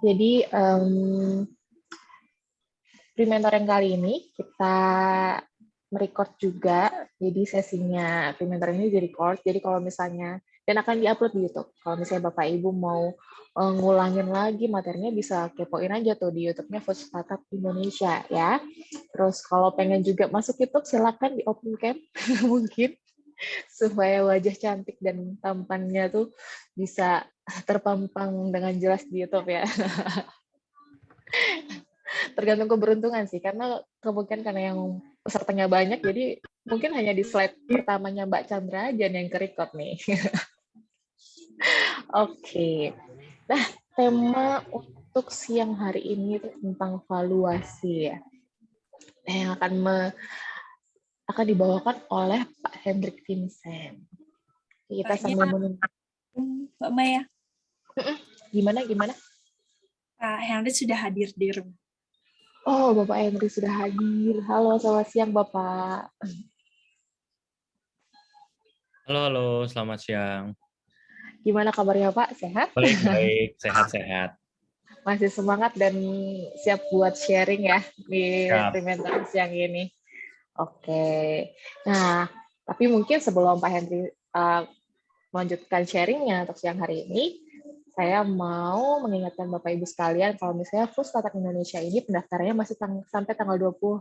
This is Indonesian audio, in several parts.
Jadi pre-mentoring kali ini kita merecord juga. Jadi sesinya pre-mentoring ini di-record. Jadi kalau misalnya dan akan diupload di YouTube. Kalau misalnya Bapak Ibu mau ngulangin lagi materinya bisa kepoin aja tuh di YouTube-nya Food Startup Indonesia ya. Terus kalau pengen juga masuk YouTube silakan di open cam mungkin supaya wajah cantik dan tampannya tuh bisa terpampang dengan jelas di YouTube ya. Tergantung keberuntungan sih, karena kemungkinan karena yang pesertanya banyak, jadi mungkin hanya di slide pertamanya Mbak Chandra aja yang ke-record nih. Oke. Nah, tema untuk siang hari ini itu tentang valuasi ya. Yang akan dibawakan oleh Pak Hendrik Vincent. Kita sambil menunggu. Mbak Maya. Gimana? Pak Henry sudah hadir di room. Oh, Bapak Henry sudah hadir. Halo, selamat siang Bapak. Halo, selamat siang. Gimana kabarnya Pak? Sehat? Baik, sehat-sehat. Masih semangat dan siap buat sharing ya di Siap. Fremantle siang ini. Oke. Nah, tapi mungkin sebelum Pak Henry melanjutkan sharingnya untuk siang hari ini, saya mau mengingatkan Bapak Ibu sekalian kalau misalnya Food Startup Indonesia ini pendaftarannya masih sampai tanggal 25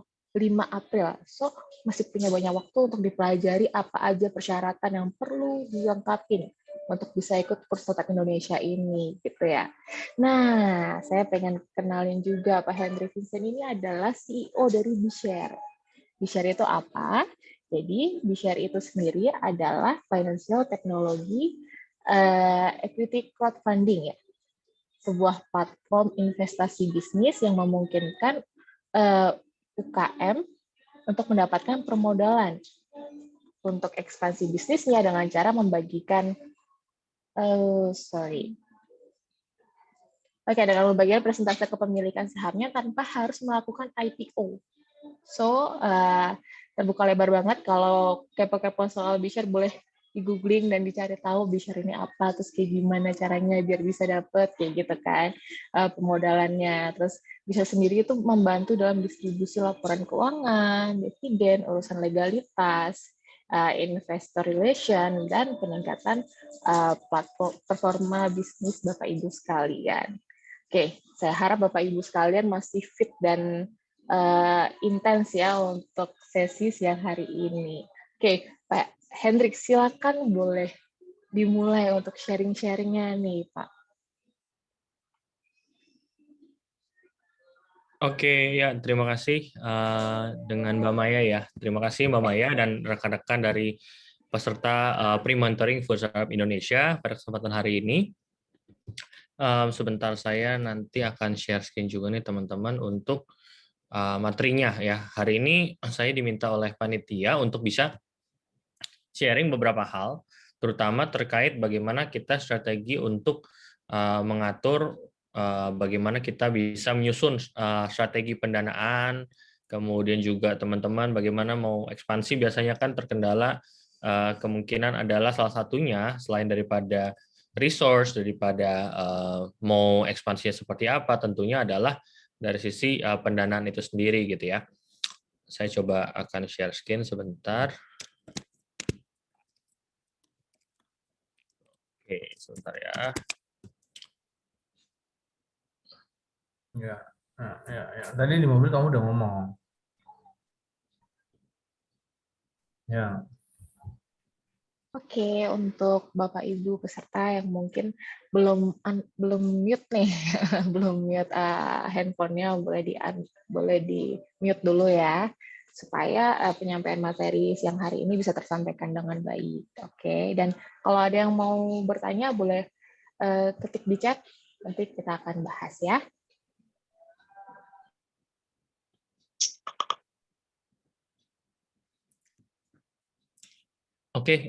April. So, masih punya banyak waktu untuk dipelajari apa aja persyaratan yang perlu dilengkapi untuk bisa ikut Food Startup Indonesia ini, gitu ya. Nah, saya pengen kenalin juga Pak Henry Vincent ini adalah CEO dari BeShare. BeShare itu apa? Jadi, BeShare itu sendiri adalah financial technology equity crowdfunding ya. Sebuah platform investasi bisnis yang memungkinkan UKM untuk mendapatkan permodalan untuk ekspansi bisnisnya dengan cara membagikan dengan membagikan persentase kepemilikan sahamnya tanpa harus melakukan IPO. So, terbuka lebar banget. Kalau kepo-kepo soal BeShare boleh di-googling dan dicari tahu BeShare ini apa, terus kayak gimana caranya biar bisa dapet, kayak gitu kan, pemodalannya. Terus BeShare sendiri itu membantu dalam distribusi laporan keuangan, dividen, urusan legalitas, investor relation, dan peningkatan platform performa bisnis Bapak Ibu sekalian. Oke, saya harap Bapak Ibu sekalian masih fit dan intens ya untuk sesi siang hari ini. Oke, Pak Hendrik, silakan boleh dimulai untuk sharing-sharingnya nih, Pak. Oke, ya terima kasih dengan Mbak Maya ya. Terima kasih Mbak Maya dan rekan-rekan dari peserta pre-mentoring Food Startup Indonesia pada kesempatan hari ini. Sebentar saya nanti akan share screen juga nih teman-teman untuk materinya ya. Hari ini saya diminta oleh panitia untuk bisa sharing beberapa hal, terutama terkait bagaimana kita strategi untuk mengatur bagaimana kita bisa menyusun strategi pendanaan, kemudian juga teman-teman bagaimana mau ekspansi biasanya kan terkendala kemungkinan adalah salah satunya selain daripada resource, daripada mau ekspansinya seperti apa, tentunya adalah dari sisi pendanaan itu sendiri gitu ya. Saya coba akan share screen sebentar. Oke, sebentar ya. Ya. Tadi di mobil kamu udah ngomong. Ya. Oke, untuk Bapak Ibu peserta yang mungkin belum mute nih, belum mute handphonenya, boleh di mute dulu ya, supaya penyampaian materi siang hari ini bisa tersampaikan dengan baik. Oke, dan kalau ada yang mau bertanya boleh ketik di chat, nanti kita akan bahas ya. Oke,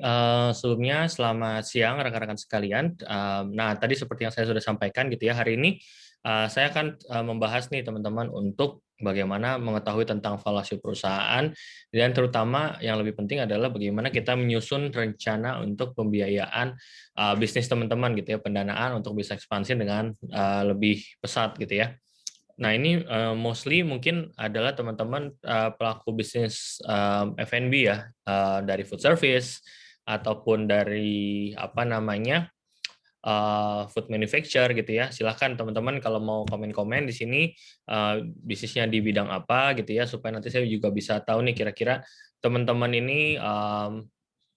sebelumnya selamat siang rekan-rekan sekalian. Nah, tadi seperti yang saya sudah sampaikan gitu ya, hari ini saya akan membahas nih teman-teman untuk bagaimana mengetahui tentang valuasi perusahaan, dan terutama yang lebih penting adalah bagaimana kita menyusun rencana untuk pembiayaan bisnis teman-teman gitu ya, pendanaan untuk bisa ekspansi dengan lebih pesat gitu ya. Nah ini mostly mungkin adalah teman-teman pelaku bisnis F&B ya, dari food service ataupun dari food manufacture gitu ya. Silahkan teman-teman kalau mau komen-komen di sini bisnisnya di bidang apa gitu ya, supaya nanti saya juga bisa tahu nih kira-kira teman-teman ini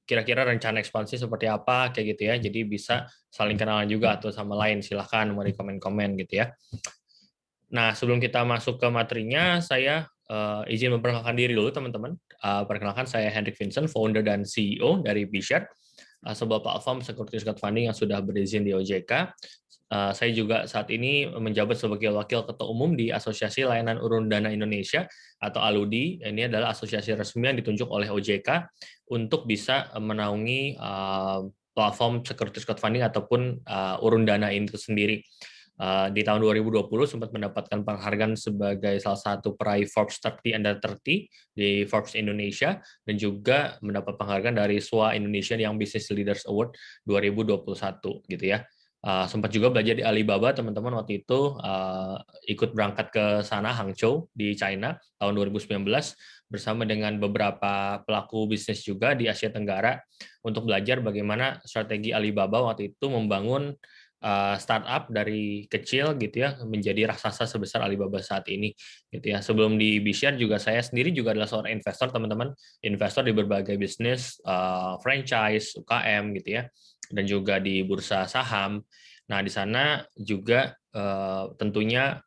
kira-kira rencana ekspansi seperti apa kayak gitu ya. Jadi bisa saling kenalan juga atau sama lain. Silahkan mau di komen-komen gitu ya. Nah, sebelum kita masuk ke materinya, saya izin memperkenalkan diri dulu, teman-teman. Perkenalkan, saya Hendrik Vincent, founder dan CEO dari B-Share, sebuah platform securities crowdfunding yang sudah berizin di OJK. Saya juga saat ini menjabat sebagai Wakil Ketua Umum di Asosiasi Layanan Urun Dana Indonesia atau ALUDI. Ini adalah asosiasi resmi yang ditunjuk oleh OJK untuk bisa menaungi platform securities crowdfunding ataupun urun dana ini sendiri. Di tahun 2020 sempat mendapatkan penghargaan sebagai salah satu peraih Forbes 30 Under 30 di Forbes Indonesia, dan juga mendapat penghargaan dari SWA Indonesia Young Business Leaders Award 2021 gitu ya. Sempat juga belajar di Alibaba, teman-teman, waktu itu ikut berangkat ke sana, Hangzhou di China tahun 2019 bersama dengan beberapa pelaku bisnis juga di Asia Tenggara untuk belajar bagaimana strategi Alibaba waktu itu membangun startup dari kecil gitu ya menjadi raksasa sebesar Alibaba saat ini gitu ya. Sebelum di B-Share juga saya sendiri juga adalah seorang investor, teman-teman, investor di berbagai bisnis, franchise, UKM gitu ya, dan juga di bursa saham. Nah, di sana juga tentunya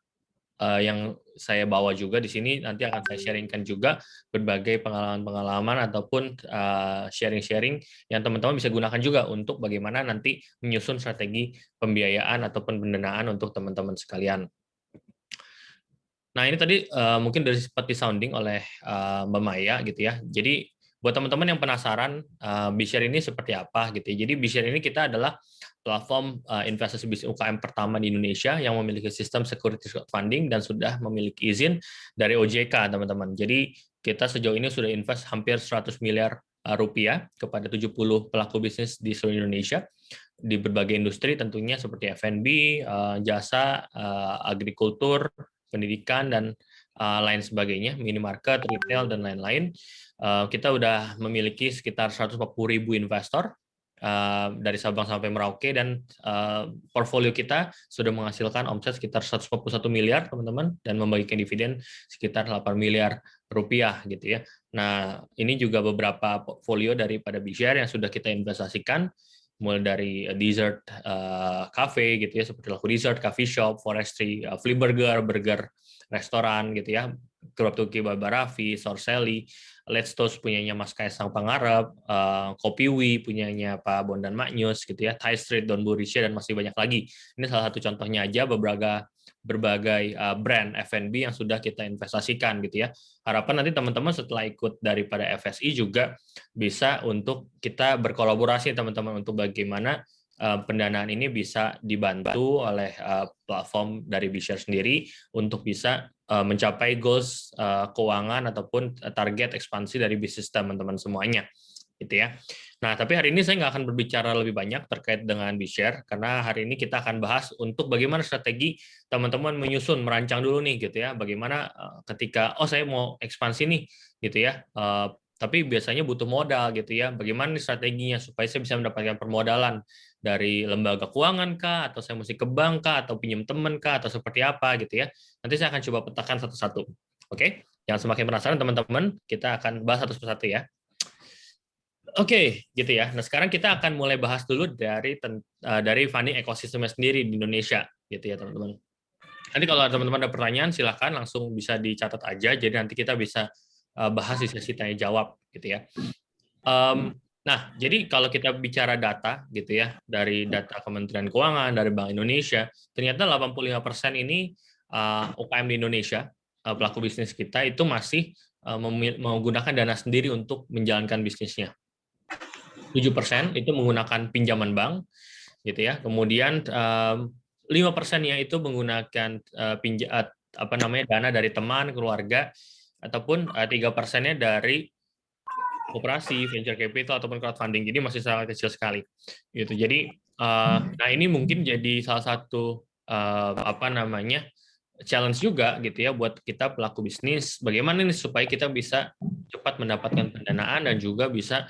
yang saya bawa juga di sini nanti akan saya sharingkan juga berbagai pengalaman-pengalaman ataupun sharing-sharing yang teman-teman bisa gunakan juga untuk bagaimana nanti menyusun strategi pembiayaan ataupun pendanaan untuk teman-teman sekalian. Nah, ini tadi mungkin dari seperti sounding oleh Mbak Maya gitu ya. Jadi buat teman-teman yang penasaran B-Share ini seperti apa gitu ya. Jadi B-Share ini kita adalah platform investasi bisnis UKM pertama di Indonesia yang memiliki sistem securities crowdfunding dan sudah memiliki izin dari OJK, teman-teman. Jadi kita sejauh ini sudah invest hampir 100 miliar rupiah kepada 70 pelaku bisnis di seluruh Indonesia di berbagai industri tentunya seperti F&B, jasa, agrikultur, pendidikan, dan lain sebagainya, minimarket, retail, dan lain-lain. Kita udah memiliki sekitar 140.000 investor dari Sabang sampai Merauke, dan portfolio kita sudah menghasilkan omset sekitar 141 miliar, teman-teman, dan membagikan dividen sekitar 8 miliar rupiah gitu ya. Nah, ini juga beberapa portfolio daripada B-Share yang sudah kita investasikan, mulai dari dessert cafe gitu ya, seperti Laku Dessert, coffee shop, forestry, flea burger, burger restoran gitu ya, Keruptuki Barbarafi, Sorcelli, Let's Toast punyanya Mas Kaisang Pangarep, Kopiwi punyanya Pak Bondan Maknyus gitu ya, Thai Street, Don Burisha, dan masih banyak lagi. Ini salah satu contohnya aja berbagai brand F&B yang sudah kita investasikan gitu ya. Harapan nanti teman-teman setelah ikut daripada FSI juga bisa untuk kita berkolaborasi, teman-teman, untuk bagaimana pendanaan ini bisa dibantu oleh platform dari B-Share sendiri untuk bisa mencapai goals keuangan ataupun target ekspansi dari bisnis teman-teman semuanya gitu ya. Nah, tapi hari ini saya nggak akan berbicara lebih banyak terkait dengan B-Share, karena hari ini kita akan bahas untuk bagaimana strategi teman-teman menyusun, merancang dulu nih gitu ya, bagaimana ketika saya mau ekspansi nih gitu ya, tapi biasanya butuh modal gitu ya, bagaimana nih strateginya supaya saya bisa mendapatkan permodalan dari lembaga keuangan kah, atau saya mesti ke bank kah, atau pinjam teman kah, atau seperti apa gitu ya. Nanti saya akan coba petakan satu-satu. Oke? Jangan semakin penasaran, teman-teman, kita akan bahas satu persatu ya. Oke, gitu ya. Nah, sekarang kita akan mulai bahas dulu dari funding ekosistemnya sendiri di Indonesia, gitu ya, teman-teman. Nanti kalau teman-teman ada pertanyaan, silahkan langsung bisa dicatat aja. Jadi nanti kita bisa bahas di sesi tanya jawab, gitu ya. Nah, jadi kalau kita bicara data, gitu ya, dari data Kementerian Keuangan, dari Bank Indonesia, ternyata 85% ini UKM di Indonesia, pelaku bisnis kita itu masih menggunakan dana sendiri untuk menjalankan bisnisnya. 7% itu menggunakan pinjaman bank, gitu ya. Kemudian 5%-nya itu menggunakan dana dari teman, keluarga, ataupun 3%-nya dari koperasi, venture capital ataupun crowdfunding. Jadi masih sangat kecil sekali. Gitu. Jadi nah ini mungkin jadi salah satu challenge juga gitu ya buat kita pelaku bisnis. Bagaimana nih supaya kita bisa cepat mendapatkan pendanaan dan juga bisa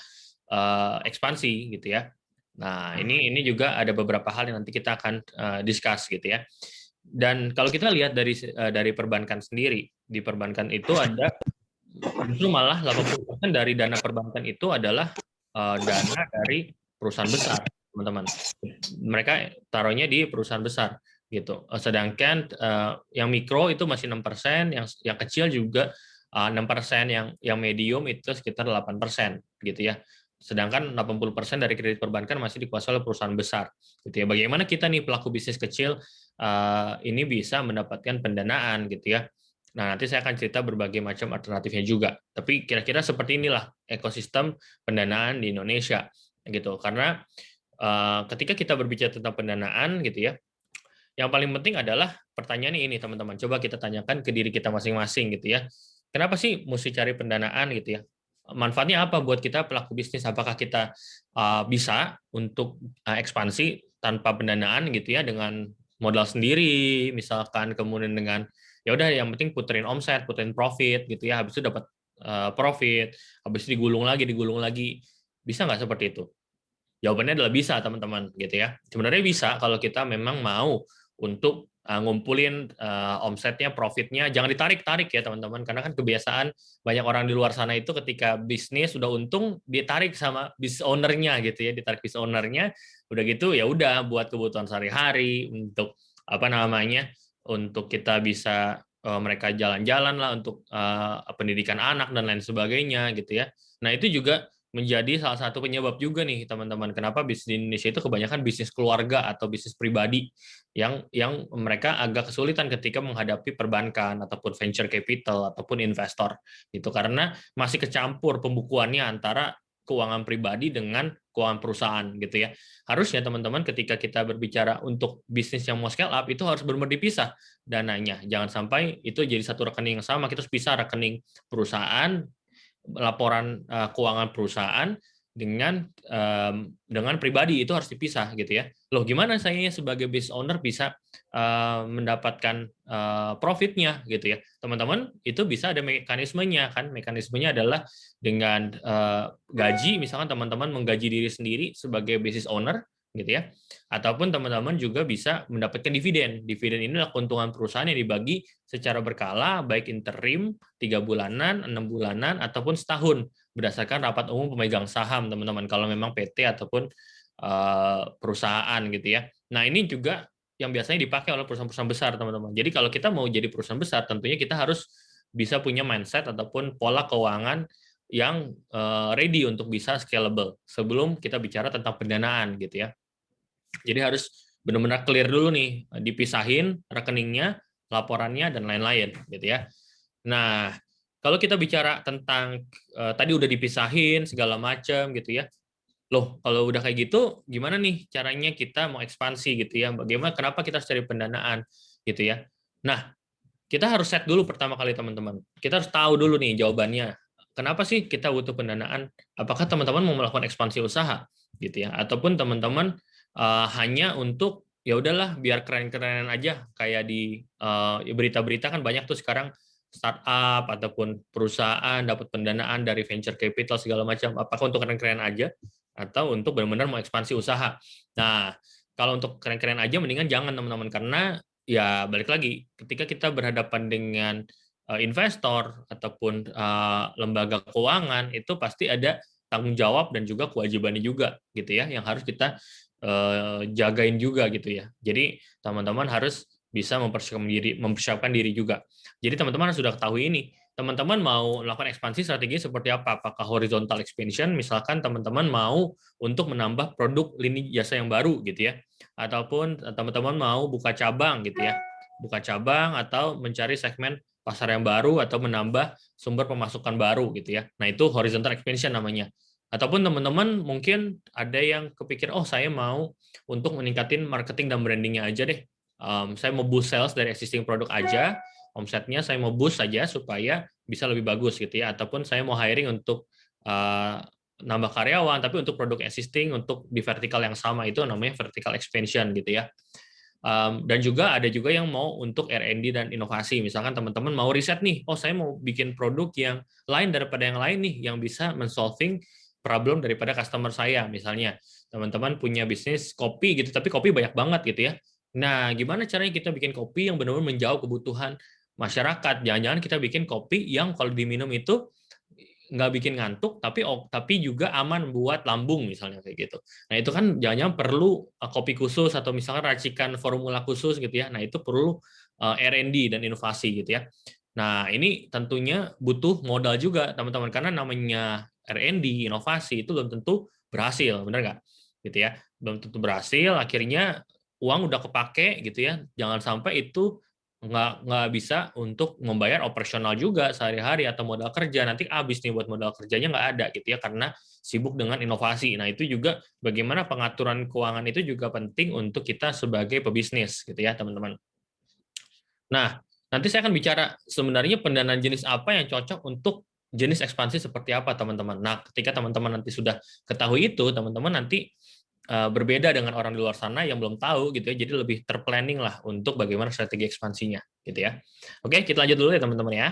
ekspansi gitu ya. Nah, ini juga ada beberapa hal yang nanti kita akan discuss gitu ya. Dan kalau kita lihat dari perbankan sendiri, di perbankan itu ada justru malah 80% dari dana perbankan itu adalah dana dari perusahaan besar, teman-teman. Mereka taruhnya di perusahaan besar gitu. Sedangkan yang mikro itu masih 6%, yang kecil juga 6%, yang medium itu sekitar 8% gitu ya. Sedangkan 80% dari kredit perbankan masih dikuasai oleh perusahaan besar gitu ya. Bagaimana kita nih pelaku bisnis kecil ini bisa mendapatkan pendanaan gitu ya. Nah, nanti saya akan cerita berbagai macam alternatifnya juga. Tapi kira-kira seperti inilah ekosistem pendanaan di Indonesia, gitu. Karena ketika kita berbicara tentang pendanaan, gitu ya, yang paling penting adalah pertanyaannya ini, teman-teman. Coba kita tanyakan ke diri kita masing-masing, gitu ya. Kenapa sih mesti cari pendanaan, gitu ya? Manfaatnya apa buat kita pelaku bisnis? Apakah kita bisa untuk ekspansi tanpa pendanaan, gitu ya, dengan modal sendiri, misalkan, kemudian dengan ya udah yang penting puterin omset, puterin profit gitu ya, habis itu dapat profit, habis itu digulung lagi. Bisa nggak seperti itu? Jawabannya adalah bisa, teman-teman gitu ya. Sebenarnya bisa kalau kita memang mau untuk ngumpulin omsetnya, profitnya, jangan ditarik-tarik ya teman-teman, karena kan kebiasaan banyak orang di luar sana itu ketika bisnis udah untung ditarik sama business owner-nya gitu ya, ditarik business owner-nya, udah gitu ya udah buat kebutuhan sehari-hari, untuk untuk kita bisa mereka jalan-jalan lah, untuk pendidikan anak dan lain sebagainya gitu ya. Nah itu juga menjadi salah satu penyebab juga nih teman-teman, kenapa bisnis di Indonesia itu kebanyakan bisnis keluarga atau bisnis pribadi yang mereka agak kesulitan ketika menghadapi perbankan ataupun venture capital ataupun investor gitu, karena masih kecampur pembukuannya antara keuangan pribadi dengan keuangan perusahaan gitu ya. Harusnya teman-teman ketika kita berbicara untuk bisnis yang mau scale up itu harus benar-benar dipisah dananya. Jangan sampai itu jadi satu rekening yang sama, kita harus pisah rekening perusahaan, laporan keuangan perusahaan dengan pribadi, itu harus dipisah gitu ya. Loh gimana saya sebagai business owner bisa mendapatkan profitnya gitu ya, teman-teman? Itu bisa ada mekanismenya kan. Mekanismenya adalah dengan gaji, misalkan teman-teman menggaji diri sendiri sebagai business owner gitu ya, ataupun teman-teman juga bisa mendapatkan dividen. Dividen ini adalah keuntungan perusahaan yang dibagi secara berkala, baik interim 3 bulanan, 6 bulanan, ataupun setahun berdasarkan rapat umum pemegang saham, teman-teman, kalau memang PT ataupun perusahaan gitu ya. Nah ini juga yang biasanya dipakai oleh perusahaan-perusahaan besar, teman-teman. Jadi kalau kita mau jadi perusahaan besar, tentunya kita harus bisa punya mindset ataupun pola keuangan yang ready untuk bisa scalable sebelum kita bicara tentang pendanaan gitu ya. Jadi harus benar-benar clear dulu nih, dipisahin rekeningnya, laporannya, dan lain-lain gitu ya. Nah, kalau kita bicara tentang tadi udah dipisahin segala macam gitu ya. Loh, kalau udah kayak gitu, gimana nih caranya kita mau ekspansi gitu ya? Bagaimana, kenapa kita harus cari pendanaan gitu ya? Nah, kita harus set dulu pertama kali teman-teman. Kita harus tahu dulu nih jawabannya. Kenapa sih kita butuh pendanaan? Apakah teman-teman mau melakukan ekspansi usaha gitu ya? Ataupun teman-teman hanya untuk ya udahlah biar keren-kerenan aja, kayak di berita-berita kan banyak tuh sekarang startup ataupun perusahaan dapat pendanaan dari venture capital segala macam. Apakah untuk keren-keren aja atau untuk benar-benar mau ekspansi usaha? Nah, kalau untuk keren-keren aja mendingan jangan teman-teman, karena ya balik lagi ketika kita berhadapan dengan investor ataupun lembaga keuangan, itu pasti ada tanggung jawab dan juga kewajibannya juga gitu ya, yang harus kita jagain juga gitu ya. Jadi teman-teman harus bisa mempersiapkan diri juga. Jadi teman-teman sudah ketahui ini. Teman-teman mau melakukan ekspansi strategi seperti apa? Apakah horizontal expansion, misalkan teman-teman mau untuk menambah produk lini jasa yang baru gitu ya. Ataupun teman-teman mau buka cabang gitu ya. Buka cabang atau mencari segmen pasar yang baru atau menambah sumber pemasukan baru gitu ya. Nah, itu horizontal expansion namanya. Ataupun teman-teman mungkin ada yang kepikir, oh saya mau untuk meningkatin marketing dan brandingnya aja deh. Saya mau boost sales dari existing produk aja, omsetnya saya mau boost saja supaya bisa lebih bagus gitu ya, ataupun saya mau hiring untuk nambah karyawan, tapi untuk produk existing, untuk di vertikal yang sama, itu namanya vertical expansion gitu ya. Dan juga ada juga yang mau untuk R&D dan inovasi. Misalkan teman-teman mau riset nih, oh saya mau bikin produk yang lain daripada yang lain nih, yang bisa men-solving problem daripada customer saya. Misalnya teman-teman punya bisnis kopi gitu, tapi kopi banyak banget gitu ya. Nah, gimana caranya kita bikin kopi yang benar-benar menjawab kebutuhan masyarakat? Jangan-jangan kita bikin kopi yang kalau diminum itu nggak bikin ngantuk, tapi juga aman buat lambung misalnya kayak gitu. Nah itu kan jangan-jangan perlu kopi khusus atau misalkan racikan formula khusus gitu ya. Nah itu perlu R&D dan inovasi gitu ya. Nah ini tentunya butuh modal juga teman-teman, karena namanya R&D inovasi itu belum tentu berhasil, benar nggak? Gitu ya, belum tentu berhasil. Akhirnya uang udah kepake gitu ya. Jangan sampai itu nggak bisa untuk membayar operasional juga sehari-hari atau modal kerja, nanti habis nih buat modal kerjanya nggak ada gitu ya, karena sibuk dengan inovasi. Nah itu juga bagaimana pengaturan keuangan itu juga penting untuk kita sebagai pebisnis gitu ya teman-teman. Nah nanti saya akan bicara sebenarnya pendanaan jenis apa yang cocok untuk jenis ekspansi seperti apa teman-teman. Nah ketika teman-teman nanti sudah ketahui itu, teman-teman nanti berbeda dengan orang di luar sana yang belum tahu gitu ya, jadi lebih terplanning lah untuk bagaimana strategi ekspansinya gitu ya. Oke, kita lanjut dulu ya teman-teman ya.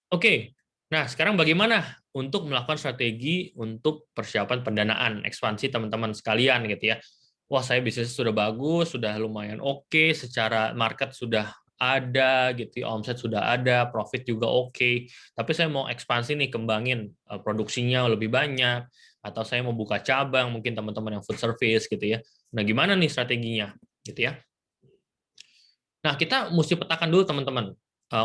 Oke, nah sekarang bagaimana untuk melakukan strategi untuk persiapan pendanaan ekspansi teman-teman sekalian gitu ya. Wah saya bisnis sudah bagus, sudah lumayan oke, secara market sudah ada gitu ya, omset sudah ada, profit juga oke, tapi saya mau ekspansi nih, kembangin produksinya lebih banyak, atau saya mau buka cabang, mungkin teman-teman yang food service gitu ya. Nah gimana nih strateginya gitu ya. Nah kita mesti petakan dulu teman-teman,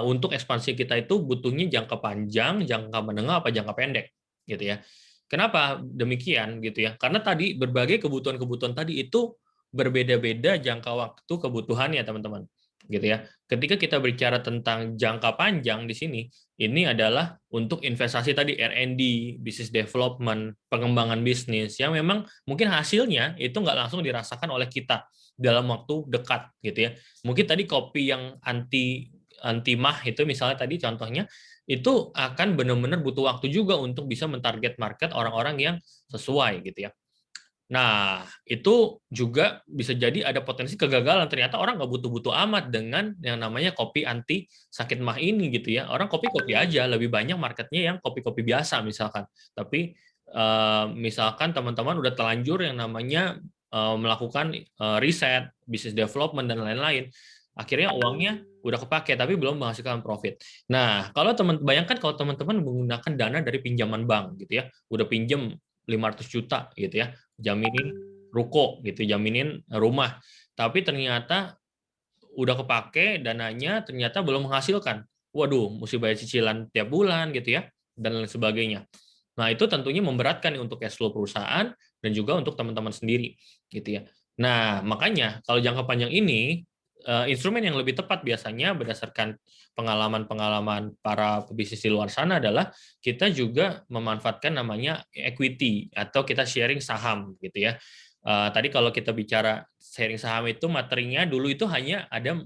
untuk ekspansi kita itu butuhnya jangka panjang, jangka menengah, apa jangka pendek gitu ya. Kenapa demikian gitu ya? Karena tadi berbagai kebutuhan-kebutuhan tadi itu berbeda-beda jangka waktu kebutuhannya teman-teman gitu ya. Ketika kita bicara tentang jangka panjang di sini, ini adalah untuk investasi tadi, R&D, business development, pengembangan bisnis yang memang mungkin hasilnya itu nggak langsung dirasakan oleh kita dalam waktu dekat gitu ya. Mungkin tadi kopi yang anti mah itu misalnya tadi contohnya, itu akan benar-benar butuh waktu juga untuk bisa mentarget market orang-orang yang sesuai gitu ya. Nah, itu juga bisa jadi ada potensi kegagalan. Ternyata orang nggak butuh-butuh amat dengan yang namanya kopi anti sakit mah ini gitu ya. Orang kopi-kopi aja, lebih banyak marketnya yang kopi-kopi biasa misalkan. Tapi misalkan teman-teman udah telanjur yang namanya melakukan riset, business development, dan lain-lain. Akhirnya uangnya udah kepake, tapi belum menghasilkan profit. Nah, bayangkan kalau teman-teman menggunakan dana dari pinjaman bank gitu ya, udah pinjam 500 juta gitu ya, jaminin ruko gitu, jaminin rumah, tapi ternyata udah kepake dananya, ternyata belum menghasilkan. Waduh, mesti bayar cicilan tiap bulan gitu ya, dan lain sebagainya. Nah, itu tentunya memberatkan untuk cash flow perusahaan dan juga untuk teman-teman sendiri gitu ya. Nah, makanya kalau jangka panjang ini instrumen yang lebih tepat biasanya berdasarkan pengalaman-pengalaman para pebisnis di luar sana adalah kita juga memanfaatkan namanya equity atau kita sharing saham gitu ya. Tadi kalau kita bicara sharing saham itu materinya dulu itu hanya ada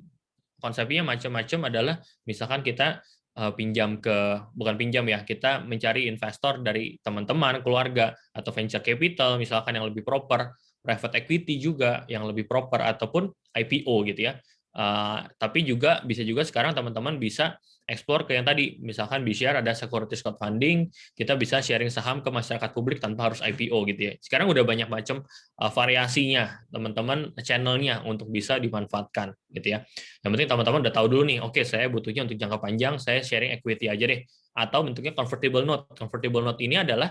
konsepnya macam-macam, adalah misalkan kita bukan pinjam ya, kita mencari investor dari teman-teman, keluarga, atau venture capital misalkan yang lebih proper, private equity juga yang lebih proper, ataupun IPO gitu ya. Tapi juga bisa juga sekarang teman-teman bisa explore ke yang tadi, misalkan B-share ada securities crowdfunding, kita bisa sharing saham ke masyarakat publik tanpa harus IPO gitu ya. Sekarang udah banyak macam variasinya teman-teman, channelnya untuk bisa dimanfaatkan gitu ya. Yang penting teman-teman udah tahu dulu nih, oke saya butuhnya untuk jangka panjang, saya sharing equity aja deh, atau bentuknya convertible note. Convertible note ini adalah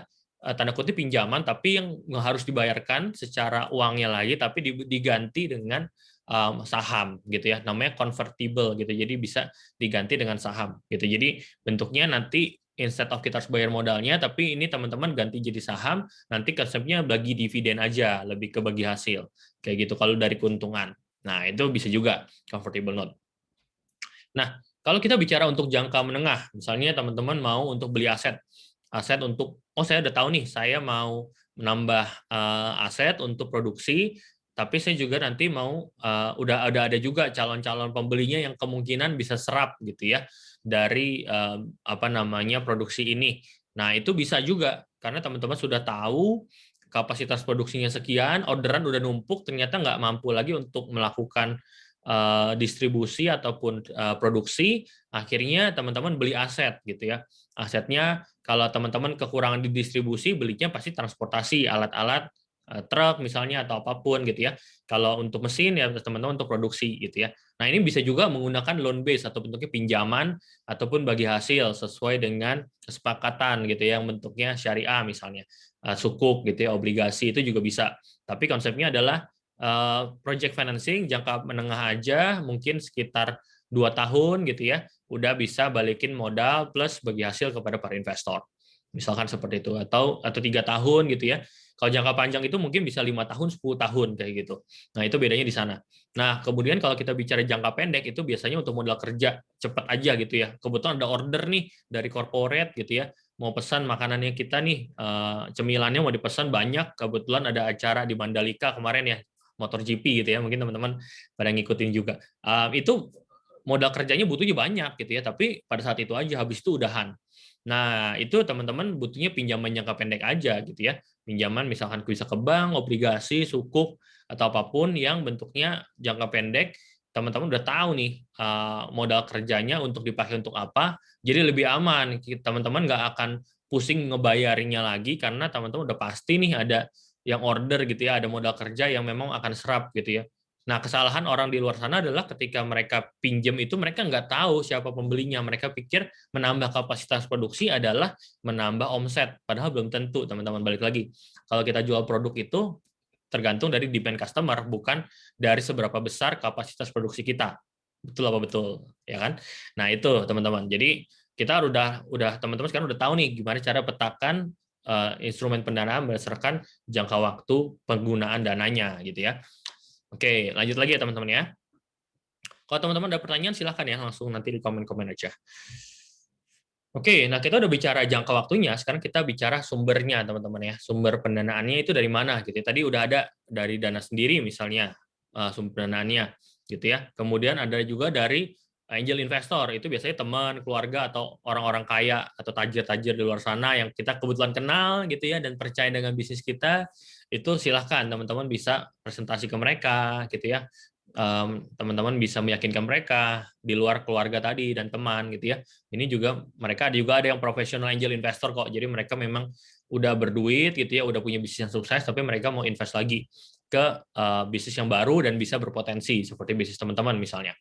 tanda kutip pinjaman, tapi yang harus dibayarkan secara uangnya lagi, tapi diganti dengan saham gitu ya, namanya convertible gitu, jadi bisa diganti dengan saham gitu. Jadi bentuknya nanti instead of kita harus bayar modalnya, tapi ini teman-teman ganti jadi saham, nanti konsepnya bagi dividen aja, lebih ke bagi hasil kayak gitu kalau dari keuntungan. Nah itu bisa juga convertible note. Nah kalau kita bicara untuk jangka menengah, misalnya teman-teman mau untuk beli aset untuk, oh saya udah tahu nih, saya mau menambah aset untuk produksi, tapi saya juga nanti mau udah ada juga calon-calon pembelinya yang kemungkinan bisa serap gitu ya dari produksi ini. Nah, itu bisa juga karena teman-teman sudah tahu kapasitas produksinya sekian, orderan udah numpuk, ternyata nggak mampu lagi untuk melakukan distribusi ataupun produksi, akhirnya teman-teman beli aset gitu ya. Asetnya kalau teman-teman kekurangan di distribusi, belinya pasti transportasi, alat-alat truk misalnya atau apapun gitu ya. Kalau untuk mesin ya teman-teman untuk produksi gitu ya. Nah, ini bisa juga menggunakan loan base atau bentuknya pinjaman ataupun bagi hasil sesuai dengan kesepakatan gitu ya, yang bentuknya syariah misalnya, sukuk gitu ya, obligasi itu juga bisa. Tapi konsepnya adalah project financing jangka menengah aja, mungkin sekitar 2 tahun gitu ya, udah bisa balikin modal plus bagi hasil kepada para investor. Misalkan seperti itu, atau 3 tahun gitu ya. Kalau jangka panjang itu mungkin bisa 5 tahun, 10 tahun kayak gitu. Nah, itu bedanya di sana. Nah, kemudian kalau kita bicara jangka pendek itu biasanya untuk modal kerja cepat aja gitu ya. Kebetulan ada order nih dari corporate gitu ya, mau pesan makanannya kita nih, cemilannya mau dipesan banyak, kebetulan ada acara di Mandalika kemarin ya, MotoGP gitu ya, mungkin teman-teman pada ngikutin juga. Itu modal kerjanya butuhnya banyak gitu ya, tapi pada saat itu aja, habis itu udahan. Nah, itu teman-teman butuhnya pinjaman jangka pendek aja gitu ya. Pinjaman misalkan bisa ke bank, obligasi, sukuk, atau apapun yang bentuknya jangka pendek, teman-teman udah tahu nih modal kerjanya untuk dipakai untuk apa, jadi lebih aman. Teman-teman nggak akan pusing ngebayarinnya lagi karena teman-teman udah pasti nih ada yang order gitu ya, ada modal kerja yang memang akan serap gitu ya. Nah, kesalahan orang di luar sana adalah ketika mereka pinjam itu mereka nggak tahu siapa pembelinya. Mereka pikir menambah kapasitas produksi adalah menambah omset, padahal belum tentu, teman-teman. Balik lagi, kalau kita jual produk itu tergantung dari demand customer, bukan dari seberapa besar kapasitas produksi kita. Betul apa betul, ya kan? Nah, itu teman-teman. Jadi kita udah teman-teman sekarang udah tahu nih gimana cara petakan instrumen pendanaan berdasarkan jangka waktu penggunaan dananya gitu ya. Oke, lanjut lagi ya teman-teman ya. Kalau teman-teman ada pertanyaan silahkan ya, langsung nanti di komen-komen aja. Oke, nah kita udah bicara jangka waktunya, sekarang kita bicara sumbernya teman-teman ya. Sumber pendanaannya itu dari mana gitu. Tadi udah ada dari dana sendiri misalnya sumber pendanaannya gitu ya. Kemudian ada juga dari angel investor, itu biasanya teman, keluarga atau orang-orang kaya atau tajir-tajir di luar sana yang kita kebetulan kenal gitu ya dan percaya dengan bisnis kita, itu silahkan teman-teman bisa presentasi ke mereka gitu ya. Teman-teman bisa meyakinkan mereka di luar keluarga tadi dan teman gitu ya. Ini juga mereka juga ada yang profesional angel investor kok. Jadi mereka memang udah berduit gitu ya, udah punya bisnis yang sukses, tapi mereka mau invest lagi ke bisnis yang baru dan bisa berpotensi seperti bisnis teman-teman misalnya.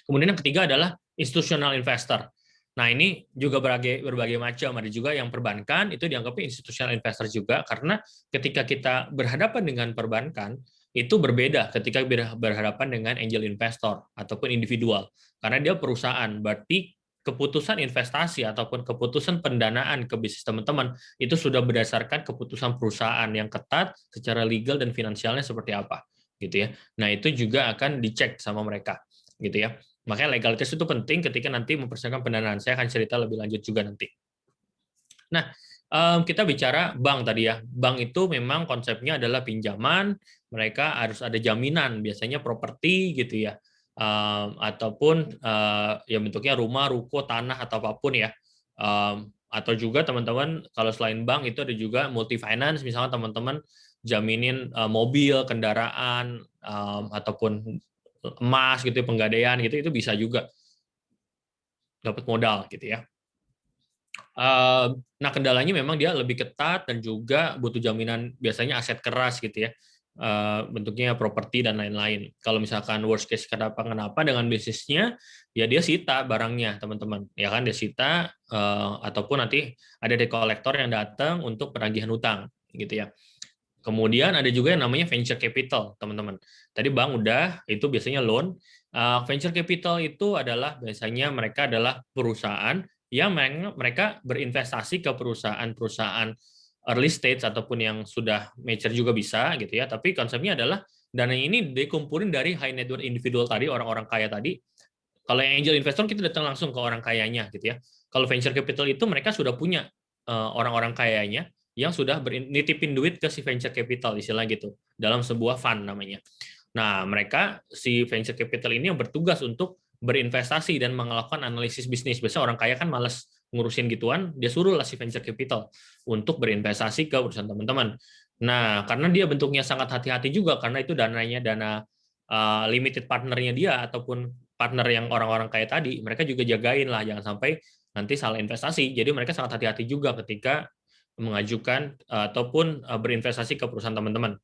Kemudian yang ketiga adalah institutional investor. Nah, ini juga berbagai macam. Ada juga yang perbankan, itu dianggapnya institutional investor juga, karena ketika kita berhadapan dengan perbankan, itu berbeda ketika berhadapan dengan angel investor ataupun individual. Karena dia perusahaan, berarti keputusan investasi ataupun keputusan pendanaan ke bisnis teman-teman itu sudah berdasarkan keputusan perusahaan yang ketat secara legal dan finansialnya seperti apa gitu ya. Nah, itu juga akan dicek sama mereka gitu ya. Makanya legalitas itu penting ketika nanti mempersiapkan pendanaan. Saya akan cerita lebih lanjut juga nanti. Nah, kita bicara bank tadi ya. Bank itu memang konsepnya adalah pinjaman, mereka harus ada jaminan, biasanya properti gitu ya, ataupun ya bentuknya rumah, ruko, tanah atau apapun ya. Atau juga teman-teman kalau selain bank itu ada juga multi finance, misalnya teman-teman jaminin mobil, kendaraan, ataupun emas gitu, penggadaian gitu, itu bisa juga dapat modal gitu ya. Nah, kendalanya memang dia lebih ketat dan juga butuh jaminan, biasanya aset keras gitu ya, bentuknya properti dan lain-lain. Kalau misalkan worst case kenapa dengan bisnisnya, ya dia sita barangnya teman-teman, ya kan, dia sita, ataupun nanti ada debt collector yang datang untuk penagihan hutang gitu ya. Kemudian ada juga yang namanya venture capital, teman-teman. Tadi bank udah, itu biasanya loan. Venture capital itu adalah biasanya mereka adalah perusahaan yang mereka berinvestasi ke perusahaan-perusahaan early stage ataupun yang sudah mature juga bisa gitu ya. Tapi konsepnya adalah dana ini dikumpulin dari high net worth individual tadi, orang-orang kaya tadi. Kalau yang angel investor kita datang langsung ke orang kayanya gitu ya. Kalau venture capital itu mereka sudah punya orang-orang kayanya yang sudah nitipin duit ke si venture capital, istilah gitu, dalam sebuah fund namanya. Nah, mereka si venture capital ini yang bertugas untuk berinvestasi dan melakukan analisis bisnis. Biasanya orang kaya kan malas ngurusin gituan, dia suruh lah si venture capital untuk berinvestasi ke perusahaan teman-teman. Nah, karena dia bentuknya sangat hati-hati juga, karena itu dananya dana limited partnernya dia, ataupun partner yang orang-orang kaya tadi, mereka juga jagain lah, jangan sampai nanti salah investasi. Jadi mereka sangat hati-hati juga ketika mengajukan ataupun berinvestasi ke perusahaan teman-teman.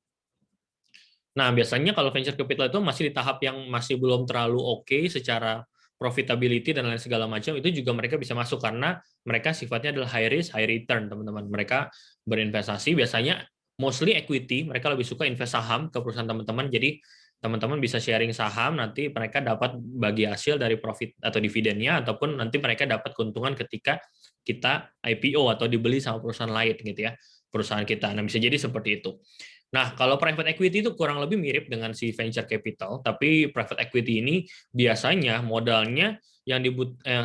Nah, biasanya kalau venture capital itu masih di tahap yang masih belum terlalu oke secara profitability dan lain segala macam, itu juga mereka bisa masuk karena mereka sifatnya adalah high risk, high return, teman-teman. Mereka berinvestasi biasanya mostly equity, mereka lebih suka invest saham ke perusahaan teman-teman. Jadi teman-teman bisa sharing saham, nanti mereka dapat bagi hasil dari profit atau dividennya, ataupun nanti mereka dapat keuntungan ketika kita IPO atau dibeli sama perusahaan lain gitu ya, perusahaan kita. Nah, bisa jadi seperti itu. Nah, kalau private equity itu kurang lebih mirip dengan si venture capital, tapi private equity ini biasanya modalnya yang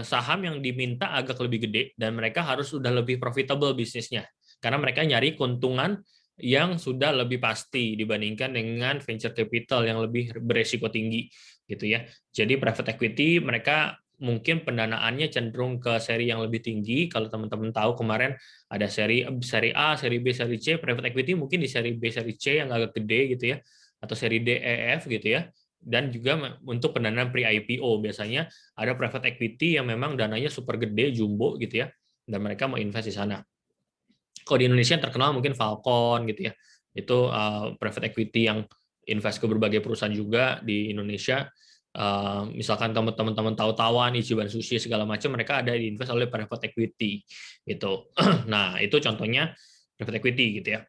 saham yang diminta agak lebih gede, dan mereka harus sudah lebih profitable bisnisnya, karena mereka nyari keuntungan yang sudah lebih pasti dibandingkan dengan venture capital yang lebih beresiko tinggi gitu ya. Jadi private equity mereka mungkin pendanaannya cenderung ke seri yang lebih tinggi. Kalau teman-teman tahu kemarin ada seri A, seri B, seri C, private equity mungkin di seri B, seri C yang agak gede gitu ya, atau seri D, E, F gitu ya. Dan juga untuk pendanaan pre-IPO biasanya ada private equity yang memang dananya super gede, jumbo gitu ya, dan mereka mau invest di sana. Kalau di Indonesia yang terkenal mungkin Falcon gitu ya, itu private equity yang invest ke berbagai perusahaan juga di Indonesia. Misalkan teman-teman tahu Tawan, Ichiban Sushi segala macam, mereka ada di invest oleh private equity gitu. Nah, itu contohnya private equity gitu ya.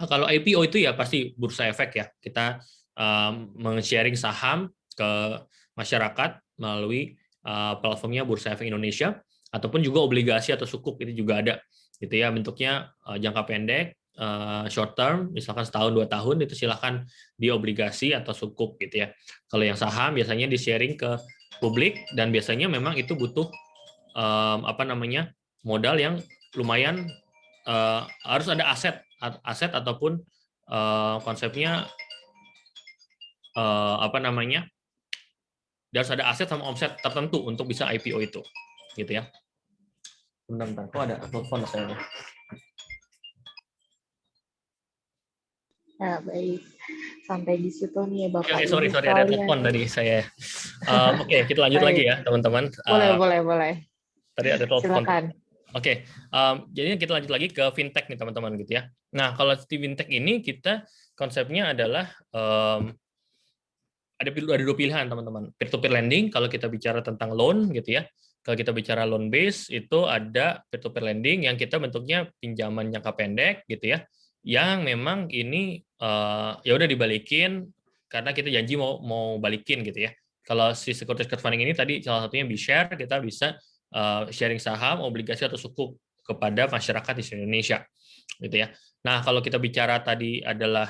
Kalau IPO itu ya pasti bursa efek ya. Kita men-sharing saham ke masyarakat melalui platformnya Bursa Efek Indonesia, ataupun juga obligasi atau sukuk, itu juga ada gitu ya, bentuknya jangka pendek, short term, misalkan setahun 2 tahun, itu silahkan di obligasi atau sukuk gitu ya. Kalau yang saham biasanya di sharing ke publik, dan biasanya memang itu butuh modal yang lumayan, harus ada aset ataupun konsepnya harus ada aset sama omset tertentu untuk bisa IPO itu gitu ya. Bentar, kok ada telepon saya. Ya, baik. Sampai di situ nih Bapak. Sorry, ada telepon tadi saya. Oke, kita lanjut lagi ya, teman-teman. Boleh. Tadi ada telepon. Silakan. Oke, jadi kita lanjut lagi ke fintech nih, teman-teman gitu ya. Nah, kalau di fintech ini kita konsepnya adalah ada 2 pilihan, teman-teman. Peer-to-peer lending kalau kita bicara tentang loan gitu ya. Kalau kita bicara loan base, itu ada peer-to-peer lending yang kita bentuknya pinjaman jangka pendek gitu ya, yang memang ini ya udah dibalikin karena kita janji mau balikin gitu ya. Kalau si securities crowdfunding ini tadi salah satunya B-share, kita bisa sharing saham, obligasi atau sukuk kepada masyarakat di Indonesia gitu ya. Nah, kalau kita bicara tadi adalah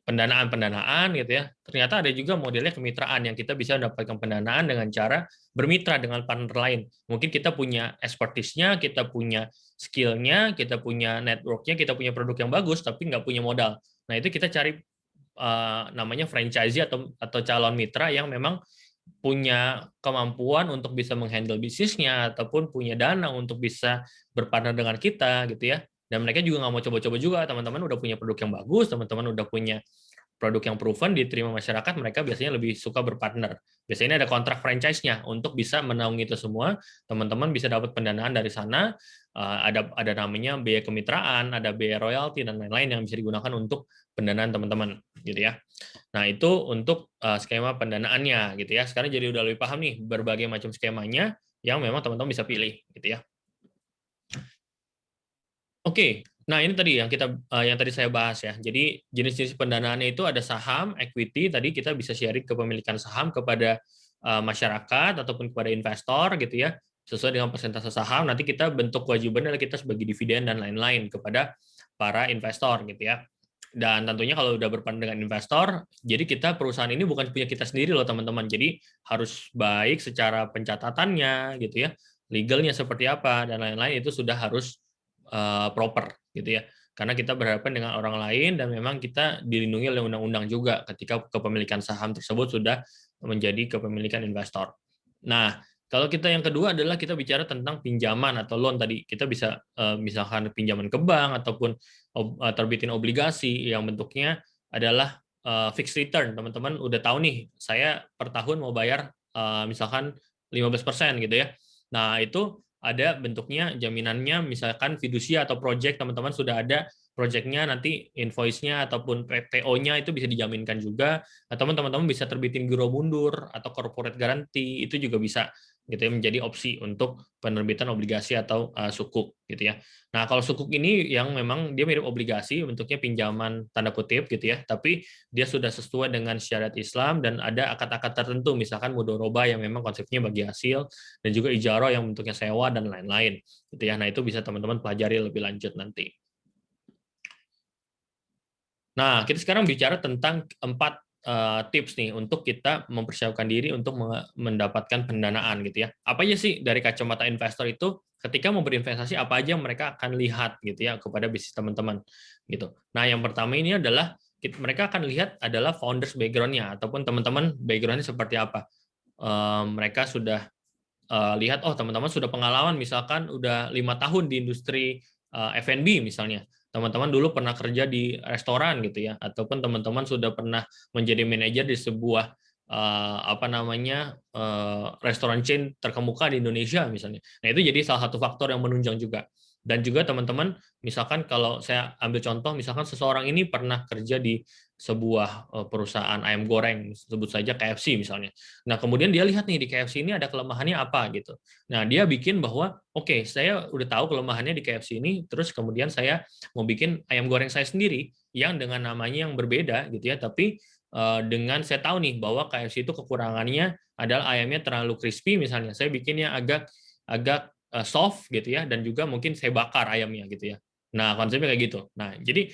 pendanaan gitu ya, ternyata ada juga modelnya kemitraan yang kita bisa mendapatkan pendanaan dengan cara bermitra dengan partner lain. Mungkin kita punya expertise-nya, kita punya skill-nya, kita punya network-nya, kita punya produk yang bagus tapi nggak punya modal. Nah, itu kita cari namanya franchisee atau calon mitra yang memang punya kemampuan untuk bisa menghandle bisnisnya ataupun punya dana untuk bisa berpartner dengan kita gitu ya. Dan mereka juga nggak mau coba-coba juga, teman-teman udah punya produk yang bagus, teman-teman udah punya produk yang proven, diterima masyarakat, mereka biasanya lebih suka berpartner. Biasanya ada kontrak franchise-nya untuk bisa menaungi itu semua, teman-teman bisa dapat pendanaan dari sana, ada namanya biaya kemitraan, ada biaya royalti, dan lain-lain yang bisa digunakan untuk pendanaan teman-teman, gitu ya. Nah, itu untuk skema pendanaannya, gitu ya. Sekarang jadi udah lebih paham nih, berbagai macam skemanya yang memang teman-teman bisa pilih, gitu ya. Oke, nah ini tadi yang tadi saya bahas ya. Jadi jenis-jenis pendanaannya itu ada saham, equity. Tadi kita bisa sharing kepemilikan saham kepada masyarakat ataupun kepada investor gitu ya. Sesuai dengan persentase saham. Nanti kita bentuk kewajiban adalah kita sebagai dividen dan lain-lain kepada para investor gitu ya. Dan tentunya kalau udah berpartner dengan investor, jadi kita perusahaan ini bukan punya kita sendiri loh teman-teman. Jadi harus baik secara pencatatannya gitu ya, legalnya seperti apa dan lain-lain itu sudah harus proper gitu ya. Karena kita berhadapan dengan orang lain dan memang kita dilindungi oleh undang-undang juga ketika kepemilikan saham tersebut sudah menjadi kepemilikan investor. Nah, kalau kita yang kedua adalah kita bicara tentang pinjaman atau loan tadi. Kita bisa misalkan pinjaman ke bank ataupun terbitin obligasi yang bentuknya adalah fixed return. Teman-teman udah tahu nih, saya per tahun mau bayar misalkan 15% gitu ya. Nah, itu ada bentuknya jaminannya, misalkan fidusia atau project, teman-teman sudah ada projectnya, nanti invoice-nya ataupun PO-nya itu bisa dijaminkan juga, atau teman-teman bisa terbitin giro mundur atau corporate guarantee, itu juga bisa gitu ya, menjadi opsi untuk penerbitan obligasi atau sukuk gitu ya. Nah, kalau sukuk ini yang memang dia mirip obligasi, bentuknya pinjaman tanda kutip gitu ya, tapi dia sudah sesuai dengan syariat Islam dan ada akad-akad tertentu, misalkan mudoroba yang memang konsepnya bagi hasil, dan juga ijarah yang bentuknya sewa dan lain-lain gitu ya. Nah, itu bisa teman-teman pelajari lebih lanjut nanti. Nah, kita sekarang bicara tentang 4 tips nih untuk kita mempersiapkan diri untuk mendapatkan pendanaan gitu ya. Apa aja sih dari kacamata investor itu ketika mau berinvestasi, apa aja yang mereka akan lihat gitu ya kepada bisnis teman-teman gitu. Nah, yang pertama ini adalah mereka akan lihat adalah founders background-nya ataupun teman-teman background-nya seperti apa. Mereka sudah lihat, oh teman-teman sudah pengalaman misalkan udah 5 tahun di industri F&B misalnya. Teman-teman dulu pernah kerja di restoran gitu ya, ataupun teman-teman sudah pernah menjadi manajer di sebuah restoran chain terkemuka di Indonesia misalnya. Nah, itu jadi salah satu faktor yang menunjang juga. Dan juga teman-teman, misalkan kalau saya ambil contoh, misalkan seseorang ini pernah kerja di sebuah perusahaan ayam goreng, sebut saja KFC misalnya. Nah, kemudian dia lihat nih di KFC ini ada kelemahannya apa gitu. Nah, dia bikin bahwa, oke, saya udah tahu kelemahannya di KFC ini, terus kemudian saya mau bikin ayam goreng saya sendiri yang dengan namanya yang berbeda gitu ya, tapi dengan saya tahu nih bahwa KFC itu kekurangannya adalah ayamnya terlalu crispy misalnya. Saya bikinnya agak soft gitu ya, dan juga mungkin saya bakar ayamnya gitu ya. Nah, konsepnya kayak gitu. Nah, jadi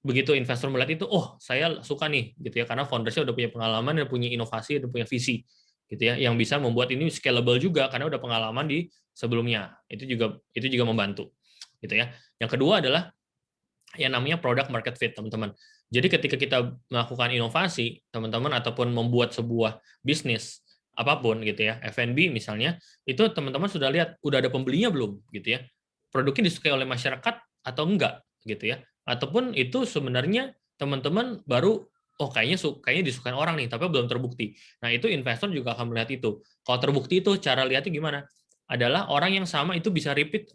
begitu investor melihat itu, oh saya suka nih gitu ya, karena foundersnya udah punya pengalaman, udah punya inovasi, udah punya visi gitu ya, yang bisa membuat ini scalable juga karena udah pengalaman di sebelumnya. Itu juga membantu gitu ya. Yang kedua adalah yang namanya product market fit, teman-teman. Jadi ketika kita melakukan inovasi, teman-teman, ataupun membuat sebuah bisnis apapun gitu ya, F&B misalnya, itu teman-teman sudah lihat udah ada pembelinya belum gitu ya. Produknya disukai oleh masyarakat atau enggak gitu ya. Ataupun itu sebenarnya teman-teman baru kayaknya disukai orang nih, tapi belum terbukti. Nah, itu investor juga akan melihat itu. Kalau terbukti itu cara lihatnya gimana? Adalah orang yang sama itu bisa repeat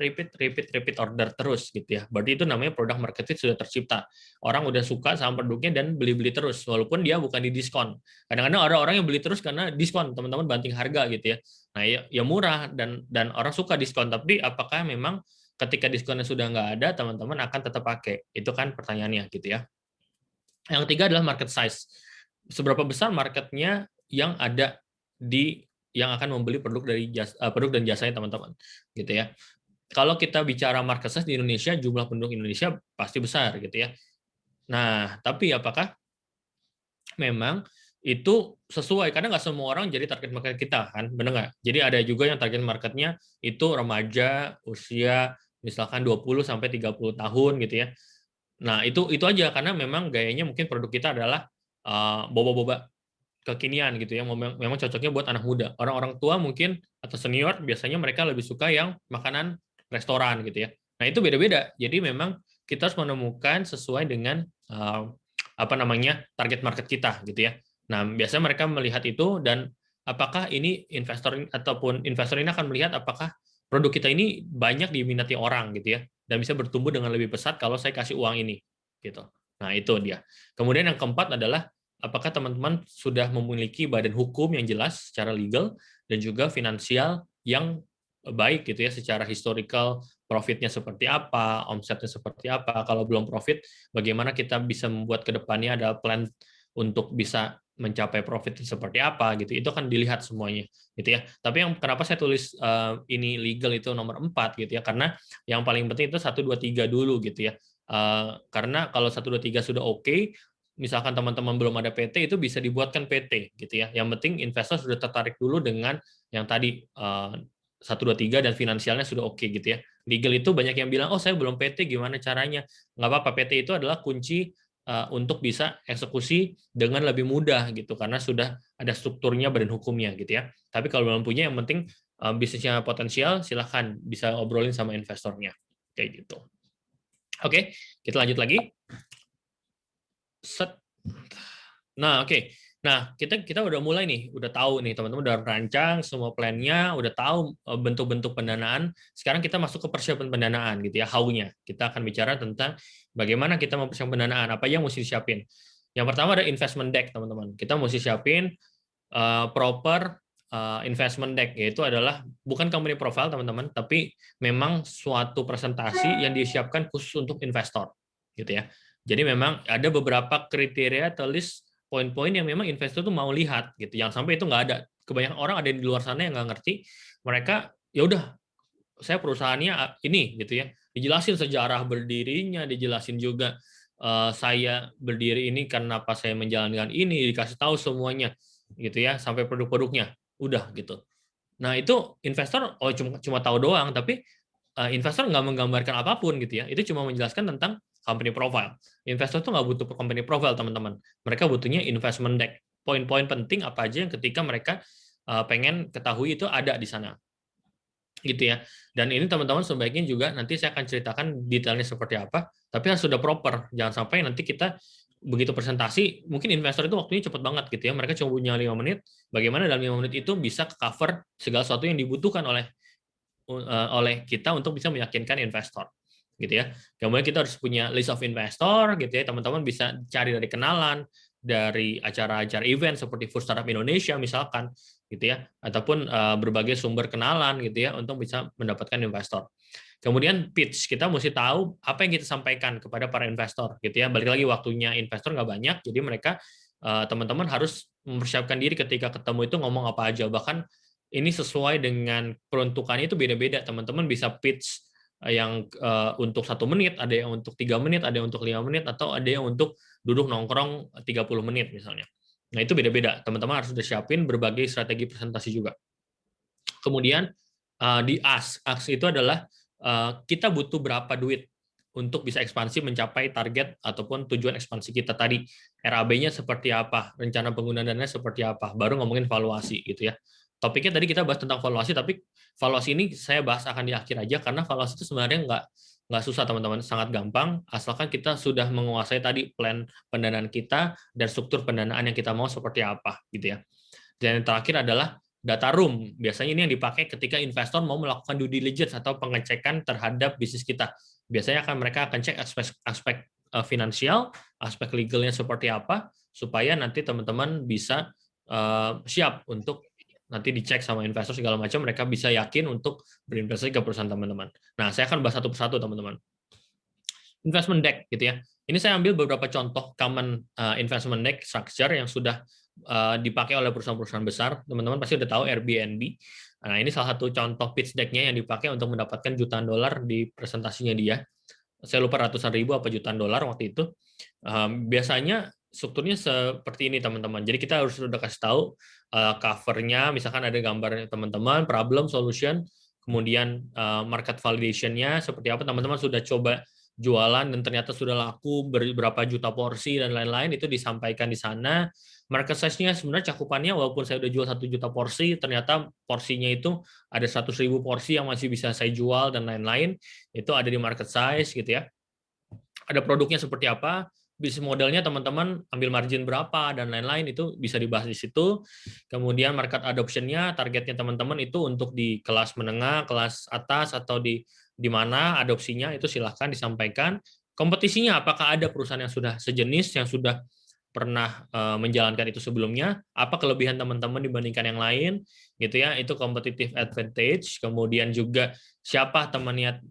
order terus gitu ya. Berarti itu namanya product market fit sudah tercipta. Orang udah suka sama produknya dan beli-beli terus walaupun dia bukan di diskon. Kadang-kadang ada orang yang beli terus karena diskon, teman-teman, banting harga gitu ya. Nah, ya murah dan orang suka diskon, tapi apakah memang ketika diskonnya sudah nggak ada, teman-teman akan tetap pakai? Itu kan pertanyaannya gitu ya. Yang ketiga adalah market size. Seberapa besar marketnya yang ada yang akan membeli produk dan jasanya teman-teman, gitu ya. Kalau kita bicara market size di Indonesia, jumlah penduduk Indonesia pasti besar, gitu ya. Nah, tapi apakah memang itu sesuai? Karena nggak semua orang jadi target market kita, kan? Benar nggak? Jadi ada juga yang target marketnya itu remaja, usia misalkan 20-30 tahun, gitu ya. Nah, itu aja, karena memang gayanya mungkin produk kita adalah boba-boba kekinian gitu ya, memang cocoknya buat anak muda. Orang-orang tua mungkin atau senior biasanya mereka lebih suka yang makanan restoran gitu ya. Nah, itu beda-beda. Jadi memang kita harus menemukan sesuai dengan target market kita gitu ya. Nah, biasanya mereka melihat itu, dan apakah ini investor ini akan melihat apakah produk kita ini banyak diminati orang gitu ya, dan bisa bertumbuh dengan lebih pesat kalau saya kasih uang ini gitu. Nah, itu dia. Kemudian yang keempat adalah apakah teman-teman sudah memiliki badan hukum yang jelas secara legal dan juga finansial yang baik gitu ya, secara historical profitnya seperti apa, omsetnya seperti apa. Kalau belum profit, bagaimana kita bisa membuat ke depannya ada plan untuk bisa mencapai profit seperti apa gitu. Itu kan dilihat semuanya gitu ya. Tapi yang kenapa saya tulis ini legal itu nomor 4 gitu ya, karena yang paling penting itu 1 2 3 dulu gitu ya. Karena kalau 1 2 3 sudah oke, misalkan teman-teman belum ada PT, itu bisa dibuatkan PT gitu ya. Yang penting investor sudah tertarik dulu dengan yang tadi 1 2 3 dan finansialnya sudah oke gitu ya. Legal itu banyak yang bilang, oh saya belum PT, gimana caranya? Nggak apa-apa, PT itu adalah kunci untuk bisa eksekusi dengan lebih mudah gitu, karena sudah ada strukturnya, badan hukumnya gitu ya. Tapi kalau belum punya, yang penting bisnisnya potensial, silahkan bisa obrolin sama investornya kayak gitu. Oke, kita lanjut lagi. Set. Nah, oke. Nah, kita udah mulai nih, udah tahu nih teman-teman, udah rancang semua plannya, udah tahu bentuk-bentuk pendanaan. Sekarang kita masuk ke persiapan pendanaan gitu ya, how-nya. Kita akan bicara tentang bagaimana kita mempersiapkan pendanaan, apa yang mesti disiapin. Yang pertama ada investment deck, teman-teman. Kita mesti siapin proper investment deck, yaitu adalah bukan company profile, teman-teman, tapi memang suatu presentasi yang disiapkan khusus untuk investor, gitu ya. Jadi memang ada beberapa kriteria atau list poin-poin yang memang investor tuh mau lihat gitu. Jangan sampai itu nggak ada. Kebanyakan orang ada di luar sana yang nggak ngerti. Mereka ya udah, saya perusahaannya ini gitu ya. Dijelasin sejarah berdirinya, dijelasin juga saya berdiri ini karena apa saya menjalankan ini, dikasih tahu semuanya gitu ya, sampai produk-produknya. Udah gitu. Nah, itu investor cuma tahu doang, tapi investor nggak menggambarkan apapun gitu ya. Itu cuma menjelaskan tentang company profile. Investor tuh nggak butuh company profile, teman-teman. Mereka butuhnya investment deck. Poin-poin penting apa aja yang ketika mereka pengen ketahui itu ada di sana. Gitu ya. Dan ini teman-teman sebaiknya juga nanti saya akan ceritakan detailnya seperti apa, tapi harus sudah proper. Jangan sampai nanti kita begitu presentasi, mungkin investor itu waktunya cepat banget gitu ya. Mereka cuma punya 5 menit. Bagaimana dalam 5 menit itu bisa cover segala sesuatu yang dibutuhkan oleh kita untuk bisa meyakinkan investor gitu ya. Kemudian kita harus punya list of investor gitu ya. Teman-teman bisa cari dari kenalan, dari acara-acara event seperti Food Startup Indonesia misalkan gitu ya, ataupun berbagai sumber kenalan gitu ya untuk bisa mendapatkan investor. Kemudian pitch, kita mesti tahu apa yang kita sampaikan kepada para investor gitu ya. Balik lagi, waktunya investor nggak banyak, jadi mereka teman-teman harus mempersiapkan diri ketika ketemu itu ngomong apa aja. Bahkan ini sesuai dengan peruntukannya itu beda-beda. Teman-teman bisa pitch yang untuk 1 menit, ada yang untuk 3 menit, ada yang untuk 5 menit, atau ada yang untuk duduk nongkrong 30 menit misalnya. Nah, itu beda-beda. Teman-teman harus sudah siapin berbagai strategi presentasi juga. Kemudian di ask itu adalah kita butuh berapa duit untuk bisa ekspansi mencapai target ataupun tujuan ekspansi kita tadi. RAB-nya seperti apa, rencana penggunaan dana seperti apa, baru ngomongin valuasi gitu ya. Topiknya tadi kita bahas tentang valuasi, tapi valuasi ini saya bahas akan di akhir aja, karena valuasi itu sebenarnya nggak susah teman-teman, sangat gampang, asalkan kita sudah menguasai tadi plan pendanaan kita dan struktur pendanaan yang kita mau seperti apa gitu ya. Dan yang terakhir adalah data room. Biasanya ini yang dipakai ketika investor mau melakukan due diligence atau pengecekan terhadap bisnis kita. Biasanya mereka akan cek aspek finansial, aspek legalnya seperti apa, supaya nanti teman-teman bisa siap untuk nanti dicek sama investor segala macam, mereka bisa yakin untuk berinvestasi ke perusahaan teman-teman. Nah, saya akan bahas satu persatu teman-teman. Investment deck gitu ya. Ini saya ambil beberapa contoh common investment deck structure yang sudah dipakai oleh perusahaan-perusahaan besar. Teman-teman pasti udah tahu Airbnb. Nah, ini salah satu contoh pitch deck-nya yang dipakai untuk mendapatkan jutaan dolar di presentasinya dia. Saya lupa ratusan ribu apa jutaan dolar waktu itu. Biasanya strukturnya seperti ini teman-teman. Jadi kita harus sudah kasih tahu cover-nya, misalkan ada gambar teman-teman, problem, solution, kemudian market validation-nya seperti apa, teman-teman sudah coba jualan dan ternyata sudah laku berapa juta porsi dan lain-lain, itu disampaikan di sana. Market size-nya sebenarnya cakupannya, walaupun saya udah jual 1 juta porsi, ternyata porsinya itu ada 100.000 porsi yang masih bisa saya jual dan lain-lain. Itu ada di market size gitu ya. Ada produknya seperti apa, bisnis modelnya teman-teman ambil margin berapa dan lain-lain, itu bisa dibahas di situ. Kemudian market adoption-nya, targetnya teman-teman itu untuk di kelas menengah, kelas atas, atau di mana adopsinya, itu silahkan disampaikan. Kompetisinya, apakah ada perusahaan yang sudah sejenis, yang sudah pernah menjalankan itu sebelumnya, apa kelebihan teman-teman dibandingkan yang lain, gitu ya, itu competitive advantage. Kemudian juga siapa temannya,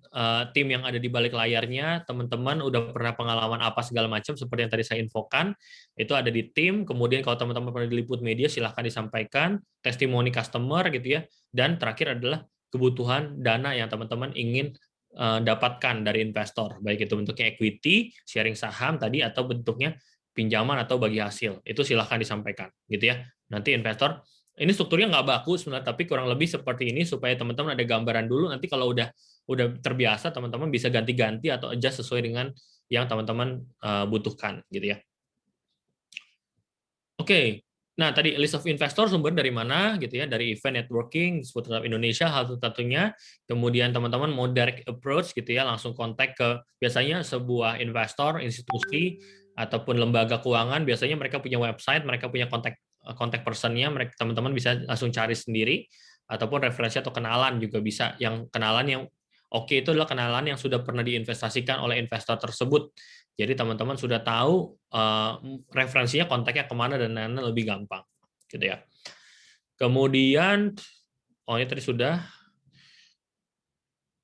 tim yang ada di balik layarnya, teman-teman udah pernah pengalaman apa segala macam, seperti yang tadi saya infokan, itu ada di tim. Kemudian kalau teman-teman pernah diliput media, silahkan disampaikan, testimoni customer gitu ya, dan terakhir adalah kebutuhan dana yang teman-teman ingin dapatkan dari investor, baik itu bentuknya equity, sharing saham tadi, atau bentuknya pinjaman atau bagi hasil. Itu silahkan disampaikan gitu ya. Nanti investor, ini strukturnya nggak baku sebenarnya, tapi kurang lebih seperti ini supaya teman-teman ada gambaran dulu. Nanti kalau udah udah terbiasa, teman-teman bisa ganti-ganti atau adjust sesuai dengan yang teman-teman butuhkan gitu ya. Oke. Nah, tadi list of investor sumber dari mana gitu ya, dari event networking seputar Indonesia satu-satunya. Kemudian teman-teman mau direct approach gitu ya, langsung kontak ke biasanya sebuah investor, institusi ataupun lembaga keuangan, biasanya mereka punya website, mereka punya kontak personnya, mereka teman-teman bisa langsung cari sendiri ataupun referensi atau kenalan juga bisa. Yang kenalan yang oke itu adalah kenalan yang sudah pernah diinvestasikan oleh investor tersebut. Jadi teman-teman sudah tahu referensinya, kontaknya kemana dan lain-lain lebih gampang, gitu ya. Kemudian, ini tadi sudah.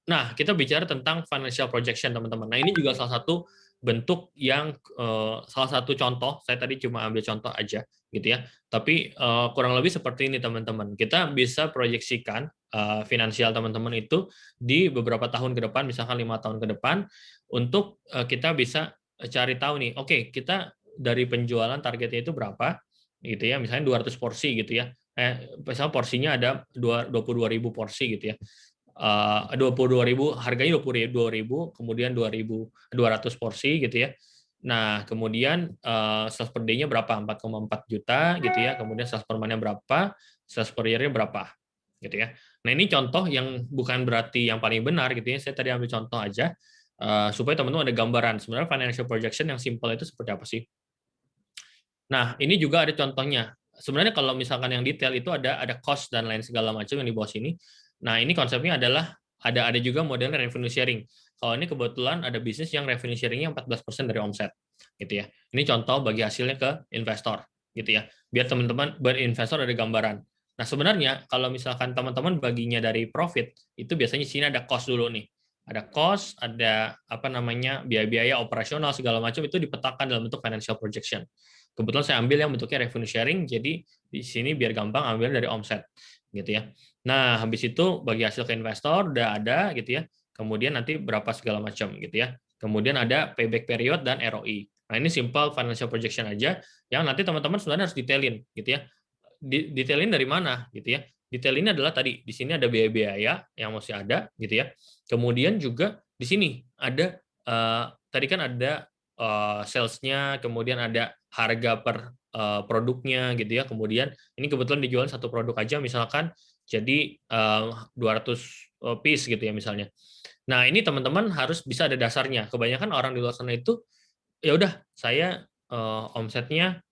Nah, kita bicara tentang financial projection, teman-teman. Nah, ini juga salah satu bentuk yang salah satu contoh. Saya tadi cuma ambil contoh aja, gitu ya. Tapi kurang lebih seperti ini, teman-teman. Kita bisa proyeksikan finansial teman-teman itu di beberapa tahun ke depan, misalkan 5 tahun ke depan, untuk kita bisa cari tahu nih, oke, kita dari penjualan targetnya itu berapa, gitu ya, misalnya 200 porsi gitu ya, misalnya porsinya ada 22.000 porsi gitu ya, 22.000, harganya 22.000, kemudian 2.200 porsi gitu ya. Nah, kemudian sales per day-nya berapa, 4,4 juta gitu ya, kemudian sales per month-nya berapa, sales per year-nya berapa gitu ya. Nah, ini contoh yang bukan berarti yang paling benar gitu ya, saya tadi ambil contoh aja. Supaya teman-teman ada gambaran sebenarnya financial projection yang simple itu seperti apa sih. Nah, ini juga ada contohnya. Sebenarnya kalau misalkan yang detail itu ada cost dan lain segala macam yang di bawah sini. Nah, ini konsepnya adalah ada juga model revenue sharing. Kalau ini kebetulan ada bisnis yang revenue sharing-nya 14% dari omset, gitu ya. Ini contoh bagi hasilnya ke investor, gitu ya. Biar teman-teman berinvestor ada gambaran. Nah, sebenarnya kalau misalkan teman-teman baginya dari profit, itu biasanya sini ada cost dulu nih. Ada cost, ada biaya-biaya operasional segala macam itu dipetakan dalam bentuk financial projection. Kebetulan saya ambil yang bentuknya revenue sharing, jadi di sini biar gampang ambil dari omset, gitu ya. Nah, habis itu bagi hasil ke investor udah ada, gitu ya. Kemudian nanti berapa segala macam, gitu ya. Kemudian ada payback period dan ROI. Nah, ini simple financial projection aja, yang nanti teman-teman sebenarnya harus detailin, gitu ya. Detailin dari mana, gitu ya. Detail ini adalah tadi di sini ada biaya-biaya yang masih ada, gitu ya. Kemudian juga di sini ada tadi kan ada sales-nya, kemudian ada harga per produknya gitu ya. Kemudian ini kebetulan dijual satu produk aja misalkan jadi 200 piece gitu ya misalnya. Nah, ini teman-teman harus bisa ada dasarnya. Kebanyakan orang di luar sana itu ya udah saya omsetnya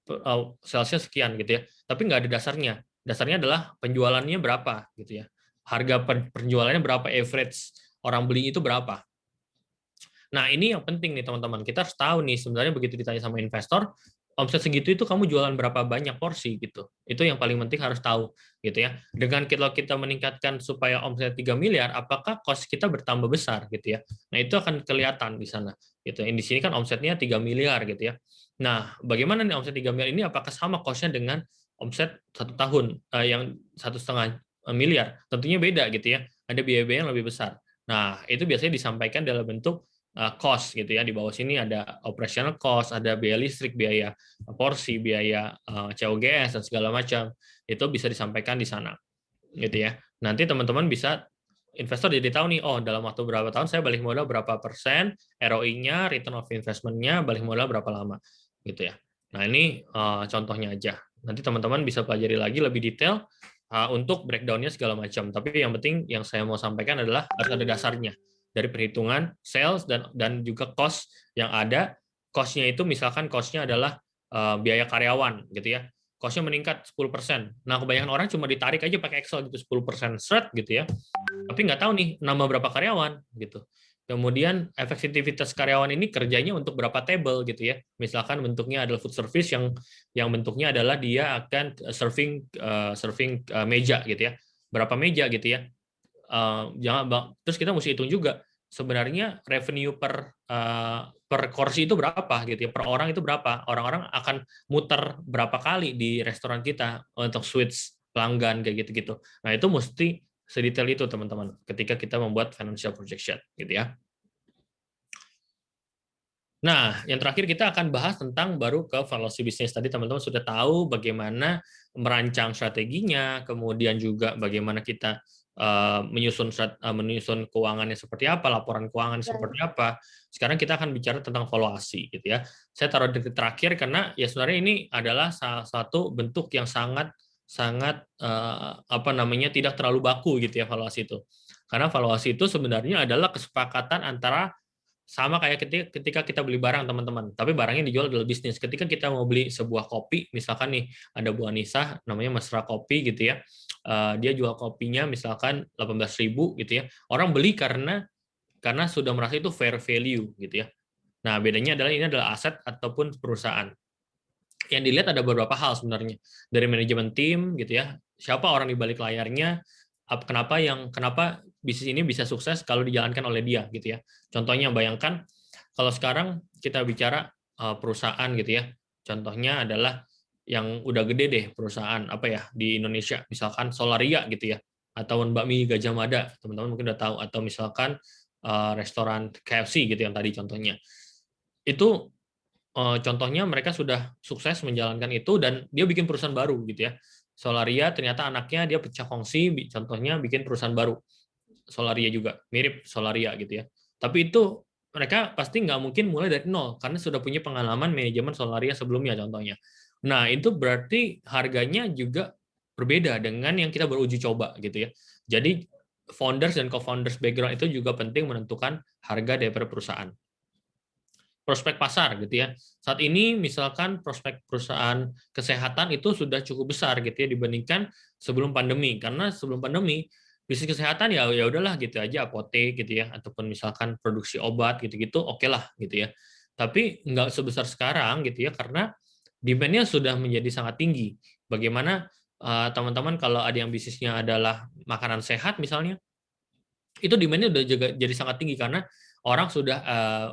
salesnya sekian gitu ya. Tapi nggak ada dasarnya. Dasarnya adalah penjualannya berapa gitu ya. Harga penjualannya berapa, average orang beli itu berapa. Nah, ini yang penting nih teman-teman. Kita harus tahu nih sebenarnya begitu ditanya sama investor, omset segitu itu kamu jualan berapa banyak porsi gitu. Itu yang paling penting harus tahu gitu ya. Dengan kalau kita meningkatkan supaya omset 3 miliar, apakah cost kita bertambah besar gitu ya. Nah, itu akan kelihatan di sana gitu. Di sini kan omsetnya 3 miliar gitu ya. Nah, bagaimana nih omset 3 miliar ini apakah sama cost-nya dengan omset 1 tahun yang 1,5 miliar? Tentunya beda gitu ya. Ada biaya-biaya yang lebih besar. Nah, itu biasanya disampaikan dalam bentuk cost gitu ya. Di bawah sini ada operational cost, ada biaya listrik, biaya porsi, biaya COGS dan segala macam. Itu bisa disampaikan di sana. Gitu ya. Nanti teman-teman bisa investor jadi tahu nih, oh dalam waktu berapa tahun saya balik modal berapa persen, ROI-nya, return of investment-nya, balik modal berapa lama. Gitu ya. Nah, ini contohnya aja. Nanti teman-teman bisa pelajari lagi lebih detail untuk breakdown-nya segala macam. Tapi yang penting yang saya mau sampaikan adalah harus ada dasarnya dari perhitungan sales dan juga cost yang ada. Cost-nya itu misalkan cost-nya adalah biaya karyawan gitu ya. Cost-nya meningkat 10%. Nah, kebanyakan orang cuma ditarik aja pakai Excel gitu 10% seret gitu ya. Tapi nggak tahu nih nambah berapa karyawan gitu. Kemudian efektivitas karyawan ini kerjanya untuk berapa table gitu ya. Misalkan bentuknya adalah food service yang bentuknya adalah dia akan serving meja gitu ya. Berapa meja gitu ya. Terus kita mesti hitung juga sebenarnya revenue per kursi itu berapa gitu ya, per orang itu berapa, orang-orang akan muter berapa kali di restoran kita untuk switch pelanggan kayak gitu-gitu. Nah, itu mesti sedetail itu teman-teman ketika kita membuat financial projection gitu ya. Nah, yang terakhir kita akan bahas tentang baru ke valuasi bisnis. Tadi teman-teman sudah tahu bagaimana merancang strateginya, kemudian juga bagaimana kita menyusun keuangannya seperti apa, laporan keuangan seperti apa. Sekarang kita akan bicara tentang valuasi gitu ya. Saya taruh di terakhir karena ya sebenarnya ini adalah salah satu bentuk yang sangat tidak terlalu baku gitu ya valuasi itu. Karena valuasi itu sebenarnya adalah kesepakatan antara sama kayak ketika kita beli barang teman-teman, tapi barangnya dijual adalah bisnis. Ketika kita mau beli sebuah kopi, misalkan nih ada Bu Anissa, namanya Mesra Kopi gitu ya, dia jual kopinya misalkan 18.000 gitu ya, orang beli karena sudah merasa itu fair value gitu ya. Nah bedanya adalah ini adalah aset ataupun perusahaan. Yang dilihat ada beberapa hal sebenarnya, dari manajemen tim gitu ya, siapa orang di balik layarnya, kenapa bisnis ini bisa sukses kalau dijalankan oleh dia gitu ya. Contohnya bayangkan kalau sekarang kita bicara perusahaan gitu ya. Contohnya adalah yang udah gede deh perusahaan apa ya di Indonesia, misalkan Solaria gitu ya, atau Bakmi Gajah Mada, teman-teman mungkin udah tahu, atau misalkan restoran KFC gitu yang tadi contohnya. Itu contohnya mereka sudah sukses menjalankan itu dan dia bikin perusahaan baru gitu ya. Solaria ternyata anaknya dia pecah kongsi, contohnya bikin perusahaan baru. Solaria juga mirip Solaria gitu ya. Tapi itu mereka pasti nggak mungkin mulai dari nol karena sudah punya pengalaman manajemen Solaria sebelumnya contohnya. Nah itu berarti harganya juga berbeda dengan yang kita beruji coba gitu ya. Jadi founders dan co-founders background itu juga penting menentukan harga daripada perusahaan. Prospek pasar gitu ya. Saat ini misalkan prospek perusahaan kesehatan itu sudah cukup besar gitu ya dibandingkan sebelum pandemi. Karena sebelum pandemi bisnis kesehatan ya udahlah gitu aja, apotek gitu ya, ataupun misalkan produksi obat gitu-gitu oke lah gitu ya. Tapi nggak sebesar sekarang gitu ya karena demand-nya sudah menjadi sangat tinggi. Bagaimana teman-teman kalau ada yang bisnisnya adalah makanan sehat misalnya, itu demand-nya udah juga jadi sangat tinggi karena orang sudah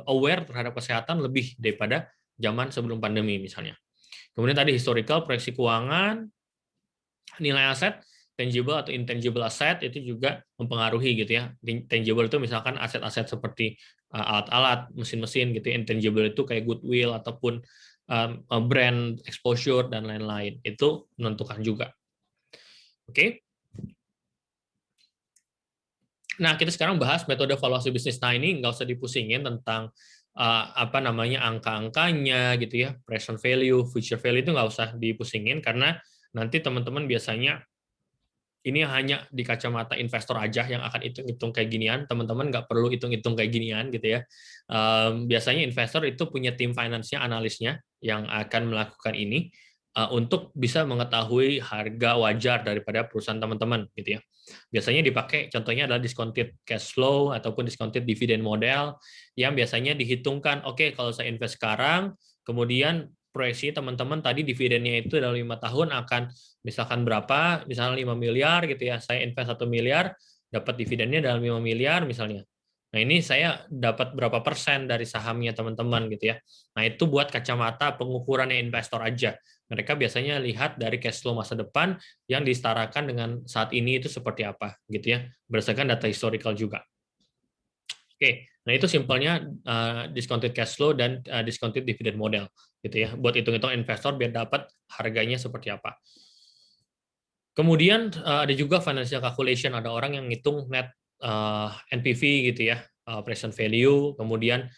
aware terhadap kesehatan lebih daripada zaman sebelum pandemi misalnya. Kemudian tadi historical, proyeksi keuangan, nilai aset, tangible atau intangible asset itu juga mempengaruhi gitu ya. Tangible itu misalkan aset-aset seperti alat-alat, mesin-mesin gitu. Intangible itu kayak goodwill ataupun brand exposure dan lain-lain. Itu menentukan juga. Oke. Nah, kita sekarang bahas metode valuasi bisnis. Nah, ini nggak usah dipusingin tentang angka-angkanya gitu ya, present value, future value itu nggak usah dipusingin karena nanti teman-teman biasanya ini hanya di kacamata investor aja yang akan hitung-hitung kayak ginian. Teman-teman nggak perlu hitung-hitung kayak ginian gitu ya. Biasanya investor itu punya tim finance-nya, analisnya yang akan melakukan ini untuk bisa mengetahui harga wajar daripada perusahaan teman-teman gitu ya. Biasanya dipakai contohnya adalah discounted cash flow ataupun discounted dividend model yang biasanya dihitungkan, oke, kalau saya invest sekarang, kemudian proyeksi teman-teman tadi dividennya itu dalam 5 tahun akan misalkan berapa, misalnya 5 miliar gitu ya, saya invest 1 miliar, dapat dividennya dalam 5 miliar misalnya. Nah ini saya dapat berapa persen dari sahamnya teman-teman gitu ya. Nah itu buat kacamata pengukurannya investor aja. Mereka biasanya lihat dari cash flow masa depan yang disetarakan dengan saat ini itu seperti apa gitu ya, berdasarkan data historical juga. Oke, nah itu simpelnya discounted cash flow dan discounted dividend model gitu ya, buat hitung-hitung investor biar dapat harganya seperti apa. Kemudian ada juga financial calculation, ada orang yang ngitung net NPV gitu ya, present value, kemudian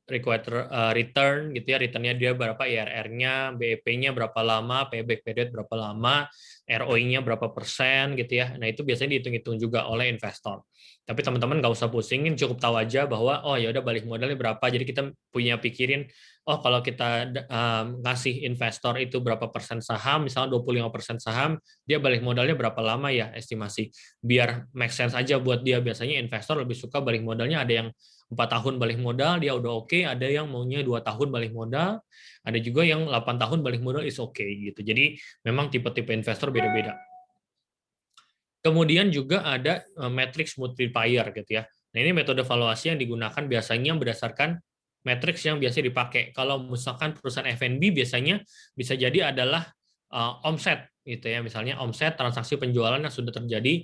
required return gitu ya, returnnya dia berapa, IRR-nya, BEP-nya berapa lama, payback period berapa lama, ROI-nya berapa persen gitu ya. Nah itu biasanya dihitung-hitung juga oleh investor. Tapi teman-teman nggak usah pusingin, cukup tahu aja bahwa oh ya udah balik modalnya berapa. Jadi kita punya pikirin, oh kalau kita ngasih investor itu berapa persen saham, misalnya 25% saham, dia balik modalnya berapa lama ya estimasi. Biar make sense aja buat dia. Biasanya investor lebih suka balik modalnya ada yang 4 tahun balik modal, dia udah oke, ada yang maunya 2 tahun balik modal, ada juga yang 8 tahun balik modal is oke gitu. Jadi memang tipe-tipe investor beda-beda. Kemudian juga ada matrix multiplier gitu ya. Nah ini metode valuasi yang digunakan biasanya berdasarkan matrix yang biasa dipakai. Kalau misalkan perusahaan F&B biasanya bisa jadi adalah omset gitu ya. Misalnya omset transaksi penjualan yang sudah terjadi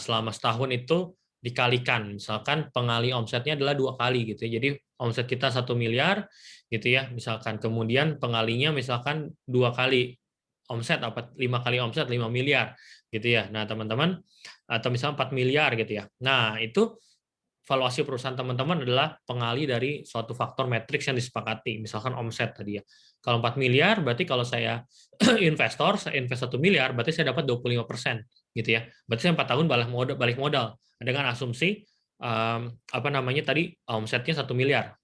selama setahun itu dikalikan. Misalkan pengali omsetnya adalah 2 kali gitu ya. Jadi omset kita 1 miliar gitu ya. Misalkan kemudian pengalinya misalkan 2 kali omset, 5 kali omset 5 miliar gitu ya. Nah, teman-teman, atau misalnya 4 miliar gitu ya. Nah, itu valuasi perusahaan teman-teman adalah pengali dari suatu faktor matriks yang disepakati, misalkan omset tadi ya. Kalau 4 miliar, berarti kalau saya investor, saya invest 1 miliar, berarti saya dapat 25% gitu ya. Berarti saya 4 tahun balik modal dengan asumsi apa namanya tadi, omsetnya 1 miliar.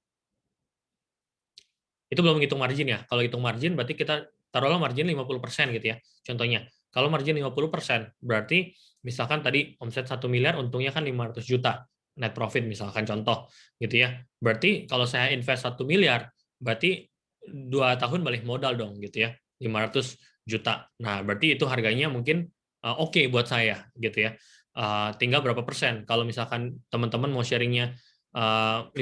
Itu belum menghitung margin ya. Kalau hitung margin berarti kita taruhlah margin 50% gitu ya. Contohnya, kalau margin 50%, berarti misalkan tadi omset 1 miliar, untungnya kan 500 juta net profit misalkan contoh gitu ya. Berarti kalau saya invest 1 miliar, berarti 2 tahun balik modal dong gitu ya. 500 juta. Nah, berarti itu harganya mungkin oke buat saya gitu ya. Tinggal berapa persen. Kalau misalkan teman-teman mau sharingnya 50%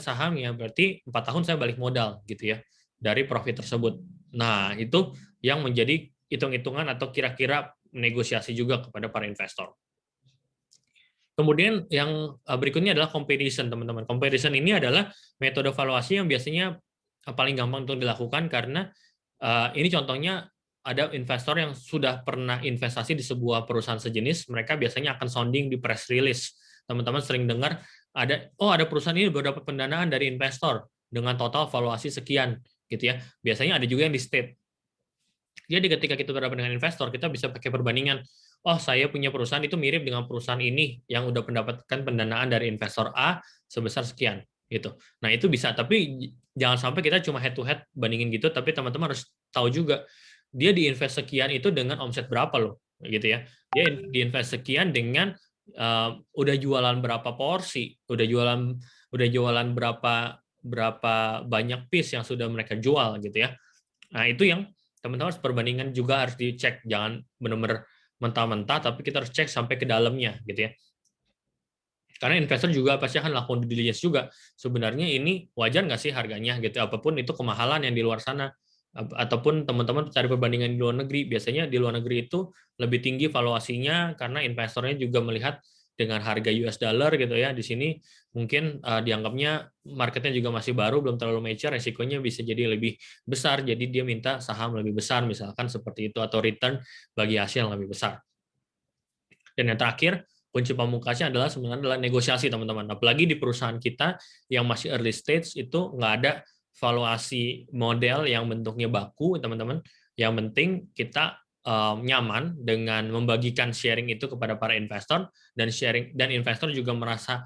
sahamnya, berarti 4 tahun saya balik modal gitu ya dari profit tersebut. Nah, itu yang menjadi hitung-hitungan atau kira-kira negosiasi juga kepada para investor. Kemudian yang berikutnya adalah comparison, teman-teman. Comparison ini adalah metode valuasi yang biasanya paling gampang untuk dilakukan karena ini contohnya ada investor yang sudah pernah investasi di sebuah perusahaan sejenis, mereka biasanya akan sounding di press release. Teman-teman sering dengar ada perusahaan ini baru dapat pendanaan dari investor dengan total valuasi sekian gitu ya. Biasanya ada juga yang di state. Jadi ketika kita berhadapan dengan investor, kita bisa pakai perbandingan. Oh, saya punya perusahaan itu mirip dengan perusahaan ini yang udah mendapatkan pendanaan dari investor A sebesar sekian gitu. Nah, itu bisa, tapi jangan sampai kita cuma head to head bandingin gitu, tapi teman-teman harus tahu juga dia diinvest sekian itu dengan omset berapa loh, gitu ya. Dia diinvest sekian dengan udah jualan berapa porsi, udah jualan berapa banyak piece yang sudah mereka jual gitu ya. Nah, itu yang teman-teman harus perbandingan juga harus dicek, jangan benar-benar mentah-mentah, tapi kita harus cek sampai ke dalamnya gitu ya. Karena investor juga pasti akan lakukan due diligence juga. Sebenarnya ini wajar nggak sih harganya gitu, apapun itu kemahalan yang di luar sana, ataupun teman-teman cari perbandingan di luar negeri. Biasanya di luar negeri itu lebih tinggi valuasinya karena investornya juga melihat dengan harga US dollar gitu ya. Di sini mungkin dianggapnya marketnya juga masih baru, belum terlalu mature, resikonya bisa jadi lebih besar, jadi dia minta saham lebih besar misalkan seperti itu, atau return bagi hasil yang lebih besar. Dan yang terakhir, kunci pamungkasnya adalah sebenarnya adalah negosiasi, teman-teman. Apalagi di perusahaan kita yang masih early stage itu nggak ada valuasi model yang bentuknya baku, teman-teman. Yang penting kita nyaman dengan membagikan sharing itu kepada para investor, dan investor juga merasa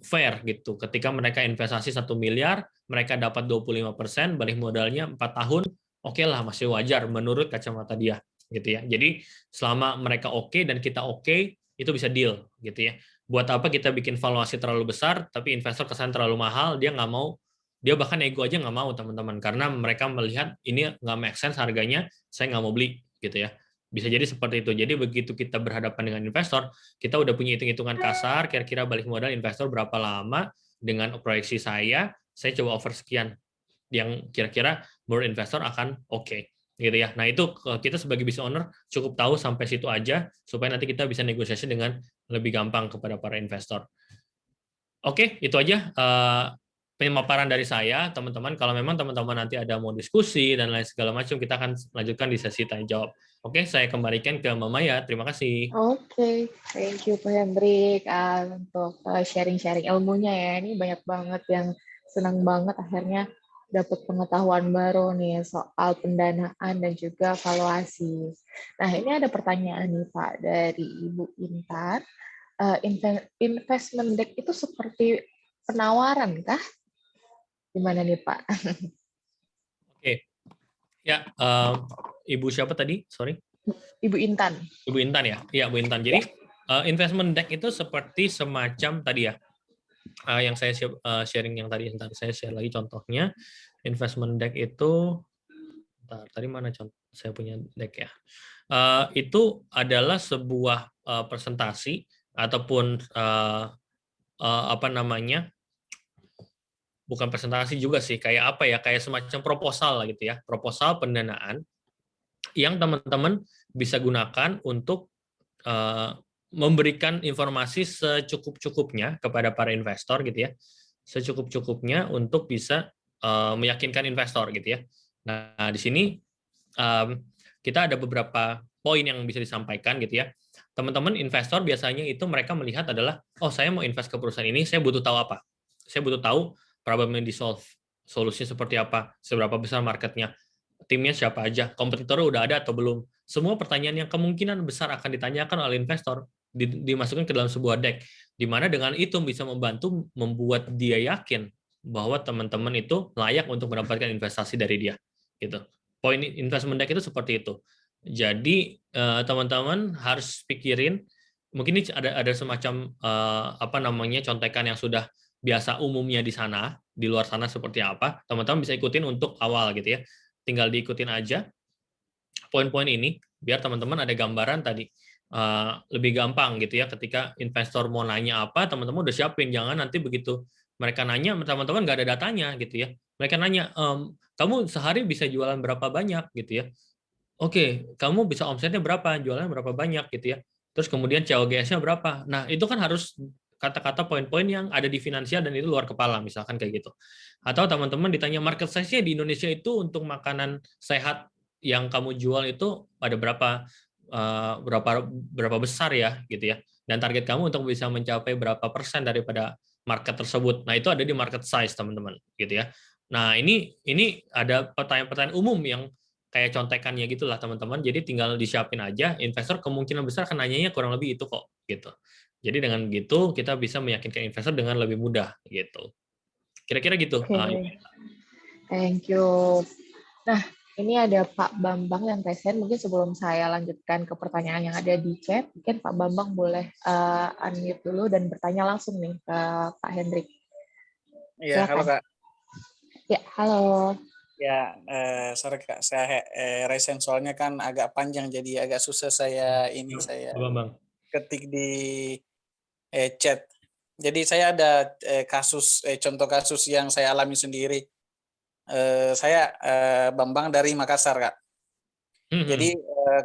fair gitu. Ketika mereka investasi 1 miliar, mereka dapat 25%, balik modalnya 4 tahun, oke lah, masih wajar menurut kacamata dia gitu ya. Jadi selama mereka oke dan kita oke, itu bisa deal gitu ya. Buat apa kita bikin valuasi terlalu besar tapi investor kesan terlalu mahal, dia nggak mau, dia bahkan ego aja nggak mau, teman-teman, karena mereka melihat ini nggak make sense harganya, saya nggak mau beli gitu ya. Bisa jadi seperti itu. Jadi begitu kita berhadapan dengan investor, kita udah punya hitung-hitungan kasar, kira-kira balik modal investor berapa lama, dengan proyeksi saya coba offer sekian yang kira-kira menurut investor akan oke. Gitu ya. Nah, itu kita sebagai business owner cukup tahu sampai situ aja supaya nanti kita bisa negosiasi dengan lebih gampang kepada para investor. Oke, itu aja pemaparan dari saya, teman-teman. Kalau memang teman-teman nanti ada mau diskusi dan lain segala macam, kita akan lanjutkan di sesi tanya jawab. Oke, saya kembalikan ke Mbak Maya. Terima kasih. Oke, thank you Pak Hendrik untuk sharing-sharing ilmunya ya. Ini banyak banget yang senang banget akhirnya dapat pengetahuan baru nih soal pendanaan dan juga valuasi. Nah, ini ada pertanyaan nih Pak dari Ibu Intan. Investment deck itu seperti penawaran kah? Gimana nih Pak? Oke. Ya, Ibu siapa tadi? Sorry. Ibu Intan. Ibu Intan ya? Iya, Bu Intan. Jadi, investment deck itu seperti semacam tadi ya, yang saya sharing yang tadi, ntar saya share lagi contohnya. Investment deck itu, tadi mana contoh saya punya deck ya? Itu adalah sebuah presentasi ataupun apa namanya? Bukan presentasi juga sih, kayak apa ya? Kayak semacam proposal lah gitu ya, proposal pendanaan yang teman-teman bisa gunakan untuk memberikan informasi secukup-cukupnya kepada para investor gitu ya, secukup-cukupnya untuk bisa meyakinkan investor gitu ya. Nah, di sini kita ada beberapa poin yang bisa disampaikan gitu ya. Teman-teman investor biasanya itu mereka melihat adalah, oh saya mau invest ke perusahaan ini, saya butuh tahu apa? Saya butuh tahu problem yang di-solve, solusinya seperti apa, seberapa besar marketnya, timnya siapa aja, kompetitornya udah ada atau belum. Semua pertanyaan yang kemungkinan besar akan ditanyakan oleh investor dimasukkan ke dalam sebuah deck, di mana dengan itu bisa membantu membuat dia yakin bahwa teman-teman itu layak untuk mendapatkan investasi dari dia. Gitu. Poin investment deck itu seperti itu. Jadi teman-teman harus pikirin, mungkin ini ada semacam apa namanya contekan yang sudah biasa umumnya di sana, di luar sana seperti apa, teman-teman bisa ikutin untuk awal gitu ya. Tinggal diikutin aja poin-poin ini biar teman-teman ada gambaran tadi. Lebih gampang gitu ya ketika investor mau nanya apa, teman-teman udah siapin, jangan nanti begitu mereka nanya teman-teman nggak ada datanya gitu ya. Mereka nanya, kamu sehari bisa jualan berapa banyak gitu ya. Oke, kamu bisa omsetnya berapa, jualannya berapa banyak gitu ya. Terus kemudian COGS-nya berapa. Nah, itu kan harus kata-kata poin-poin yang ada di finansial dan itu luar kepala, misalkan kayak gitu. Atau teman-teman ditanya market size-nya di Indonesia itu untuk makanan sehat yang kamu jual itu ada berapa besar ya gitu ya. Dan target kamu untuk bisa mencapai berapa persen daripada market tersebut. Nah, itu ada di market size, teman-teman, gitu ya. Nah, ini ada pertanyaan-pertanyaan umum yang kayak contekannya gitulah teman-teman. Jadi tinggal disiapin aja. Investor kemungkinan besar akan nanyanya kurang lebih itu kok gitu. Jadi dengan gitu kita bisa meyakinkan investor dengan lebih mudah gitu. Kira-kira gitu. Oke, thank you. Nah, ini ada Pak Bambang yang resen. Mungkin sebelum saya lanjutkan ke pertanyaan yang ada di chat, mungkin Pak Bambang boleh unmute dulu dan bertanya langsung nih ke Pak Hendrik. Iya, halo Kak. Ya, halo. Ya, sorry Kak, saya resen soalnya kan agak panjang jadi agak susah saya Bambang. ketik di chat. Jadi saya ada contoh kasus yang saya alami sendiri. Saya Bambang dari Makassar Kak. Jadi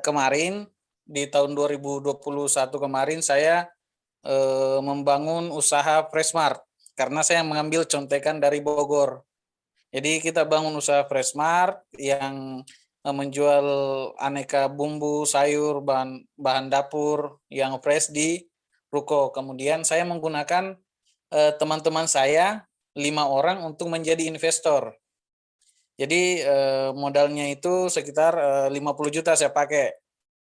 kemarin di tahun 2021 kemarin saya membangun usaha Freshmart karena saya mengambil contekan dari Bogor. Jadi kita bangun usaha Freshmart yang menjual aneka bumbu, sayur, bahan dapur yang fresh di ruko. Kemudian saya menggunakan teman-teman saya 5 orang untuk menjadi investor. Jadi modalnya itu sekitar 50 juta saya pakai.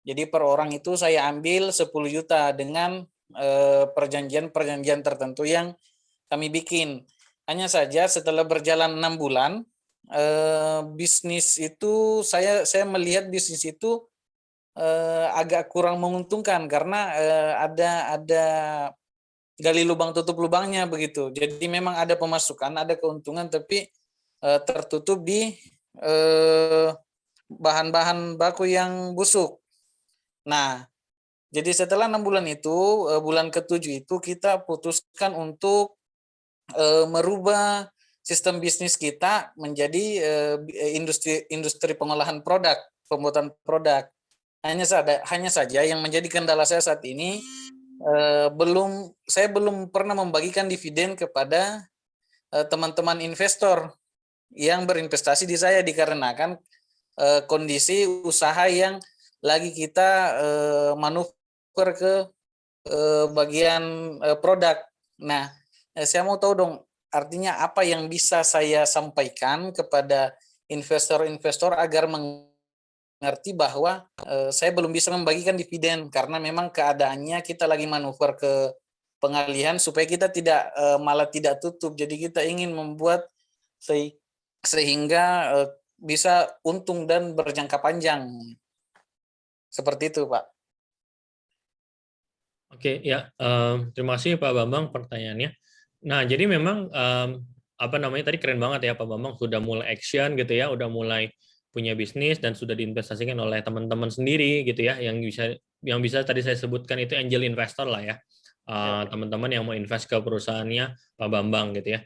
Jadi per orang itu saya ambil 10 juta dengan perjanjian-perjanjian tertentu yang kami bikin. Hanya saja setelah berjalan 6 bulan, bisnis itu saya melihat bisnis itu agak kurang menguntungkan karena ada gali lubang tutup lubangnya begitu. Jadi memang ada pemasukan, ada keuntungan, tapi tertutup di bahan-bahan baku yang busuk. Nah, jadi setelah 6 bulan itu, bulan ke-7 itu kita putuskan untuk merubah sistem bisnis kita menjadi industri pengolahan produk, pembuatan produk. Hanya saja yang menjadi kendala saya saat ini saya belum pernah membagikan dividen kepada teman-teman investor yang berinvestasi di saya dikarenakan kondisi usaha yang lagi kita manuver ke bagian produk. Nah, saya mau tahu dong, artinya apa yang bisa saya sampaikan kepada investor-investor agar mengerti bahwa saya belum bisa membagikan dividen karena memang keadaannya kita lagi manuver ke pengalihan supaya kita tidak malah tidak tutup. Jadi kita ingin membuat sehingga bisa untung dan berjangka panjang. Seperti itu, Pak. Oke, ya. Terima kasih Pak Bambang pertanyaannya. Nah, jadi memang apa namanya tadi keren banget ya Pak Bambang sudah mulai action gitu ya, udah mulai punya bisnis dan sudah diinvestasikan oleh teman-teman sendiri gitu ya, yang bisa tadi saya sebutkan itu angel investor lah ya. Teman-teman yang mau invest ke perusahaannya Pak Bambang gitu ya.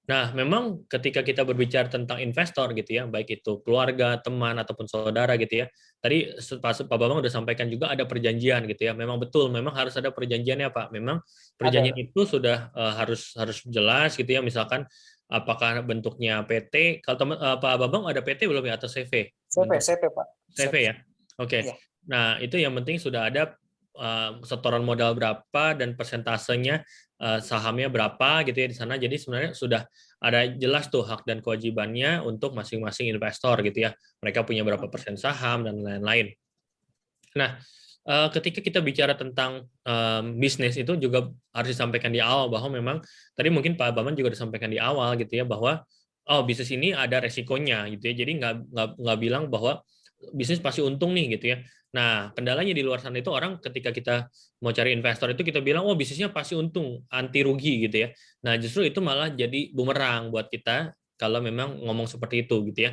Nah, memang ketika kita berbicara tentang investor gitu ya, baik itu keluarga, teman ataupun saudara gitu ya. Tadi Pak Bambang udah sampaikan juga ada perjanjian gitu ya. Memang betul, memang harus ada perjanjiannya Pak. Memang perjanjian itu sudah harus jelas gitu ya. Misalkan apakah bentuknya PT? Kalau Pak Bambang ada PT belum ya atau CV? CV Pak. CV ya. Oke. Iya. Nah, itu yang penting sudah ada setoran modal berapa dan persentasenya sahamnya berapa gitu ya di sana. Jadi sebenarnya sudah ada jelas tuh hak dan kewajibannya untuk masing-masing investor gitu ya. Mereka punya berapa persen saham dan lain-lain. Nah, ketika kita bicara tentang bisnis itu juga harus disampaikan di awal bahwa memang tadi mungkin Pak Baman juga disampaikan di awal gitu ya bahwa bisnis ini ada resikonya gitu ya. Jadi nggak bilang bahwa bisnis pasti untung nih gitu ya. Nah, kendalanya di luar sana itu orang ketika kita mau cari investor itu kita bilang, bisnisnya pasti untung, anti rugi gitu ya. Nah, justru itu malah jadi bumerang buat kita kalau memang ngomong seperti itu gitu ya.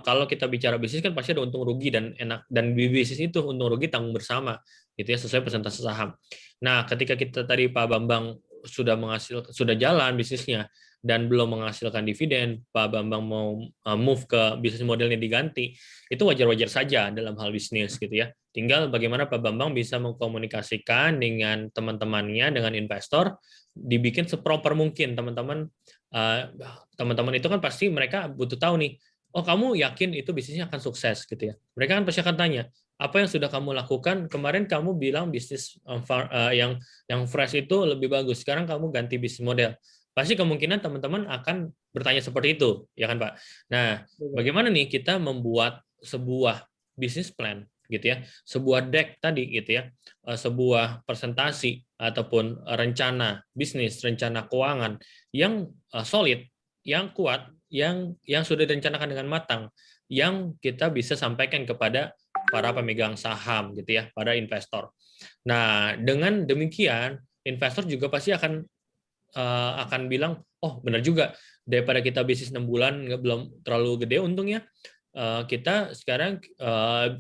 Kalau kita bicara bisnis kan pasti ada untung rugi dan enak, dan di bisnis itu untung rugi tanggung bersama gitu ya, sesuai persentase saham. Nah, ketika kita tadi Pak Bambang sudah jalan bisnisnya dan belum menghasilkan dividen, Pak Bambang mau move ke bisnis modelnya diganti, itu wajar-wajar saja dalam hal bisnis gitu ya. Tinggal bagaimana Pak Bambang bisa mengkomunikasikan dengan teman-temannya, dengan investor, dibikin seproper mungkin. Teman-teman itu kan pasti mereka butuh tahu nih, kamu yakin itu bisnisnya akan sukses gitu ya. Mereka kan pasti akan tanya, apa yang sudah kamu lakukan? Kemarin kamu bilang bisnis yang fresh itu lebih bagus, sekarang kamu ganti bisnis model. Pasti kemungkinan teman-teman akan bertanya seperti itu, ya kan Pak? Nah, bagaimana nih kita membuat sebuah bisnis plan gitu ya, sebuah deck tadi gitu ya, sebuah presentasi ataupun rencana bisnis, rencana keuangan yang solid, yang kuat, yang sudah direncanakan dengan matang, yang kita bisa sampaikan kepada para pemegang saham gitu ya, para investor. Nah, dengan demikian investor juga pasti akan bilang, benar juga, daripada kita bisnis 6 bulan belum terlalu gede untungnya, kita sekarang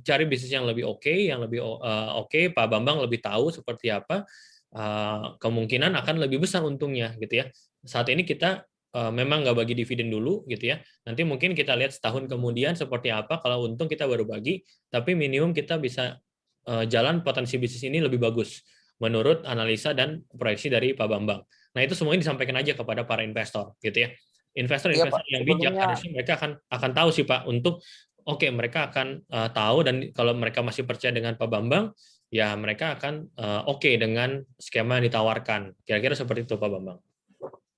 cari bisnis yang lebih oke, Pak Bambang lebih tahu seperti apa, kemungkinan akan lebih besar untungnya gitu ya. Saat ini kita memang nggak bagi dividen dulu gitu ya. Nanti mungkin kita lihat setahun kemudian seperti apa, kalau untung kita baru bagi, tapi minimum kita bisa jalan potensi bisnis ini lebih bagus menurut analisa dan proyeksi dari Pak Bambang. Nah, itu semuanya disampaikan aja kepada para investor gitu ya. Investor-investor yang bijak harusnya mereka akan tahu sih Pak, untuk mereka akan tahu, dan kalau mereka masih percaya dengan Pak Bambang, ya mereka akan oke dengan skema yang ditawarkan. Kira-kira seperti itu Pak Bambang.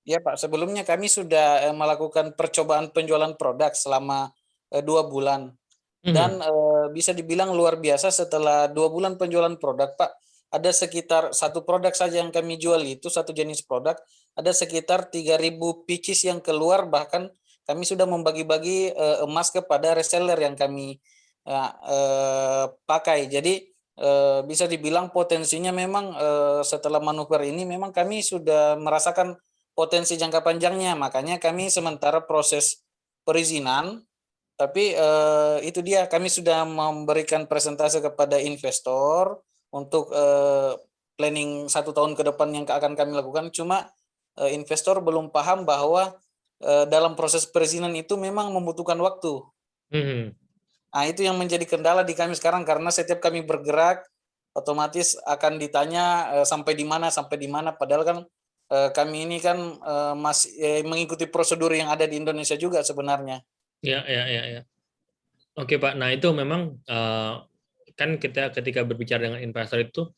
Ya Pak, sebelumnya kami sudah melakukan percobaan penjualan produk selama 2 bulan. Dan bisa dibilang luar biasa, setelah 2 bulan penjualan produk Pak, ada sekitar 1 produk saja yang kami jual, itu 1 jenis produk, ada sekitar 3.000 pieces yang keluar, bahkan kami sudah membagi-bagi emas kepada reseller yang kami pakai. Jadi bisa dibilang potensinya memang setelah manuver ini memang kami sudah merasakan potensi jangka panjangnya, makanya kami sementara proses perizinan, tapi itu dia, kami sudah memberikan presentasi kepada investor untuk planning 1 tahun ke depan yang akan kami lakukan. Cuma investor belum paham bahwa dalam proses perizinan itu memang membutuhkan waktu. Nah, itu yang menjadi kendala di kami sekarang, karena setiap kami bergerak otomatis akan ditanya sampai di mana, padahal kan kami ini kan masih mengikuti prosedur yang ada di Indonesia juga sebenarnya. Ya. Oke Pak, nah itu memang kan kita ketika berbicara dengan investor itu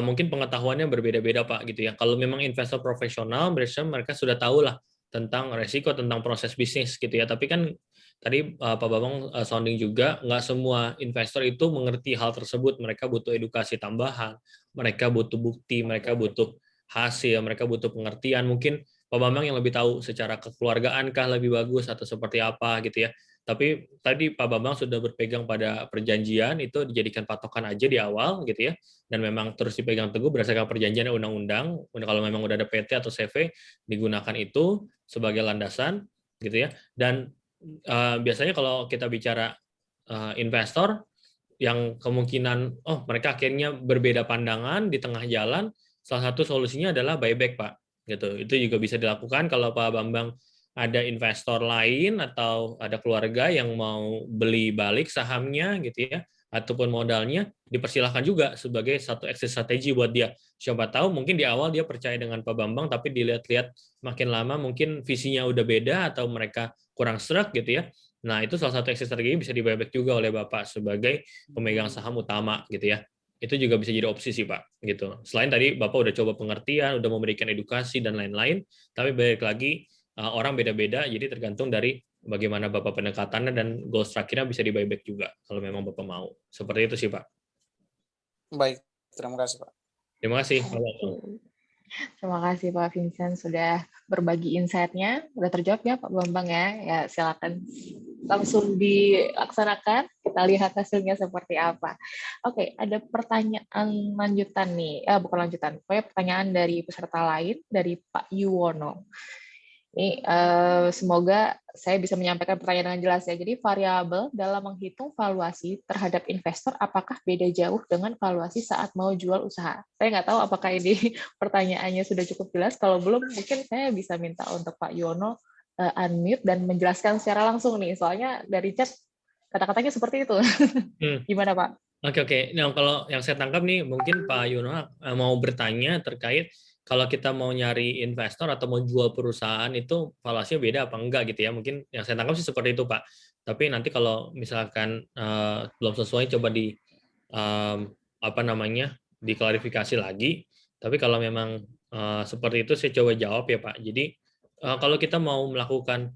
mungkin pengetahuannya berbeda-beda Pak gitu ya. Kalau memang investor profesional, mereka sudah tahu lah tentang resiko, tentang proses bisnis gitu ya. Tapi kan tadi Pak Bambang sounding juga, nggak semua investor itu mengerti hal tersebut. Mereka butuh edukasi tambahan, mereka butuh bukti, mereka butuh hasil, mereka butuh pengertian. Mungkin Pak Bambang yang lebih tahu secara kekeluargaankah lebih bagus atau seperti apa gitu ya. Tapi tadi Pak Bambang sudah berpegang pada perjanjian, itu dijadikan patokan aja di awal gitu ya, dan memang terus dipegang teguh berdasarkan perjanjian dan undang-undang. Kalau memang udah ada PT atau CV, digunakan itu sebagai landasan gitu ya. Dan biasanya kalau kita bicara investor yang kemungkinan mereka akhirnya berbeda pandangan di tengah jalan, salah satu solusinya adalah buyback Pak gitu. Itu juga bisa dilakukan kalau Pak Bambang ada investor lain atau ada keluarga yang mau beli balik sahamnya gitu ya, ataupun modalnya, dipersilahkan juga sebagai satu exit strategi buat dia. Siapa tahu mungkin di awal dia percaya dengan Pak Bambang, tapi dilihat-lihat makin lama mungkin visinya udah beda atau mereka kurang serak gitu ya. Nah, itu salah satu exit strategi bisa di-buyback juga oleh Bapak sebagai pemegang saham utama gitu ya. Itu juga bisa jadi opsi sih Pak gitu. Selain tadi Bapak udah coba pengertian, udah memberikan edukasi dan lain-lain, tapi balik lagi orang beda-beda, jadi tergantung dari bagaimana Bapak pendekatannya dan goal terakhirnya bisa di-buyback juga kalau memang Bapak mau. Seperti itu sih Pak. Baik, terima kasih Pak. Terima kasih. Oke. Terima kasih Pak Vincent sudah berbagi insight-nya. Sudah terjawab ya Pak Bambang ya. Ya silakan langsung dilaksanakan. Kita lihat hasilnya seperti apa. Oke, ada pertanyaan lanjutan nih. Bukan lanjutan, pokoknya pertanyaan dari peserta lain, dari Pak Yuwono. Ini semoga saya bisa menyampaikan pertanyaan dengan jelas ya. Jadi variabel dalam menghitung valuasi terhadap investor apakah beda jauh dengan valuasi saat mau jual usaha? Saya nggak tahu apakah ini pertanyaannya sudah cukup jelas. Kalau belum, mungkin saya bisa minta untuk Pak Yono unmute dan menjelaskan secara langsung nih. Soalnya dari chat kata-katanya seperti itu. Gimana Pak? Oke. Nah, kalau yang saya tangkap nih, mungkin Pak Yuno mau bertanya terkait kalau kita mau nyari investor atau mau jual perusahaan itu valuasinya beda apa enggak gitu ya. Mungkin yang saya tangkap sih seperti itu Pak. Tapi nanti kalau misalkan belum sesuai coba diklarifikasi lagi. Tapi kalau memang seperti itu saya coba jawab ya Pak. Jadi kalau kita mau melakukan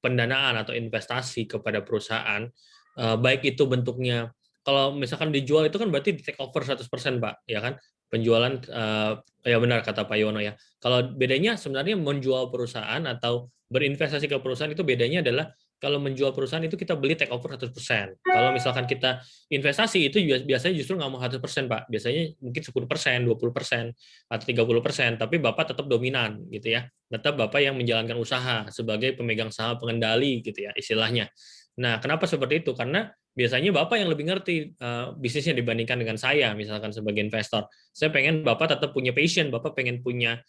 pendanaan atau investasi kepada perusahaan, baik itu bentuknya, kalau misalkan dijual itu kan berarti di take over 100% Pak, ya kan? Penjualan, ya benar kata Pak Yono ya. Kalau bedanya sebenarnya menjual perusahaan atau berinvestasi ke perusahaan itu bedanya adalah kalau menjual perusahaan itu kita beli take over 100%. Kalau misalkan kita investasi itu biasanya justru nggak mau 100% Pak. Biasanya mungkin 10%, 20%, atau 30%, tapi Bapak tetap dominan gitu ya. Tetap Bapak yang menjalankan usaha sebagai pemegang saham pengendali gitu ya istilahnya. Nah, kenapa seperti itu? Karena biasanya Bapak yang lebih ngerti bisnisnya dibandingkan dengan saya, misalkan sebagai investor. Saya pengen Bapak tetap punya passion, Bapak pengen punya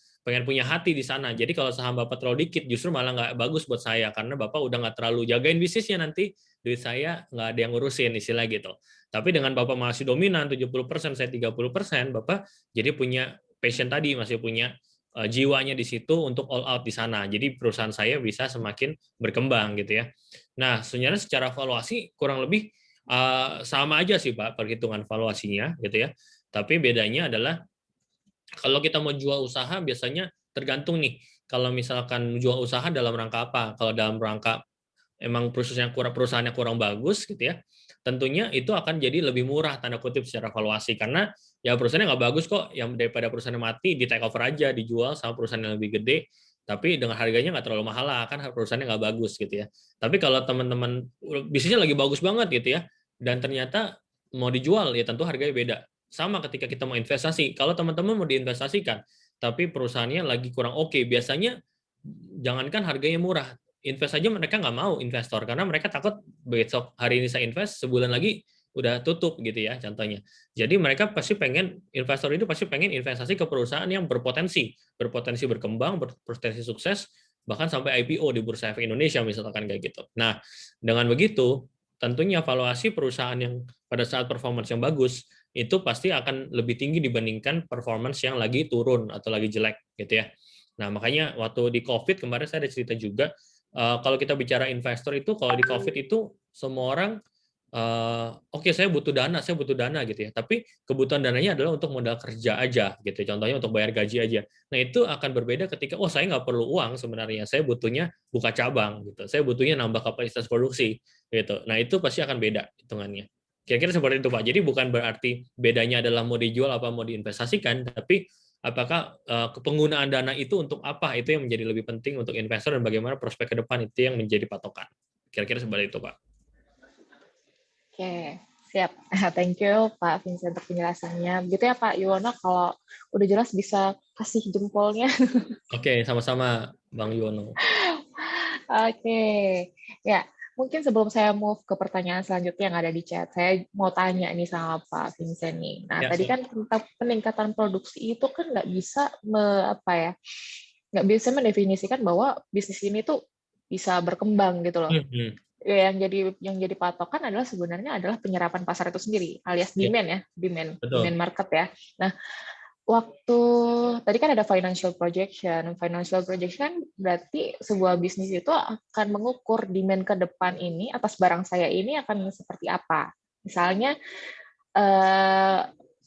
hati di sana. Jadi kalau saham Bapak terlalu dikit, justru malah nggak bagus buat saya, karena Bapak udah nggak terlalu jagain bisnisnya nanti, duit saya nggak ada yang ngurusin, istilah gitu. Tapi dengan Bapak masih dominan, 70%, saya 30%, Bapak jadi punya passion tadi, masih punya jiwanya di situ untuk all out di sana. Jadi perusahaan saya bisa semakin berkembang gitu ya. Nah, sebenarnya secara valuasi kurang lebih sama aja sih Pak perhitungan valuasinya gitu ya. Tapi bedanya adalah kalau kita mau jual usaha biasanya tergantung nih. Kalau misalkan jual usaha dalam rangka apa? Kalau dalam rangka emang perusahaannya kurang bagus gitu ya, tentunya itu akan jadi lebih murah tanda kutip secara valuasi karena ya perusahaannya nggak bagus kok, yang daripada perusahaannya mati di take over aja dijual sama perusahaan yang lebih gede tapi dengan harganya nggak terlalu mahal lah kan perusahaannya nggak bagus gitu ya. Tapi kalau teman-teman bisnisnya lagi bagus banget gitu ya dan ternyata mau dijual ya tentu harganya beda. Sama ketika kita mau investasi, kalau teman-teman mau diinvestasikan tapi perusahaannya lagi kurang oke, biasanya jangankan harganya murah, invest aja mereka nggak mau investor karena mereka takut besok hari ini saya invest sebulan lagi udah tutup gitu ya contohnya. Jadi mereka pasti pengen investor itu pasti pengen investasi ke perusahaan yang berpotensi berkembang, berpotensi sukses bahkan sampai IPO di Bursa Efek Indonesia misalkan kayak gitu. Nah, dengan begitu tentunya valuasi perusahaan yang pada saat performance yang bagus itu pasti akan lebih tinggi dibandingkan performance yang lagi turun atau lagi jelek gitu ya. Nah, makanya waktu di COVID kemarin saya ada cerita juga kalau kita bicara investor itu kalau di COVID itu semua orang oke saya butuh dana gitu ya. Tapi kebutuhan dananya adalah untuk modal kerja aja gitu. Contohnya untuk bayar gaji aja. Nah itu akan berbeda ketika saya nggak perlu uang sebenarnya. Saya butuhnya buka cabang gitu. Saya butuhnya nambah kapasitas produksi gitu. Nah itu pasti akan beda hitungannya. Kira-kira seperti itu Pak. Jadi bukan berarti bedanya adalah mau dijual apa mau diinvestasikan, tapi apakah penggunaan dana itu untuk apa? Itu yang menjadi lebih penting untuk investor dan bagaimana prospek ke depan itu yang menjadi patokan. Kira-kira seperti itu, Pak. Oke, siap. Thank you Pak Vincent untuk penjelasannya. Begitu ya Pak Yuwono, kalau udah jelas bisa kasih jempolnya. Oke, sama-sama Bang Yuwono. Oke, ya mungkin sebelum saya move ke pertanyaan selanjutnya yang ada di chat, saya mau tanya nih sama Pak Vincent nih. Nah, Ya, tadi kan tentang peningkatan produksi itu kan nggak bisa nggak bisa mendefinisikan bahwa bisnis ini tuh bisa berkembang gitu loh. Yang jadi patokan adalah sebenarnya adalah penyerapan pasar itu sendiri alias demand ya, demand market ya. Nah, waktu tadi kan ada financial projection. Financial projection berarti sebuah bisnis itu akan mengukur demand ke depan ini atas barang saya ini akan seperti apa. Misalnya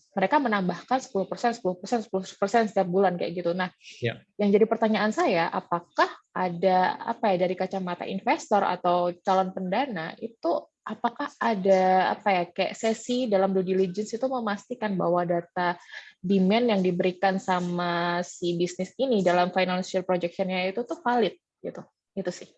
mereka menambahkan 10%, 10%, 10% setiap bulan kayak gitu. Nah, Ya. yang jadi pertanyaan saya, apakah ada apa ya dari kacamata investor atau calon pendana itu apakah ada apa ya kayak sesi dalam due diligence itu memastikan bahwa data demand yang diberikan sama si bisnis ini dalam financial projection-nya itu tuh valid gitu. Itu sih.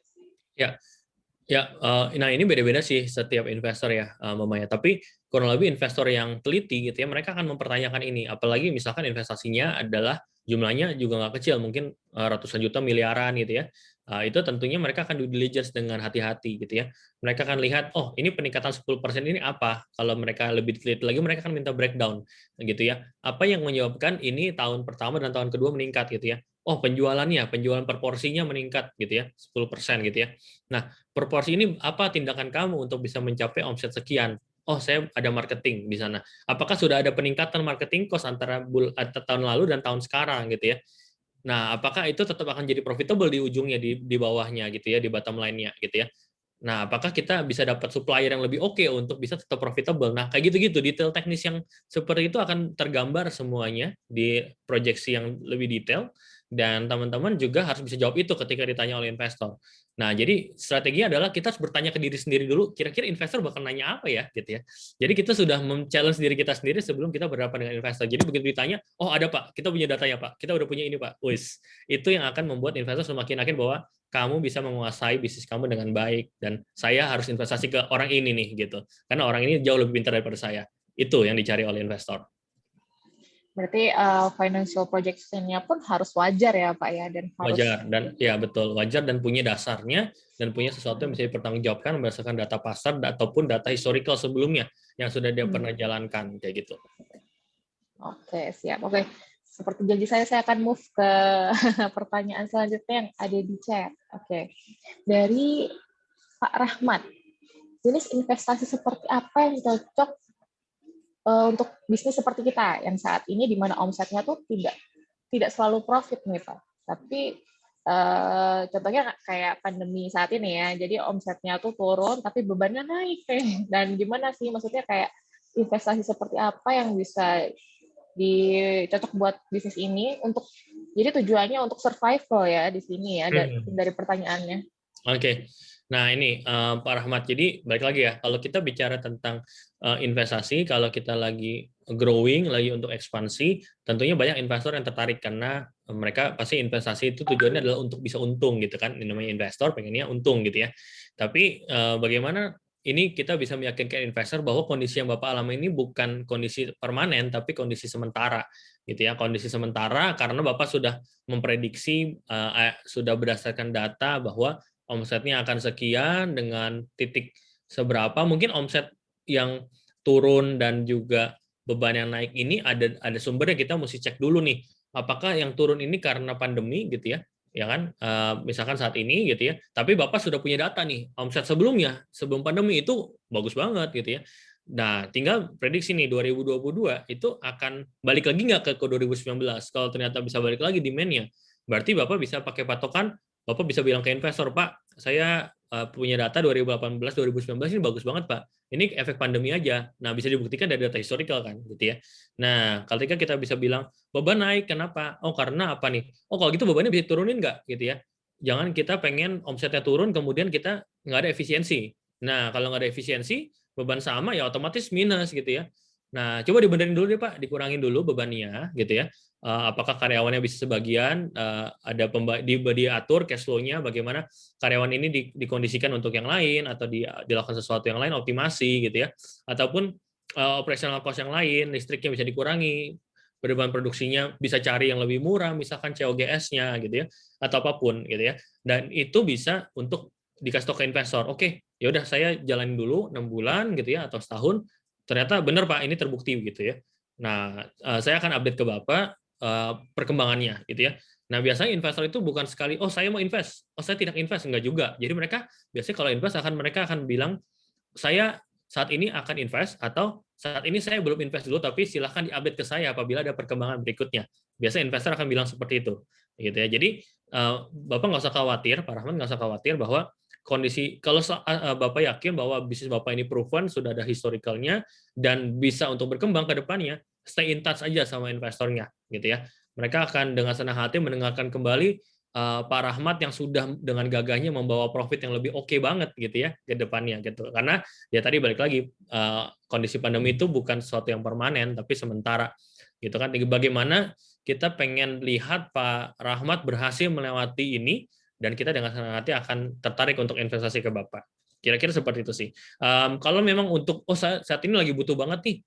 Ya, nah ini beda-beda sih setiap investor ya, Mbak Maya. Tapi kurang lebih investor yang teliti gitu ya, mereka akan mempertanyakan ini. Apalagi misalkan investasinya adalah jumlahnya juga nggak kecil, mungkin ratusan juta, miliaran gitu ya. Itu tentunya mereka akan due diligence dengan hati-hati gitu ya. Mereka akan lihat, oh ini peningkatan 10% ini apa? Kalau mereka lebih teliti lagi, mereka akan minta breakdown gitu ya. Apa yang menyebabkan ini tahun pertama dan tahun kedua meningkat gitu ya. Oh penjualan per porsinya meningkat gitu ya, 10% gitu ya. Nah, proporsi ini apa tindakan kamu untuk bisa mencapai omset sekian? Oh, saya ada marketing di sana. Apakah sudah ada peningkatan marketing cost antara tahun lalu dan tahun sekarang gitu ya? Nah, apakah itu tetap akan jadi profitable di ujungnya di bawahnya gitu ya, di bottom line-nya gitu ya? Nah, apakah kita bisa dapat supplier yang lebih oke untuk bisa tetap profitable? Nah, kayak gitu-gitu, detail teknis yang seperti itu akan tergambar semuanya di proyeksi yang lebih detail, dan teman-teman juga harus bisa jawab itu ketika ditanya oleh investor. Nah, jadi strategi adalah kita harus bertanya ke diri sendiri dulu, kira-kira investor bakal nanya apa ya, gitu ya. Jadi kita sudah men-challenge diri kita sendiri sebelum kita berhadapan dengan investor. Jadi begitu ditanya, oh ada Pak, kita punya datanya Pak, kita udah punya ini Pak, wis. Itu yang akan membuat investor semakin yakin bahwa kamu bisa menguasai bisnis kamu dengan baik, dan saya harus investasi ke orang ini nih gitu, karena orang ini jauh lebih pintar daripada saya. Itu yang dicari oleh investor. Berarti financial projection-nya pun harus wajar ya Pak ya, dan harus Wajar, dan ya betul, wajar dan punya dasarnya, dan punya sesuatu yang bisa dipertanggungjawabkan berdasarkan data pasar ataupun data historical sebelumnya yang sudah dia pernah jalankan kayak gitu. Oke, siap. Oke, seperti janji saya akan move ke pertanyaan selanjutnya yang ada di chat. Oke, dari Pak Rahmat, jenis investasi seperti apa yang cocok untuk bisnis seperti kita yang saat ini di mana omsetnya tuh tidak selalu profit nih Pak, tapi contohnya kayak pandemi saat ini ya, jadi omsetnya tuh turun tapi bebannya naik dan gimana sih maksudnya kayak investasi seperti apa yang bisa cocok buat bisnis ini untuk jadi tujuannya untuk survival ya di sini ya dari pertanyaannya. Oke. Nah, ini Pak Rahmat. Jadi balik lagi ya, kalau kita bicara tentang investasi, kalau kita lagi growing, lagi untuk ekspansi, tentunya banyak investor yang tertarik karena mereka pasti investasi itu tujuannya adalah untuk bisa untung gitu kan. Ini namanya investor pengennya untung gitu ya. Tapi bagaimana ini kita bisa meyakinkan investor bahwa kondisi yang Bapak alami ini bukan kondisi permanen, tapi kondisi sementara gitu ya. Kondisi sementara karena Bapak sudah memprediksi, sudah berdasarkan data bahwa omsetnya akan sekian dengan titik seberapa, mungkin omset yang turun dan juga beban yang naik ini ada sumbernya, kita mesti cek dulu nih, apakah yang turun ini karena pandemi gitu ya kan, misalkan saat ini gitu ya, tapi Bapak sudah punya data nih, omset sebelumnya, sebelum pandemi itu bagus banget gitu ya. Nah, tinggal prediksi nih 2022 itu akan balik lagi nggak ke 2019. Kalau ternyata bisa balik lagi demand-nya, berarti Bapak bisa pakai patokan, Bapak bisa bilang ke investor, Pak, saya punya data 2018-2019 ini bagus banget, Pak. Ini efek pandemi aja. Nah, bisa dibuktikan dari data historical kan, gitu ya. Nah, ketika kita bisa bilang, beban naik, kenapa? Oh, karena apa nih? Oh, kalau gitu bebannya bisa turunin nggak, gitu ya. Jangan kita pengen omsetnya turun, kemudian kita nggak ada efisiensi. Nah, kalau nggak ada efisiensi, beban sama, ya otomatis minus, gitu ya. Nah, coba dibenerin dulu deh, Pak. Dikurangin dulu bebannya, gitu ya. Apakah karyawannya bisa sebagian, ada diatur cash flow-nya, bagaimana karyawan ini dikondisikan untuk yang lain, atau dilakukan sesuatu yang lain, optimasi gitu ya, ataupun operational cost yang lain, listriknya bisa dikurangi, beban produksinya bisa cari yang lebih murah, misalkan COGS-nya gitu ya, atau apapun gitu ya, dan itu bisa untuk dikasih tahu ke investor. Oke, ya udah saya jalanin dulu 6 bulan gitu ya, atau setahun, ternyata benar Pak ini terbukti gitu ya. Nah, saya akan update ke Bapak perkembangannya gitu ya. Nah, biasanya investor itu bukan sekali, oh saya mau invest, oh saya tidak invest, enggak juga. Jadi mereka biasanya kalau invest mereka akan bilang, saya saat ini akan invest atau saat ini saya belum invest dulu, tapi silahkan di-update ke saya apabila ada perkembangan berikutnya. Biasa investor akan bilang seperti itu, gitu ya. Jadi Bapak nggak usah khawatir, Pak Rahmat nggak usah khawatir bahwa kondisi kalau Bapak yakin bahwa bisnis Bapak ini proven sudah ada historicalnya dan bisa untuk berkembang ke depannya, stay in touch aja sama investornya, gitu ya. Mereka akan dengan senang hati mendengarkan kembali Pak Rahmat yang sudah dengan gagahnya membawa profit yang lebih oke banget gitu ya ke depannya gitu. Karena ya tadi balik lagi kondisi pandemi itu bukan sesuatu yang permanen tapi sementara gitu kan. Bagaimana kita pengen lihat Pak Rahmat berhasil melewati ini dan kita dengan senang hati akan tertarik untuk investasi ke Bapak. Kira-kira seperti itu sih. Kalau memang untuk saat ini lagi butuh banget nih,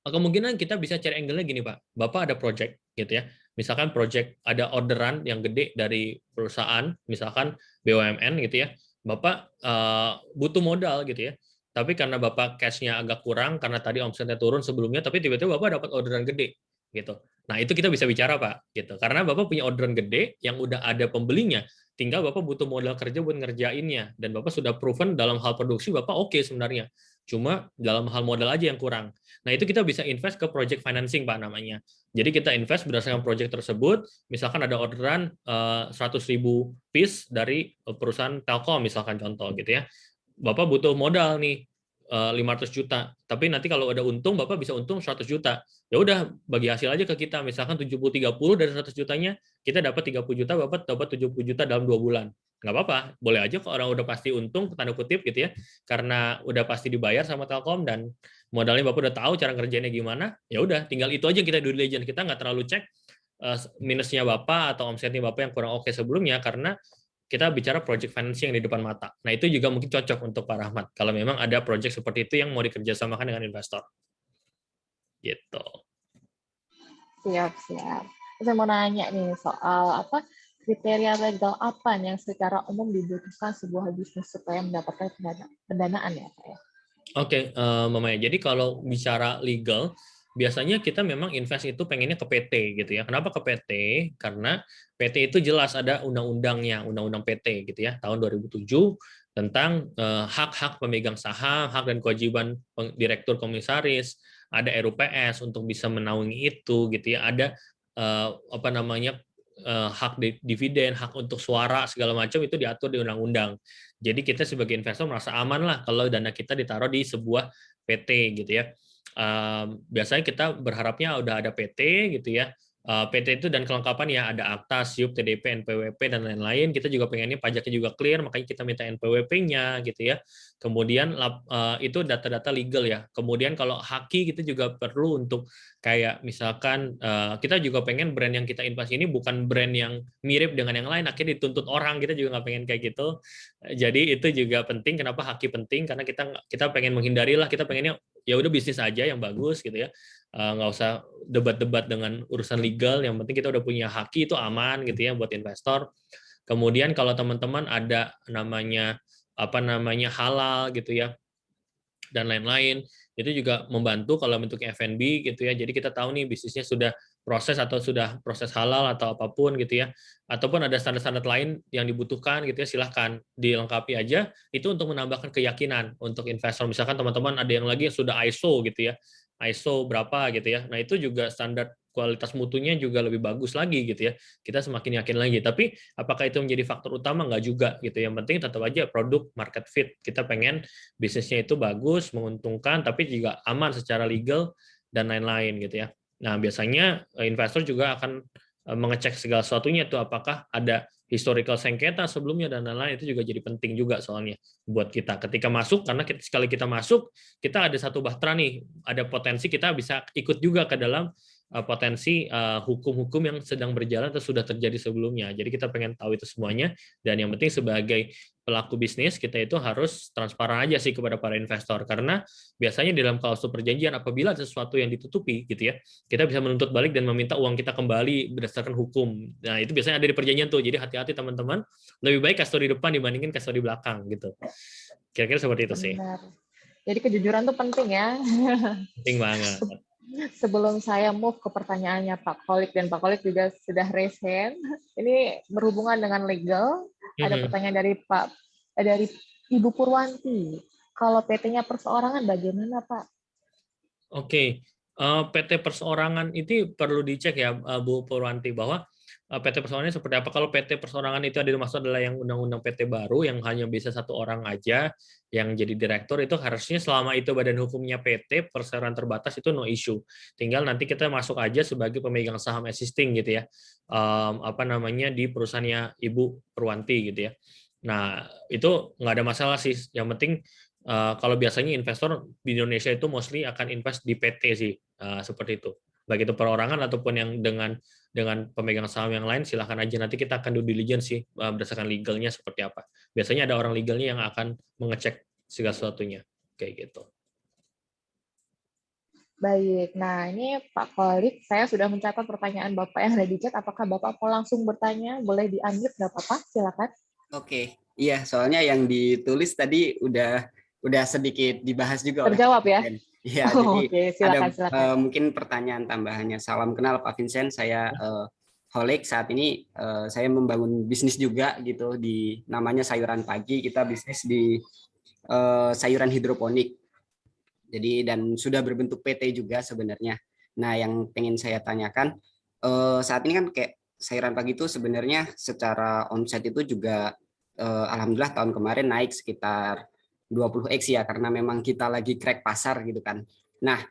kemungkinan kita bisa cari angle-nya gini Pak. Bapak ada project gitu ya. Misalkan project ada orderan yang gede dari perusahaan, misalkan BUMN gitu ya. Bapak butuh modal gitu ya. Tapi karena Bapak cash-nya agak kurang karena tadi omsetnya turun sebelumnya, tapi tiba-tiba Bapak dapat orderan gede gitu. Nah, itu kita bisa bicara Pak gitu. Karena Bapak punya orderan gede yang udah ada pembelinya, tinggal Bapak butuh modal kerja buat ngerjainnya dan Bapak sudah proven dalam hal produksi Bapak oke sebenarnya. Cuma dalam hal modal aja yang kurang. Nah, itu kita bisa invest ke project financing, Pak, namanya. Jadi kita invest berdasarkan project tersebut, misalkan ada orderan 100.000 piece dari perusahaan Telkom, misalkan contoh gitu ya. Bapak butuh modal nih, 500 juta. Tapi nanti kalau ada untung, Bapak bisa untung 100 juta. Ya udah, bagi hasil aja ke kita. Misalkan 70-30 dari 100 jutanya, kita dapat 30 juta, Bapak dapat 70 juta dalam 2 bulan. Nggak apa-apa, boleh aja kalau orang udah pasti untung, tanda kutip gitu ya, karena udah pasti dibayar sama Telkom dan modalnya Bapak udah tahu cara ngerjainnya gimana, ya udah tinggal itu aja kita due diligence, kita nggak terlalu cek minusnya Bapak atau omsetnya Bapak yang kurang oke sebelumnya karena kita bicara project financing yang di depan mata. Nah, itu juga mungkin cocok untuk Pak Rahmat kalau memang ada project seperti itu yang mau dikerjasamakan dengan investor. Gitu. Siap. Saya mau nanya nih soal kriteria legal apa yang secara umum dibutuhkan sebuah bisnis supaya mendapatkan pendanaan ya Pak ya? Oke, Mama ya. Jadi kalau bicara legal, biasanya kita memang invest itu pengennya ke PT gitu ya. Kenapa ke PT? Karena PT itu jelas ada undang-undangnya, undang-undang PT gitu ya, tahun 2007 tentang hak-hak pemegang saham, hak dan kewajiban direktur komisaris, ada RUPS untuk bisa menaungi itu gitu ya. Ada hak dividen, hak untuk suara segala macam itu diatur di undang-undang. Jadi kita sebagai investor merasa aman lah kalau dana kita ditaruh di sebuah PT gitu ya. Biasanya kita berharapnya udah ada PT gitu ya. PT itu dan kelengkapan ya ada akta, SIUP, TDP, NPWP dan lain-lain. Kita juga pengennya pajaknya juga clear, makanya kita minta NPWP-nya gitu ya. Kemudian itu data-data legal ya. Kemudian kalau haki kita juga perlu untuk kayak misalkan kita juga pengen brand yang kita invest ini bukan brand yang mirip dengan yang lain, akhirnya dituntut orang, kita juga nggak pengen kayak gitu. Jadi itu juga penting. Kenapa haki penting? Karena kita pengen menghindari lah, kita pengennya ya udah bisnis aja yang bagus gitu ya. Nggak usah debat-debat dengan urusan legal, yang penting kita udah punya haki itu aman gitu ya buat investor. Kemudian kalau teman-teman ada namanya halal gitu ya dan lain-lain, itu juga membantu kalau bentuknya F&B gitu ya. Jadi kita tahu nih bisnisnya sudah proses atau sudah proses halal atau apapun gitu ya. Ataupun ada standar-standar lain yang dibutuhkan gitu ya, silahkan dilengkapi aja. Itu untuk menambahkan keyakinan untuk investor. Misalkan teman-teman ada yang lagi yang sudah ISO gitu ya. ISO berapa gitu ya. Nah, itu juga standar kualitas mutunya juga lebih bagus lagi gitu ya. Kita semakin yakin lagi. Tapi apakah itu menjadi faktor utama? Nggak juga gitu. Yang penting tetap aja produk market fit. Kita pengen bisnisnya itu bagus, menguntungkan, tapi juga aman secara legal dan lain-lain gitu ya. Nah, biasanya investor juga akan mengecek segala sesuatunya tuh apakah ada historical sengketa sebelumnya dan lain-lain, itu juga jadi penting juga soalnya buat kita ketika masuk, karena sekali kita masuk kita ada satu bahtera nih, ada potensi kita bisa ikut juga ke dalam potensi hukum-hukum yang sedang berjalan atau sudah terjadi sebelumnya. Jadi kita pengen tahu itu semuanya, dan yang penting sebagai pelaku bisnis kita itu harus transparan aja sih kepada para investor, karena biasanya di dalam klausul perjanjian apabila ada sesuatu yang ditutupi gitu ya, kita bisa menuntut balik dan meminta uang kita kembali berdasarkan hukum. Nah, itu biasanya ada di perjanjian tuh. Jadi hati-hati teman-teman, lebih baik kasih di depan dibandingin kasih di belakang gitu. Kira-kira seperti itu sih. Benar. Jadi kejujuran tuh penting ya. Penting banget. Sebelum saya move ke pertanyaannya Pak Kolik, dan Pak Kolik juga sudah raise hand, ini berhubungan dengan legal. Ada pertanyaan dari Ibu Purwanti. Kalau PT-nya perseorangan bagaimana, Pak? Oke, PT perseorangan itu perlu dicek ya, Bu Purwanti, bahwa PT perseorangan seperti apa. Kalau PT perseorangan itu ada dimaksud adalah yang undang-undang PT baru yang hanya bisa satu orang aja yang jadi direktur, itu harusnya selama itu badan hukumnya PT perseroan terbatas itu no issue. Tinggal nanti kita masuk aja sebagai pemegang saham existing gitu ya, di perusahaannya Ibu Purwanti gitu ya. Nah itu nggak ada masalah sih. Yang penting kalau biasanya investor di Indonesia itu mostly akan invest di PT sih, seperti itu. Baik itu perorangan ataupun yang dengan pemegang saham yang lain, silahkan aja, nanti kita akan due diligence sih berdasarkan legalnya seperti apa. Biasanya ada orang legalnya yang akan mengecek segala sesuatunya kayak gitu. Baik, nah ini Pak Kolik, saya sudah mencatat pertanyaan Bapak yang ada di chat. Apakah Bapak mau langsung bertanya? Boleh di-unmute, nggak apa-apa, silakan. Oke, iya, soalnya yang ditulis tadi udah sedikit dibahas juga oleh Terjawab Pak ya? Vincent. Iya, Oh, jadi oke, silakan, ada silakan. mungkin pertanyaan tambahannya. Salam kenal Pak Vincent, saya Holik. Saat ini saya membangun bisnis juga gitu di namanya Sayuran Pagi. Kita bisnis di sayuran hidroponik. Jadi dan sudah berbentuk PT juga sebenarnya. Nah, yang pengen saya tanyakan saat ini kan kayak Sayuran Pagi itu sebenarnya secara omset itu juga alhamdulillah tahun kemarin naik sekitar 20x ya, karena memang kita lagi crack pasar gitu kan. Nah,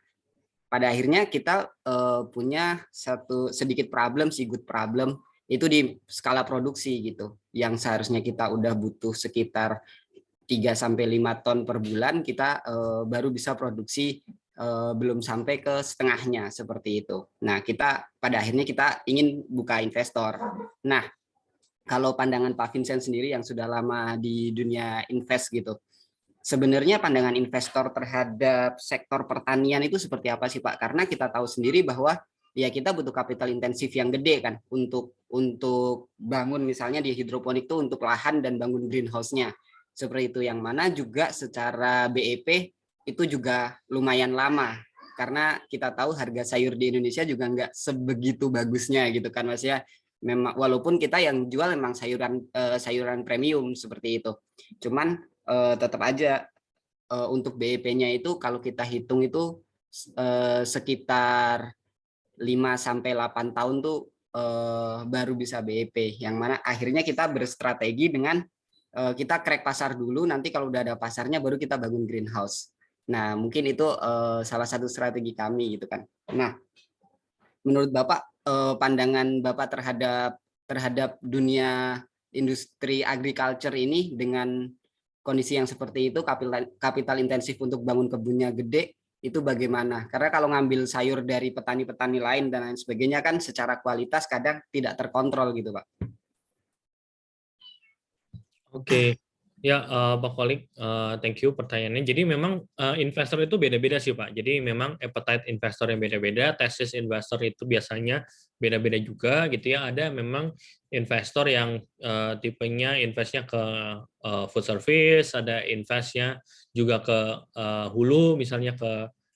pada akhirnya kita punya satu sedikit problem sih, good problem, itu di skala produksi gitu. Yang seharusnya kita udah butuh sekitar 3-5 ton per bulan, kita baru bisa produksi belum sampai ke setengahnya seperti itu. Nah, kita pada akhirnya kita ingin buka investor. Nah, kalau pandangan Pak Vincent sendiri yang sudah lama di dunia invest gitu, sebenarnya pandangan investor terhadap sektor pertanian itu seperti apa sih Pak? Karena kita tahu sendiri bahwa ya kita butuh kapital intensif yang gede kan untuk bangun misalnya di hidroponik itu untuk lahan dan bangun greenhouse-nya. Seperti itu, yang mana juga secara BEP itu juga lumayan lama. Karena kita tahu harga sayur di Indonesia juga nggak sebegitu bagusnya gitu kan Mas ya. Memang walaupun kita yang jual memang sayuran premium seperti itu. Cuman tetap aja untuk BEP-nya itu kalau kita hitung itu sekitar 5-8 tahun tuh baru bisa BEP, yang mana akhirnya kita berstrategi dengan kita crack pasar dulu, nanti kalau udah ada pasarnya baru kita bangun greenhouse. Nah, mungkin itu salah satu strategi kami gitu kan. Nah, menurut Bapak pandangan Bapak terhadap dunia industri agriculture ini dengan kondisi yang seperti itu, kapital intensif untuk bangun kebunnya gede, itu bagaimana? Karena kalau ngambil sayur dari petani-petani lain dan lain sebagainya kan secara kualitas kadang tidak terkontrol gitu, Pak. Oke, ya Pak Kolik, thank you pertanyaannya. Jadi memang investor itu beda-beda sih Pak. Jadi memang appetite investor yang beda-beda, thesis investor itu biasanya beda-beda juga gitu ya. Ada memang investor yang tipenya investnya ke food service, ada investnya juga ke hulu, misalnya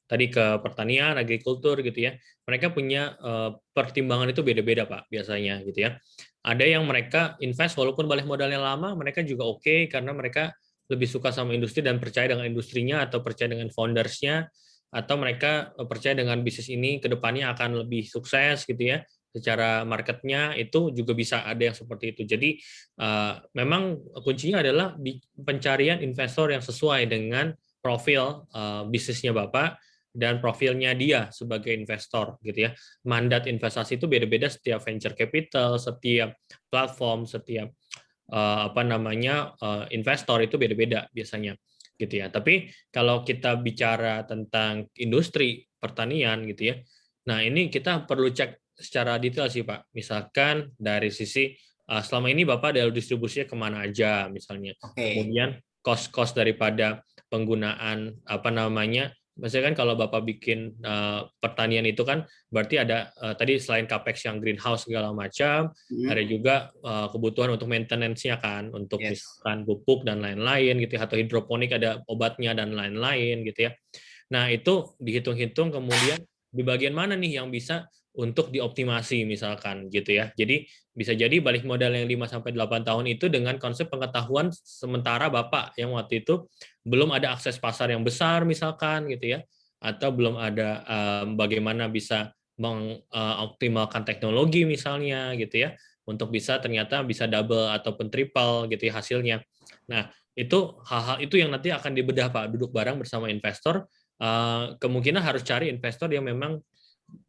tadi ke pertanian, agrikultur gitu ya. Mereka punya pertimbangan itu beda-beda Pak biasanya gitu ya. Ada yang mereka invest walaupun balik modalnya lama, mereka juga oke karena mereka lebih suka sama industri dan percaya dengan industrinya atau percaya dengan foundersnya, atau mereka percaya dengan bisnis ini ke depannya akan lebih sukses gitu ya. Secara marketnya itu juga bisa ada yang seperti itu. Jadi memang kuncinya adalah di pencarian investor yang sesuai dengan profil bisnisnya Bapak dan profilnya dia sebagai investor gitu ya. Mandat investasi itu beda-beda setiap venture capital, setiap platform, setiap investor itu beda-beda biasanya gitu ya. Tapi kalau kita bicara tentang industri pertanian gitu ya. Nah, ini kita perlu cek secara detail sih Pak. Misalkan dari sisi selama ini Bapak ada distribusinya kemana aja misalnya. Kemudian cost daripada penggunaan maksudnya kan kalau Bapak bikin pertanian itu kan berarti ada tadi selain capex yang greenhouse segala macam, ada juga kebutuhan untuk maintenance-nya kan, untuk misalkan pupuk dan lain-lain gitu ya, atau hidroponik ada obatnya dan lain-lain gitu ya. Nah, itu dihitung-hitung kemudian di bagian mana nih yang bisa untuk dioptimasi misalkan gitu ya. Jadi bisa jadi balik modal yang 5 sampai 8 tahun itu dengan konsep pengetahuan sementara Bapak yang waktu itu belum ada akses pasar yang besar misalkan gitu ya, atau belum ada bagaimana bisa mengoptimalkan teknologi misalnya gitu ya, untuk bisa ternyata bisa double ataupun triple gitu ya hasilnya. Nah, itu hal-hal itu yang nanti akan dibedah Pak, duduk bareng bersama investor. Kemungkinan harus cari investor yang memang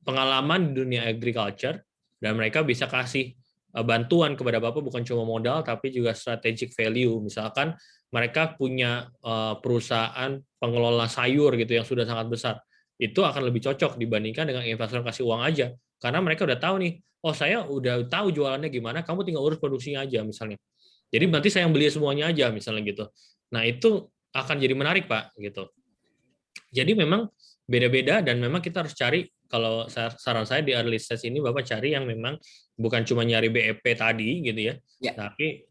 pengalaman di dunia agriculture dan mereka bisa kasih bantuan kepada Bapak bukan cuma modal tapi juga strategic value. Misalkan mereka punya perusahaan pengelola sayur gitu yang sudah sangat besar. Itu akan lebih cocok dibandingkan dengan investor kasih uang aja. Karena mereka udah tahu nih, oh saya udah tahu jualannya gimana, kamu tinggal urus produksinya aja misalnya. Jadi nanti saya yang beli semuanya aja misalnya gitu. Nah, itu akan jadi menarik Pak gitu. Jadi memang beda-beda dan memang kita harus cari, kalau saran saya di early stage ini Bapak cari yang memang bukan cuma nyari BEP tadi gitu ya, Ya.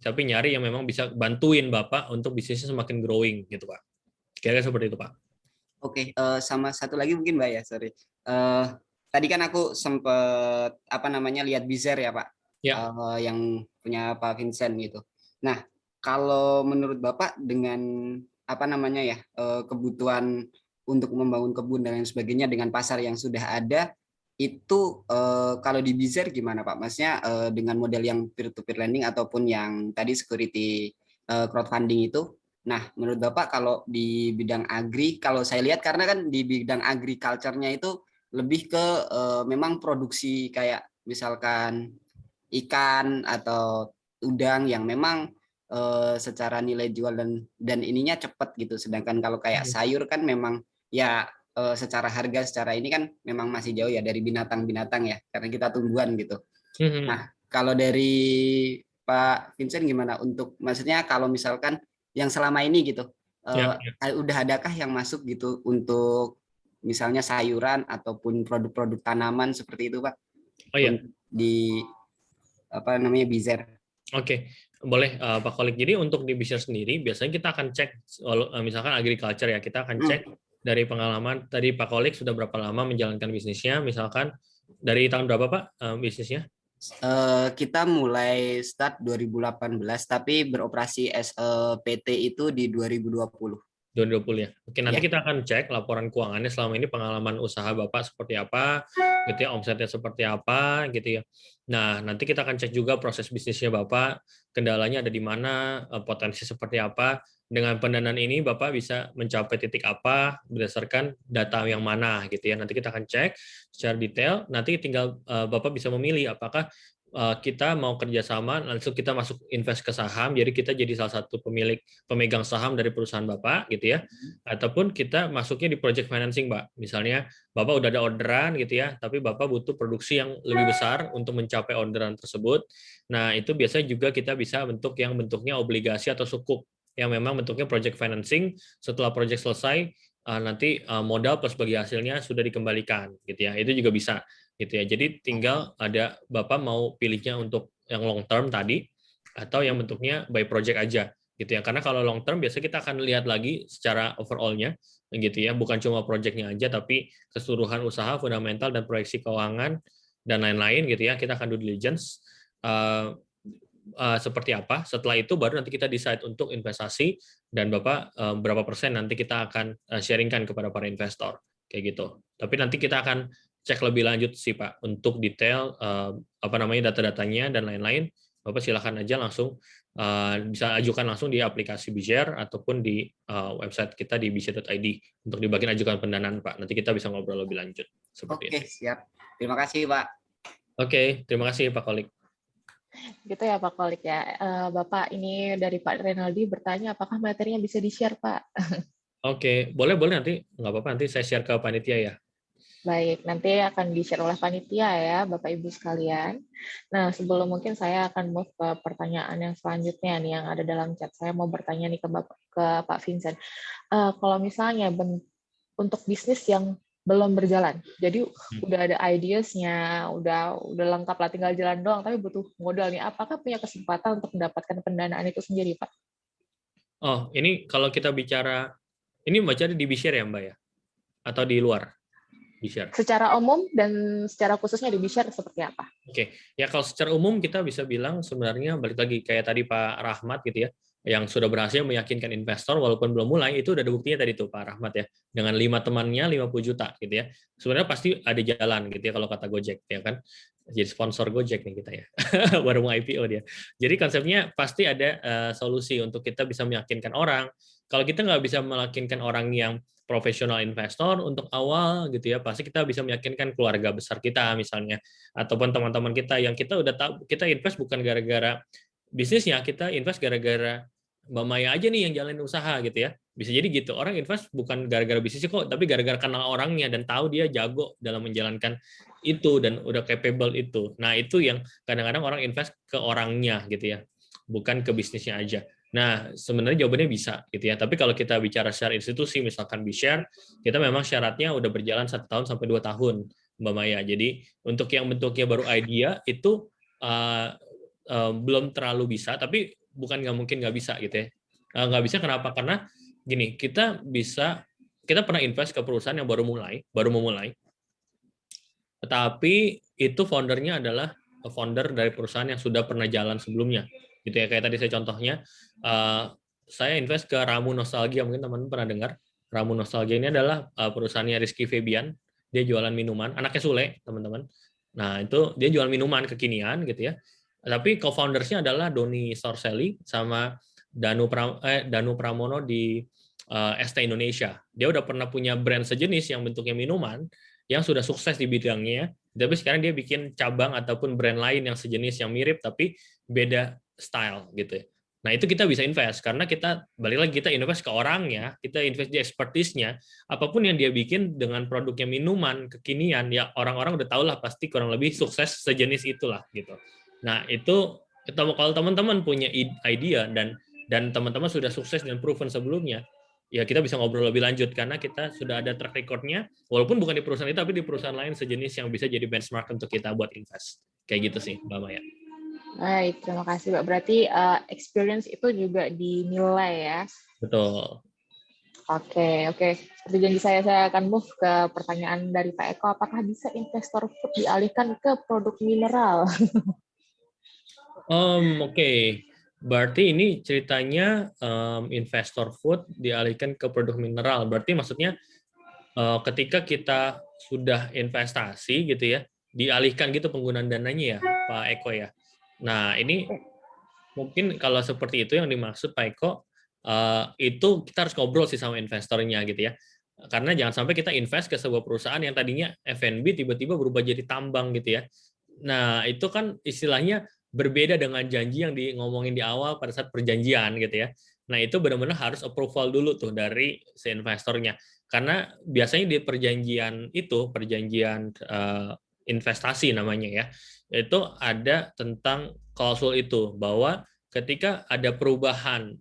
tapi nyari yang memang bisa bantuin Bapak untuk bisnisnya semakin growing gitu Pak. Kira-kira seperti itu Pak. Oke, sama satu lagi mungkin Mbak ya, sorry. Tadi kan aku sempat lihat Bizer ya Pak, Ya. yang punya Pak Vincent gitu. Nah, kalau menurut Bapak dengan kebutuhan untuk membangun kebun dan lain sebagainya dengan pasar yang sudah ada, itu kalau di Bizer gimana Pak? Maksudnya dengan model yang peer-to-peer lending ataupun yang tadi security crowdfunding itu. Nah, menurut Bapak kalau di bidang agri, kalau saya lihat karena kan di bidang agriculture-nya itu lebih ke memang produksi kayak misalkan ikan atau udang yang memang secara nilai jual dan ininya cepat gitu. Sedangkan kalau kayak sayur kan memang ya secara harga secara ini kan memang masih jauh ya dari binatang-binatang ya karena kita tumbuhan gitu. Nah, kalau dari Pak Vincent gimana untuk maksudnya kalau misalkan yang selama ini gitu udah adakah yang masuk gitu untuk misalnya sayuran ataupun produk-produk tanaman seperti itu Pak? Oh iya. Di Bizer. Oke, boleh Pak Kolik. Jadi untuk di Bizer sendiri biasanya kita akan cek misalkan agriculture ya, kita akan cek dari pengalaman tadi Pak Kolik sudah berapa lama menjalankan bisnisnya, misalkan dari tahun berapa Pak bisnisnya? Kita mulai start 2018 tapi beroperasi as PT itu di 2020. 2020 ya. Oke, nanti Ya. kita akan cek laporan keuangannya selama ini, pengalaman usaha Bapak seperti apa, gitu ya, omsetnya seperti apa, gitu ya. Nah, nanti kita akan cek juga proses bisnisnya Bapak, kendalanya ada di mana, potensi seperti apa. Dengan pendanaan ini Bapak bisa mencapai titik apa berdasarkan data yang mana, gitu ya. Nanti kita akan cek secara detail. Nanti tinggal Bapak bisa memilih apakah kita mau kerjasama, langsung kita masuk invest ke saham, jadi kita jadi salah satu pemegang saham dari perusahaan Bapak, gitu ya, ataupun kita masuknya di project financing, Pak. Misalnya Bapak udah ada orderan, gitu ya, tapi Bapak butuh produksi yang lebih besar untuk mencapai orderan tersebut. Nah, itu biasanya juga kita bisa bentuk yang bentuknya obligasi atau sukuk, yang memang bentuknya project financing. Setelah project selesai, nanti modal plus bagi hasilnya sudah dikembalikan, gitu ya. Itu juga bisa. Gitu ya. Jadi tinggal ada Bapak mau pilihnya untuk yang long term tadi atau yang bentuknya by project aja gitu ya. Karena kalau long term biasanya kita akan lihat lagi secara overall-nya gitu ya, bukan cuma projectnya aja tapi keseluruhan usaha, fundamental dan proyeksi keuangan dan lain-lain gitu ya. Kita akan due diligence seperti apa. Setelah itu baru nanti kita decide untuk investasi dan Bapak berapa persen nanti kita akan sharingkan kepada para investor kayak gitu. Tapi nanti kita akan cek lebih lanjut sih Pak untuk detail data-datanya dan lain-lain. Bapak silakan aja langsung bisa ajukan langsung di aplikasi Bizer ataupun di website kita di bizer.id untuk di bagian ajukan pendanaan Pak. Nanti kita bisa ngobrol lebih lanjut seperti itu. Oke, siap. Terima kasih Pak. Oke, terima kasih Pak Kolik. Gitu ya Pak Kolik ya. Bapak ini dari Pak Renaldi bertanya apakah materinya bisa di-share Pak? Oke, boleh nanti nggak apa-apa, nanti saya share ke panitia ya. Baik, nanti akan di-share oleh panitia ya, Bapak Ibu sekalian. Nah, sebelum mungkin saya akan move ke pertanyaan yang selanjutnya nih yang ada dalam chat. Saya mau bertanya nih ke Pak Vincent. Kalau misalnya untuk bisnis yang belum berjalan, jadi udah ada ideas-nya, udah lengkap lah, tinggal jalan doang, tapi butuh modal nih. Apakah punya kesempatan untuk mendapatkan pendanaan itu sendiri, Pak? Oh, ini kalau kita bicara, ini baca di Bizer ya Mbak ya? Atau di luar? B-share. Secara umum dan secara khususnya di B-share seperti apa? Oke, ya kalau secara umum kita bisa bilang sebenarnya balik lagi kayak tadi Pak Rahmat gitu ya, yang sudah berhasil meyakinkan investor walaupun belum mulai, itu udah ada buktinya tadi tuh Pak Rahmat ya, dengan 5 temannya 50 juta gitu ya. Sebenarnya pasti ada jalan gitu ya kalau kata Gojek ya kan. Jadi sponsor Gojek nih kita ya, baru mau IPO dia. Jadi konsepnya pasti ada solusi untuk kita bisa meyakinkan orang. Kalau kita nggak bisa meyakinkan orang yang profesional investor untuk awal gitu ya, pasti kita bisa meyakinkan keluarga besar kita misalnya, ataupun teman-teman kita yang kita udah tahu kita invest bukan gara-gara bisnisnya, kita invest gara-gara Mbak Maya aja nih yang jalanin usaha gitu ya. Bisa jadi gitu. Orang invest bukan gara-gara bisnisnya kok, tapi gara-gara kenal orangnya dan tahu dia jago dalam menjalankan itu dan udah capable itu. Nah, itu yang kadang-kadang orang invest ke orangnya gitu ya. Bukan ke bisnisnya aja. Nah, sebenarnya jawabannya bisa gitu ya. Tapi kalau kita bicara secara institusi, misalkan B-share, kita memang syaratnya udah berjalan 1 tahun sampai 2 tahun, Mbak Maya. Jadi untuk yang bentuknya baru idea itu belum terlalu bisa, tapi bukan nggak mungkin nggak bisa gitu ya. Nggak bisa kenapa? Karena gini, kita pernah invest ke perusahaan yang baru memulai, tetapi itu foundernya adalah founder dari perusahaan yang sudah pernah jalan sebelumnya. Gitu ya, kayak tadi saya contohnya, saya invest ke Ramu Nostalgia, mungkin teman-teman pernah dengar. Ramu Nostalgia ini adalah perusahaannya Rizky Febian, dia jualan minuman, anaknya Sule, teman-teman. Nah, itu dia jual minuman kekinian gitu ya. Tapi co-foundersnya adalah Doni Sorselli sama Danu Pramono di ST Indonesia. Dia udah pernah punya brand sejenis yang bentuknya minuman, yang sudah sukses di bidangnya, tapi sekarang dia bikin cabang ataupun brand lain yang sejenis yang mirip tapi beda style gitu ya. Nah, itu kita bisa invest karena kita balik lagi kita invest ke orangnya, kita invest di expertise-nya. Apapun yang dia bikin dengan produknya minuman kekinian, ya orang-orang udah tahu lah pasti kurang lebih sukses sejenis itulah gitu. Nah, itu kalau teman-teman punya idea dan teman-teman sudah sukses dan proven sebelumnya, ya kita bisa ngobrol lebih lanjut karena kita sudah ada track record-nya, walaupun bukan di perusahaan itu tapi di perusahaan lain sejenis yang bisa jadi benchmark untuk kita buat invest. Kayak gitu sih, Mbak Maya. Baik, terima kasih, Mbak. Berarti experience itu juga dinilai ya. Betul. Oke. Seperti janji saya akan move ke pertanyaan dari Pak Eko. Apakah bisa investor food dialihkan ke produk mineral? Oke. Berarti ini ceritanya investor food dialihkan ke produk mineral. Berarti maksudnya ketika kita sudah investasi gitu ya, dialihkan gitu penggunaan dananya ya, Pak Eko ya. Nah, ini mungkin kalau seperti itu yang dimaksud Pak Eko, itu kita harus ngobrol sih sama investornya gitu ya. Karena jangan sampai kita invest ke sebuah perusahaan yang tadinya F&B tiba-tiba berubah jadi tambang gitu ya. Nah, itu kan istilahnya berbeda dengan janji yang ngomongin di awal pada saat perjanjian gitu ya. Nah, itu benar-benar harus approval dulu tuh dari si investornya. Karena biasanya di perjanjian investasi namanya ya, itu ada tentang klausul itu bahwa ketika ada perubahan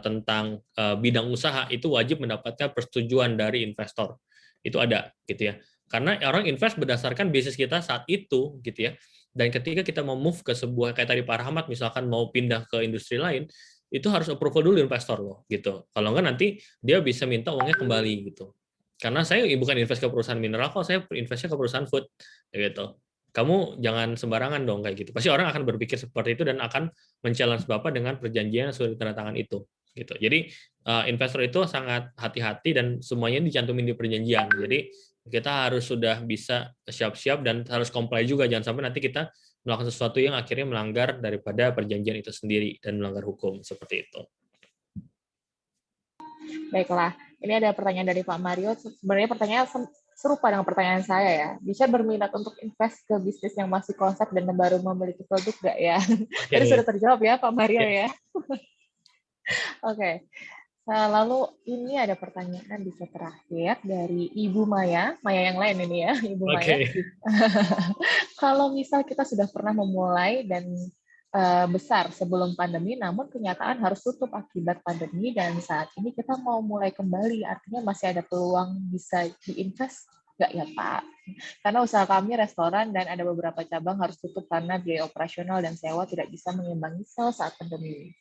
tentang bidang usaha itu wajib mendapatkan persetujuan dari investor. Itu ada gitu ya. Karena orang invest berdasarkan bisnis kita saat itu gitu ya. Dan ketika kita mau move ke sebuah kayak tadi Pak Rahmat misalkan mau pindah ke industri lain, itu harus approval dulu investor loh gitu. Kalau enggak nanti dia bisa minta uangnya kembali gitu. Karena saya bukan invest ke perusahaan mineral kok, saya investnya ke perusahaan food gitu. Kamu jangan sembarangan dong kayak gitu. Pasti orang akan berpikir seperti itu dan akan men-challenge Bapak dengan perjanjian yang sudah ditandatangan itu. Gitu. Jadi investor itu sangat hati-hati dan semuanya dicantumin di perjanjian. Jadi kita harus sudah bisa siap-siap dan harus comply juga. Jangan sampai nanti kita melakukan sesuatu yang akhirnya melanggar daripada perjanjian itu sendiri dan melanggar hukum seperti itu. Baiklah, ini ada pertanyaan dari Pak Mario. Sebenarnya pertanyaan serupa dengan pertanyaan saya ya. Bisa berminat untuk invest ke bisnis yang masih konsep dan baru memiliki produk nggak ya? Tadi sudah terjawab ya Pak Mario ya. Oke. Lalu ini ada pertanyaan di chat terakhir dari Ibu Maya yang lain ini ya, Ibu Maya. Kalau misal kita sudah pernah memulai dan besar sebelum pandemi, namun kenyataan harus tutup akibat pandemi dan saat ini kita mau mulai kembali, artinya masih ada peluang bisa diinvest nggak ya Pak? Karena usaha kami restoran dan ada beberapa cabang harus tutup karena biaya operasional dan sewa tidak bisa mengimbangi sales saat pandemi.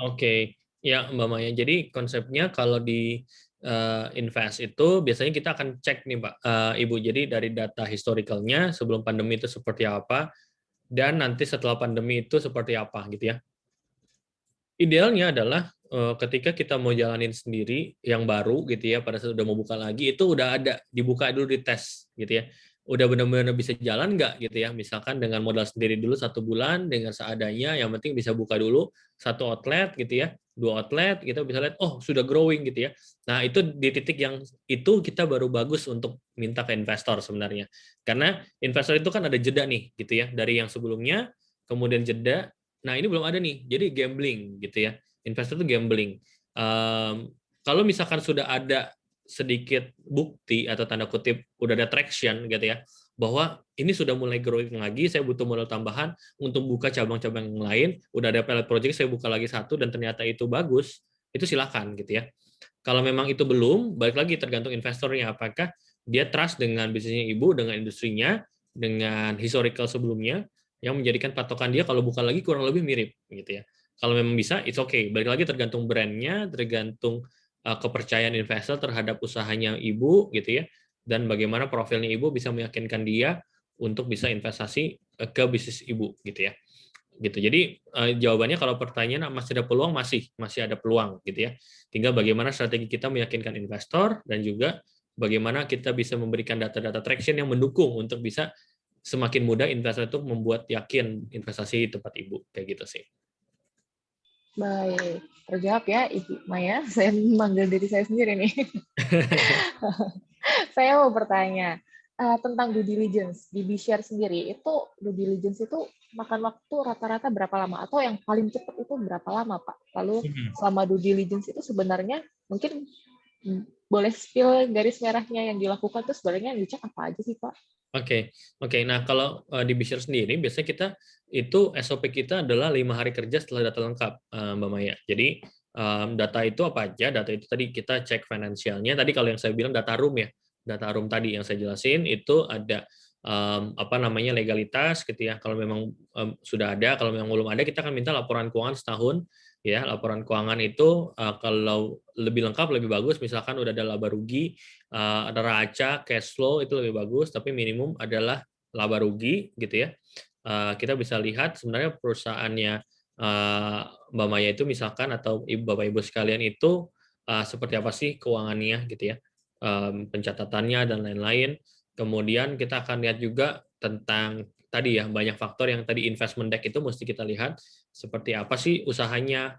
Oke. Ya, Mbak Maya. Jadi konsepnya kalau di invest itu biasanya kita akan cek nih Pak, Ibu. Jadi dari data historicalnya sebelum pandemi itu seperti apa, dan nanti setelah pandemi itu seperti apa gitu ya. Idealnya adalah ketika kita mau jalanin sendiri yang baru gitu ya, pada saat udah mau buka lagi itu udah ada, dibuka dulu, dites gitu ya. Udah benar-benar bisa jalan nggak gitu ya. Misalkan dengan modal sendiri dulu 1 bulan dengan seadanya, yang penting bisa buka dulu 1 outlet gitu ya, 2 outlet, kita bisa lihat oh sudah growing gitu ya. Nah, itu di titik yang itu kita baru bagus untuk minta ke investor sebenarnya. Karena investor itu kan ada jeda nih gitu ya, dari yang sebelumnya kemudian jeda. Nah, ini belum ada nih, jadi gambling gitu ya. Investor itu gambling. Kalau misalkan sudah ada sedikit bukti atau tanda kutip udah ada traction gitu ya, bahwa ini sudah mulai growing lagi, saya butuh modal tambahan untuk buka cabang-cabang yang lain, udah ada pilot project, saya buka lagi 1 dan ternyata itu bagus, itu silakan gitu ya. Kalau memang itu belum, balik lagi tergantung investornya, apakah dia trust dengan bisnisnya Ibu, dengan industrinya, dengan historical sebelumnya, yang menjadikan patokan dia kalau buka lagi kurang lebih mirip gitu ya. Kalau memang bisa, it's okay. Balik lagi tergantung brandnya, tergantung kepercayaan investor terhadap usahanya Ibu gitu ya, dan bagaimana profilnya Ibu bisa meyakinkan dia untuk bisa investasi ke bisnis Ibu gitu ya. Gitu. Jadi jawabannya kalau pertanyaan masih ada peluang, masih ada peluang gitu ya. Tinggal bagaimana strategi kita meyakinkan investor dan juga bagaimana kita bisa memberikan data-data traction yang mendukung untuk bisa semakin mudah investor itu membuat yakin investasi tempat Ibu, kayak gitu sih. Baik, terjawab ya Ibu Maya. Saya manggil diri saya sendiri nih. Saya mau bertanya tentang due diligence di B-Share sendiri. Itu due diligence itu makan waktu rata-rata berapa lama? Atau yang paling cepat itu berapa lama, Pak? Lalu selama due diligence itu sebenarnya mungkin boleh spill garis merahnya yang dilakukan itu sebenarnya yang dicek apa aja sih, Pak? Oke. Nah kalau di B-Share sendiri biasanya kita itu SOP kita adalah 5 hari kerja setelah data lengkap, Mbak Maya. Jadi data itu apa aja? Data itu tadi kita cek finansialnya. Tadi kalau yang saya bilang data room ya, data room tadi yang saya jelasin itu ada legalitas gitu ya. Kalau memang sudah ada, kalau memang belum ada kita akan minta laporan keuangan setahun. Ya, laporan keuangan itu kalau lebih lengkap lebih bagus, misalkan udah ada laba rugi, ada neraca, cash flow itu lebih bagus, tapi minimum adalah laba rugi gitu ya. Kita bisa lihat sebenarnya perusahaannya Mbak Maya itu misalkan atau Bapak Ibu sekalian itu seperti apa sih keuangannya gitu ya, pencatatannya dan lain-lain. Kemudian kita akan lihat juga tentang tadi ya, banyak faktor yang tadi investment deck itu mesti kita lihat seperti apa sih usahanya,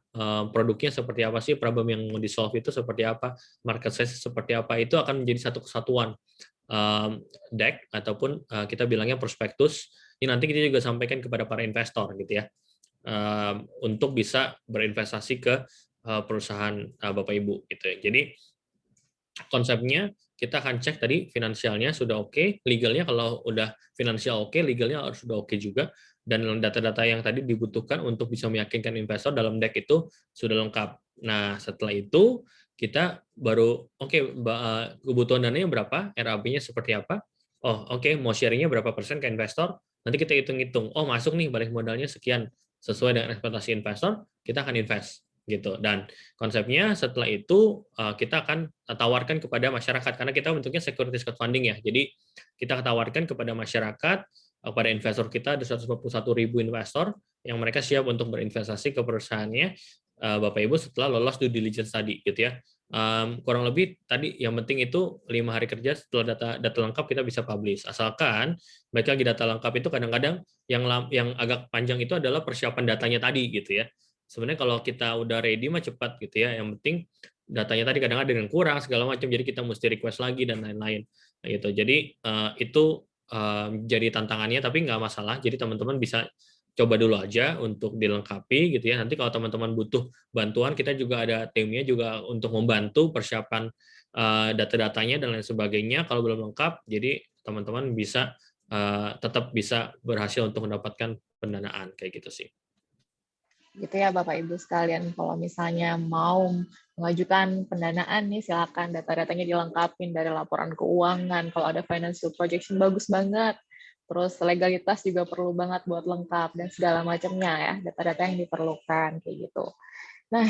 produknya seperti apa sih, problem yang mau di-solve itu seperti apa, market size seperti apa, itu akan menjadi satu kesatuan deck ataupun kita bilangnya prospektus. Ini nanti kita juga sampaikan kepada para investor gitu ya, untuk bisa berinvestasi ke perusahaan Bapak Ibu gitu ya. Jadi konsepnya kita akan cek tadi finansialnya sudah oke, legalnya kalau udah finansial oke, legalnya harus sudah oke juga, dan data-data yang tadi dibutuhkan untuk bisa meyakinkan investor dalam deck itu sudah lengkap. Nah, setelah itu kita baru kebutuhan dananya berapa, RAB-nya seperti apa, mau sharing-nya berapa persen ke investor, nanti kita hitung-hitung, masuk nih balik modalnya sekian, sesuai dengan ekspektasi investor, kita akan invest gitu. Dan konsepnya setelah itu kita akan tawarkan kepada masyarakat karena kita bentuknya securities crowdfunding ya. Jadi kita tawarkan kepada masyarakat, kepada investor kita ada 141.000 investor yang mereka siap untuk berinvestasi ke perusahaannya Bapak Ibu setelah lolos due diligence tadi gitu ya. Kurang lebih tadi yang penting itu 5 hari kerja setelah data lengkap kita bisa publish. Asalkan baik lagi data lengkap itu kadang-kadang yang agak panjang itu adalah persiapan datanya tadi gitu ya. Sebenarnya kalau kita udah ready mah cepat gitu ya. Yang penting datanya tadi kadang ada yang kurang segala macam, jadi kita mesti request lagi dan lain-lain gitu. Jadi itu jadi tantangannya, tapi nggak masalah. Jadi teman-teman bisa coba dulu aja untuk dilengkapi gitu ya. Nanti kalau teman-teman butuh bantuan, kita juga ada timnya juga untuk membantu persiapan data-datanya dan lain sebagainya. Kalau belum lengkap, jadi teman-teman bisa tetap bisa berhasil untuk mendapatkan pendanaan kayak gitu sih. Gitu ya Bapak Ibu sekalian, kalau misalnya mau mengajukan pendanaan nih silakan data-datanya dilengkapin dari laporan keuangan, kalau ada financial projection bagus banget, terus legalitas juga perlu banget buat lengkap dan segala macamnya ya, data-data yang diperlukan kayak gitu. Nah,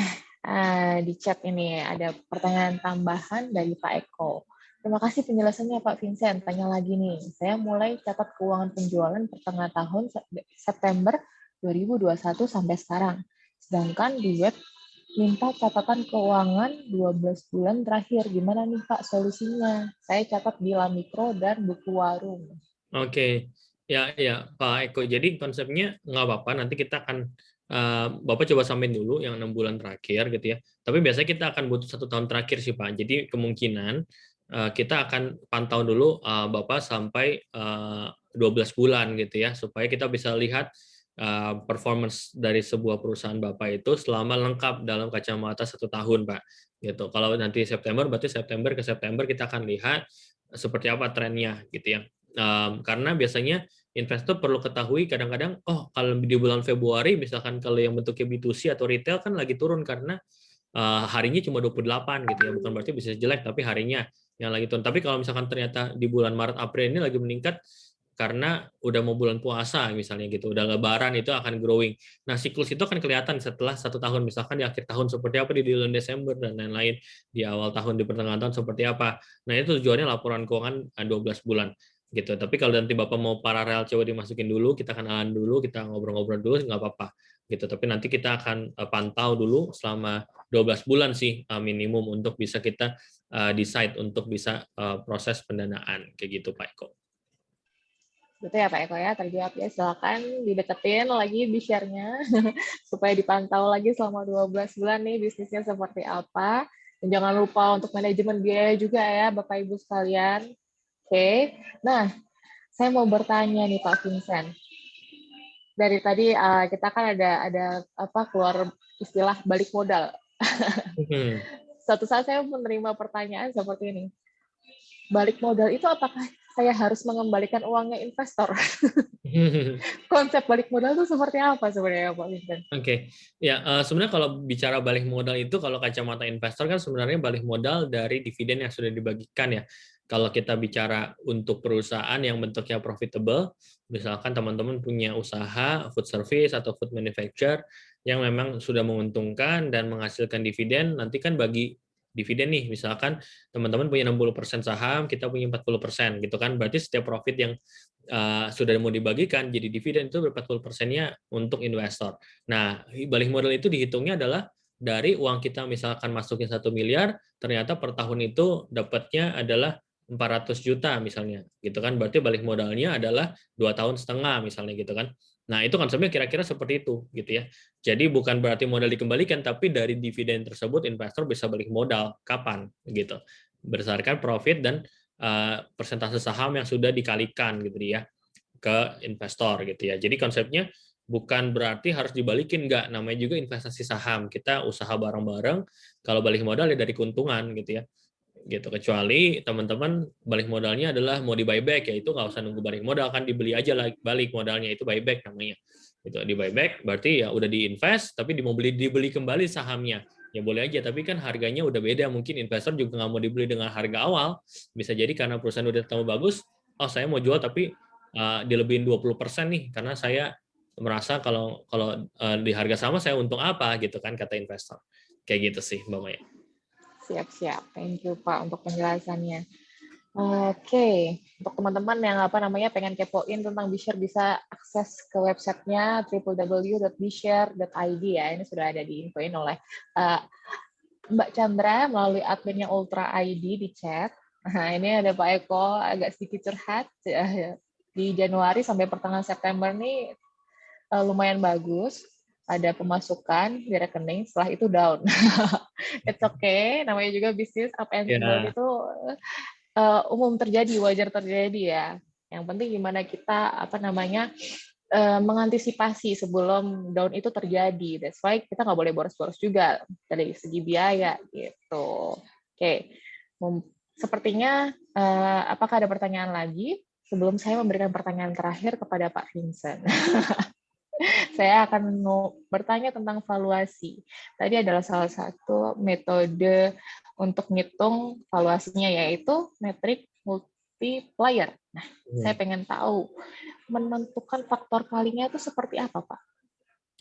Di chat ini ada pertanyaan tambahan dari Pak Eko. Terima kasih penjelasannya Pak Vincent. Tanya lagi nih, saya mulai catat keuangan penjualan pertengahan tahun September 2021 sampai sekarang. Sedangkan di web minta catatan keuangan 12 bulan terakhir. Gimana nih Pak solusinya? Saya catat di Lamikro dan buku warung. Oke, ya Pak Eko. Jadi konsepnya nggak apa-apa. Nanti kita akan Bapak coba samain dulu yang 6 bulan terakhir gitu ya. Tapi biasanya kita akan butuh 1 tahun terakhir sih Pak. Jadi kemungkinan kita akan pantau dulu Bapak sampai 12 bulan gitu ya, supaya kita bisa lihat performance dari sebuah perusahaan Bapak itu selama lengkap dalam kacamata 1 tahun Pak. Gitu. Kalau nanti September, berarti September ke September kita akan lihat seperti apa trennya gitu ya. Karena biasanya investor perlu ketahui kadang-kadang, oh kalau di bulan Februari misalkan kalau yang bentuknya B2C atau retail kan lagi turun karena harinya cuma 28 gitu ya, bukan berarti bisa jelek tapi harinya yang lagi turun. Tapi kalau misalkan ternyata di bulan Maret April ini lagi meningkat karena udah mau bulan puasa misalnya gitu, udah lebaran, itu akan growing. Nah siklus itu akan kelihatan setelah 1 tahun, misalkan di akhir tahun seperti apa, di bulan Desember dan lain-lain, di awal tahun, di pertengahan tahun seperti apa. Nah itu tujuannya laporan keuangan 12 bulan gitu. Tapi kalau nanti Bapak mau paralel coba dimasukin dulu, kita kenalan dulu, kita ngobrol-ngobrol dulu, nggak apa-apa gitu. Tapi nanti kita akan pantau dulu selama 12 bulan sih minimum untuk bisa kita decide untuk bisa proses pendanaan kayak gitu Pak Eko. Betul ya Pak Eko ya, terjawab ya. Silakan dideketin lagi di share-nya supaya dipantau lagi selama 12 bulan nih bisnisnya seperti apa. Dan jangan lupa untuk manajemen biaya juga ya Bapak Ibu sekalian. Oke. Nah, saya mau bertanya nih Pak Vincent. Dari tadi kita kan ada keluar istilah balik modal. Suatu saat saya menerima pertanyaan seperti ini. Balik modal itu apakah saya harus mengembalikan uangnya investor? Konsep balik modal itu seperti apa sebenarnya Pak Vincent? Oke, ya sebenarnya kalau bicara balik modal itu kalau kacamata investor kan sebenarnya balik modal dari dividen yang sudah dibagikan ya. Kalau kita bicara untuk perusahaan yang bentuknya profitable, misalkan teman-teman punya usaha food service atau food manufacturer yang memang sudah menguntungkan dan menghasilkan dividen, nanti kan bagi dividen nih, misalkan teman-teman punya 60% saham, kita punya 40% gitu kan, berarti setiap profit yang sudah mau dibagikan jadi dividen itu 40%-nya untuk investor. Nah, balik modal itu dihitungnya adalah dari uang kita misalkan masukin 1 miliar, ternyata per tahun itu dapatnya adalah 400 juta misalnya, gitu kan. Berarti balik modalnya adalah 2,5 tahun misalnya gitu kan. Nah, itu konsepnya kira-kira seperti itu gitu ya. Jadi bukan berarti modal dikembalikan, tapi dari dividen tersebut investor bisa balik modal kapan gitu. Berdasarkan profit dan persentase saham yang sudah dikalikan gitu ya ke investor gitu ya. Jadi konsepnya bukan berarti harus dibalikin, enggak, namanya juga investasi saham. Kita usaha bareng-bareng, kalau balik modal ya dari keuntungan gitu ya. Gitu. Kecuali teman-teman balik modalnya adalah mau di buyback, ya itu nggak usah nunggu balik modal, kan dibeli aja balik modalnya, itu buyback namanya. Gitu. Di buyback berarti ya udah diinvest tapi dibeli kembali sahamnya. Ya boleh aja, tapi kan harganya udah beda. Mungkin investor juga nggak mau dibeli dengan harga awal. Bisa jadi karena perusahaan udah tambah bagus, oh saya mau jual tapi dilebihin 20% nih, karena saya merasa kalau di harga sama saya untung apa gitu kan, kata investor. Kayak gitu sih Mbak Maya. Siap-siap. Thank you Pak untuk penjelasannya. Oke, untuk teman-teman yang pengen kepoin tentang BeShare, bisa akses ke websitenya www.bshare.id ya. Ini sudah ada diinfoin oleh Mbak Chandra melalui adminnya Ultra ID di chat. Nah, ini ada Pak Eko agak sedikit curhat ya. Di Januari sampai pertengahan September nih lumayan bagus. Ada pemasukan di rekening, setelah itu down. It's okay, namanya juga bisnis up and down itu umum terjadi, wajar terjadi ya. Yang penting gimana kita mengantisipasi sebelum down itu terjadi. That's why kita nggak boleh boros-boros juga dari segi biaya gitu. Oke, sepertinya apakah ada pertanyaan lagi sebelum saya memberikan pertanyaan terakhir kepada Pak Vincent? Saya akan bertanya tentang valuasi. Tadi adalah salah satu metode untuk ngitung valuasinya, yaitu metrik multiplier. Nah, saya pengen tahu menentukan faktor kalinya itu seperti apa, Pak?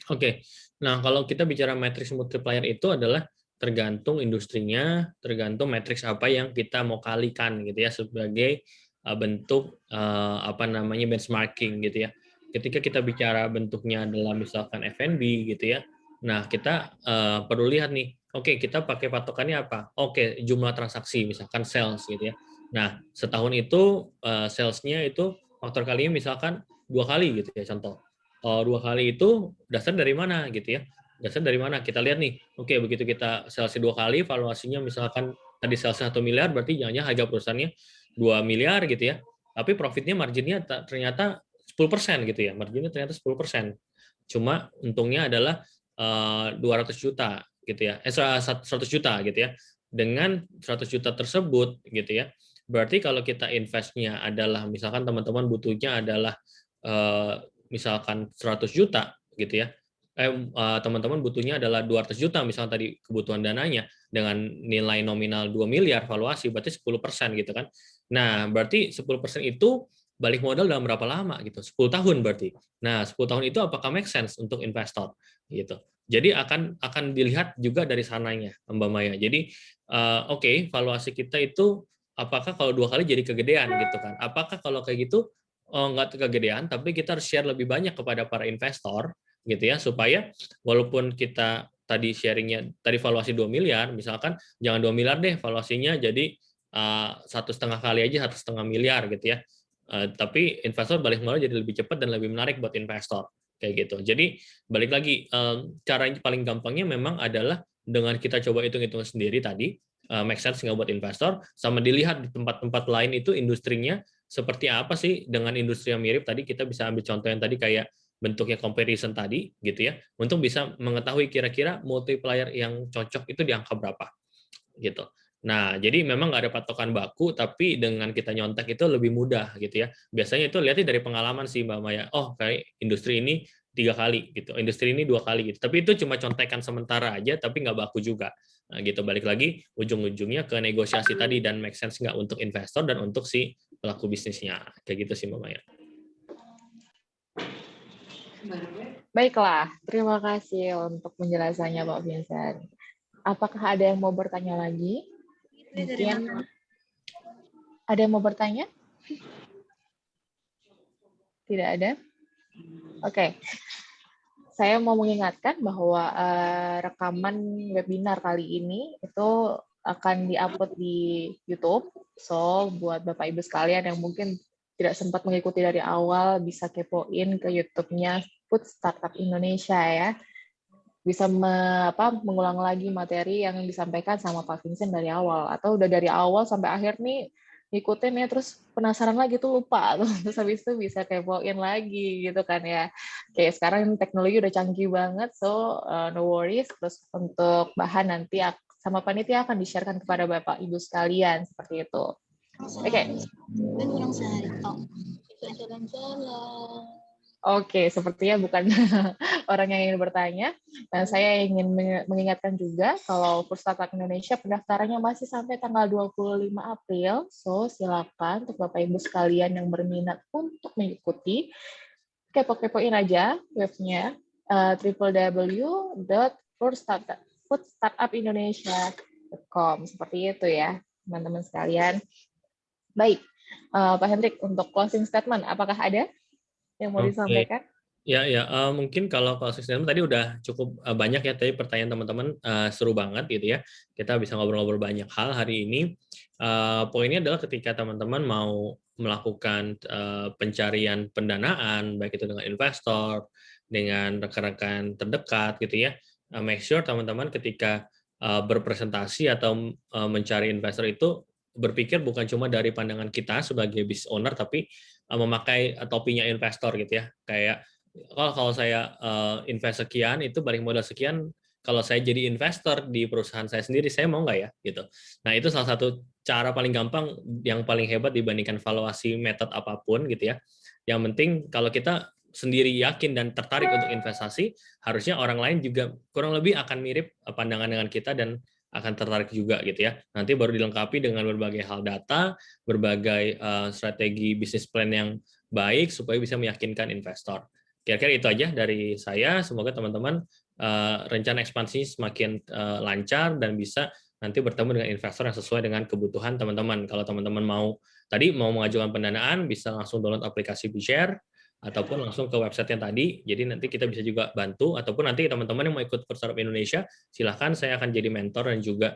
Oke. Nah, kalau kita bicara matrix multiplier itu adalah tergantung industrinya, tergantung matriks apa yang kita mau kalikan gitu ya sebagai bentuk apa namanya benchmarking gitu ya. Ketika kita bicara bentuknya adalah misalkan F&B gitu ya. Nah, kita perlu lihat nih, oke, kita pakai patokannya apa? Oke, jumlah transaksi misalkan sales gitu ya. Nah, setahun itu sales-nya itu faktor kalinya misalkan 2 kali gitu ya contoh. 2 kali itu dasar dari mana gitu ya. Dasar dari mana? Kita lihat nih. Oke, begitu kita sales 2 kali, valuasinya misalkan tadi sales 1 miliar, berarti jangan harga perusahaannya 2 miliar gitu ya. Tapi profitnya marginnya ternyata 10% gitu ya. Marginnya ternyata 10%. Cuma untungnya adalah 200 juta gitu ya. 100 juta gitu ya. Dengan 100 juta tersebut gitu ya. Berarti kalau kita investnya adalah misalkan teman-teman butuhnya adalah misalkan 100 juta gitu ya. Teman-teman butuhnya adalah 200 juta misalnya tadi kebutuhan dananya dengan nilai nominal 2 miliar valuasi berarti 10% gitu kan. Nah, berarti 10% itu balik modal dalam berapa lama gitu? 10 tahun berarti. Nah, 10 tahun itu apakah make sense untuk investor gitu. Jadi akan dilihat juga dari sananya Mbak Maya. Jadi oke, valuasi kita itu apakah kalau 2 kali jadi kegedean gitu kan. Apakah kalau kayak gitu nggak kegedean, tapi kita harus share lebih banyak kepada para investor gitu ya, supaya walaupun kita tadi sharingnya tadi valuasi 2 miliar, misalkan jangan 2 miliar deh valuasinya jadi 1,5 kali aja 1,5 miliar gitu ya. Tapi investor balik modal jadi lebih cepat dan lebih menarik buat investor kayak gitu. Jadi balik lagi cara yang paling gampangnya memang adalah dengan kita coba hitung-hitung sendiri tadi make sense nggak buat investor, sama dilihat di tempat-tempat lain itu industrinya seperti apa sih dengan industri yang mirip. Tadi kita bisa ambil contoh yang tadi kayak bentuknya comparison tadi gitu ya, untuk bisa mengetahui kira-kira multiplier yang cocok itu di angka berapa gitu. Nah, jadi memang nggak ada patokan baku, tapi dengan kita nyontek itu lebih mudah gitu ya. Biasanya itu lihatnya dari pengalaman sih Mbak Maya. Oh, kayak industri ini 3 kali gitu, industri ini 2 kali gitu. Tapi itu cuma contekan sementara aja, tapi nggak baku juga. Nah, gitu. Balik lagi ujung-ujungnya ke negosiasi tadi dan make sense nggak untuk investor dan untuk si pelaku bisnisnya. Kayak gitu sih Mbak Maya. Baiklah, terima kasih untuk penjelasannya Pak Vincent. Apakah ada yang mau bertanya lagi? Mungkin ada yang mau bertanya? Tidak ada? Oke. Saya mau mengingatkan bahwa rekaman webinar kali ini itu akan diupload di YouTube. So, buat Bapak Ibu sekalian yang mungkin tidak sempat mengikuti dari awal, bisa kepoin ke YouTube-nya Food Startup Indonesia ya. Bisa mengulang lagi materi yang disampaikan sama Pak Vincent dari awal. Atau udah dari awal sampai akhir nih, ngikutin ya, terus penasaran lagi tuh lupa. Terus habis itu bisa kepoin lagi gitu kan ya. Oke, sekarang teknologi udah canggih banget, so no worries. Terus untuk bahan nanti sama panitia akan di-share-kan kepada Bapak Ibu sekalian, seperti itu. Oke. Oke, sepertinya bukan orang yang ingin bertanya. Dan saya ingin mengingatkan juga kalau Food Startup Indonesia pendaftarannya masih sampai tanggal 25 April. So, silakan untuk Bapak Ibu sekalian yang berminat untuk mengikuti, kepo-kepoin aja webnya www.foodstartupindonesia.com. Seperti itu ya, teman-teman sekalian. Baik, Pak Hendrik, untuk closing statement, apakah ada yang mau disampaikan? Ya, mungkin kalau closing statement tadi udah cukup banyak ya, tadi pertanyaan teman-teman seru banget gitu ya. Kita bisa ngobrol-ngobrol banyak hal hari ini. Poinnya adalah ketika teman-teman mau melakukan pencarian pendanaan, baik itu dengan investor, dengan rekan-rekan terdekat gitu ya, make sure teman-teman ketika berpresentasi atau mencari investor itu berpikir bukan cuma dari pandangan kita sebagai business owner, tapi memakai topinya investor gitu ya. Kayak kalau saya invest sekian, itu balik modal sekian, kalau saya jadi investor di perusahaan saya sendiri, saya mau nggak ya? Gitu. Nah, itu salah satu cara paling gampang, yang paling hebat dibandingkan valuasi method apapun gitu ya. Yang penting kalau kita sendiri yakin dan tertarik untuk investasi, harusnya orang lain juga kurang lebih akan mirip pandangan dengan kita dan akan tertarik juga gitu ya. Nanti baru dilengkapi dengan berbagai hal data, berbagai strategi bisnis plan yang baik supaya bisa meyakinkan investor. kira-kira itu aja dari saya. Semoga teman-teman rencana ekspansi semakin lancar dan bisa nanti bertemu dengan investor yang sesuai dengan kebutuhan teman-teman. Kalau teman-teman mau mengajukan pendanaan, bisa langsung download aplikasi BeShare ataupun langsung ke website yang tadi. Jadi nanti kita bisa juga bantu, ataupun nanti teman-teman yang mau ikut First Startup Indonesia, silahkan, saya akan jadi mentor dan juga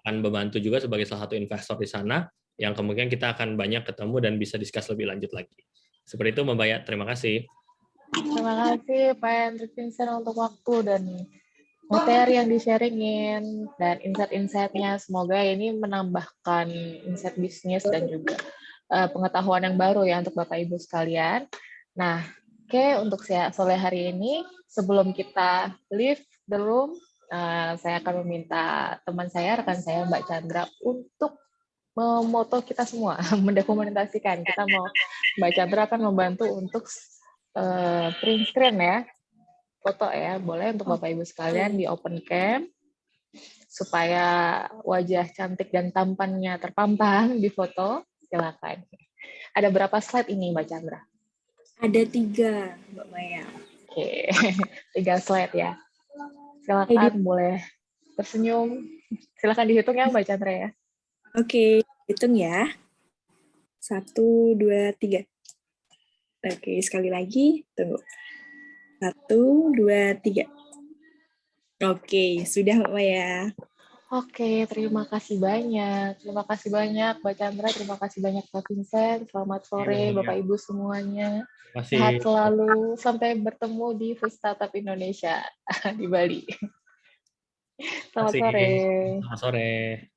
akan membantu juga sebagai salah satu investor di sana, yang kemungkinan kita akan banyak ketemu dan bisa discuss lebih lanjut lagi. Seperti itu Mbak Maya, terima kasih. Terima kasih Pak Hendrik Vincent untuk waktu dan materi yang di-sharingin dan insight-insight-nya. Semoga ini menambahkan insight bisnis dan juga pengetahuan yang baru ya untuk Bapak Ibu sekalian. Nah, oke, untuk sore hari ini, sebelum kita leave the room, saya akan meminta teman saya, rekan saya Mbak Chandra, untuk memoto kita semua, mendokumentasikan. Kita mau, Mbak Chandra akan membantu untuk print screen ya, foto ya, boleh untuk Bapak Ibu sekalian di open cam, supaya wajah cantik dan tampannya terpampang di foto. Silakan. Ada berapa slide ini Mbak Chandra? Ada 3, Mbak Maya. Oke, 3 slide ya. Silakan, boleh tersenyum. Silakan dihitung ya Mbak Chandra ya. Oke, hitung ya. 1, 2, 3. Oke, sekali lagi. Tunggu. 1, 2, 3. Oke, sudah Mbak Maya. Oke, terima kasih banyak. Terima kasih banyak Mbak Chandra, terima kasih banyak Pak Vincent. Selamat sore Bapak Ibu semuanya. Sehat selalu. Sampai bertemu di First Startup Indonesia di Bali. Selamat sore. Selamat sore.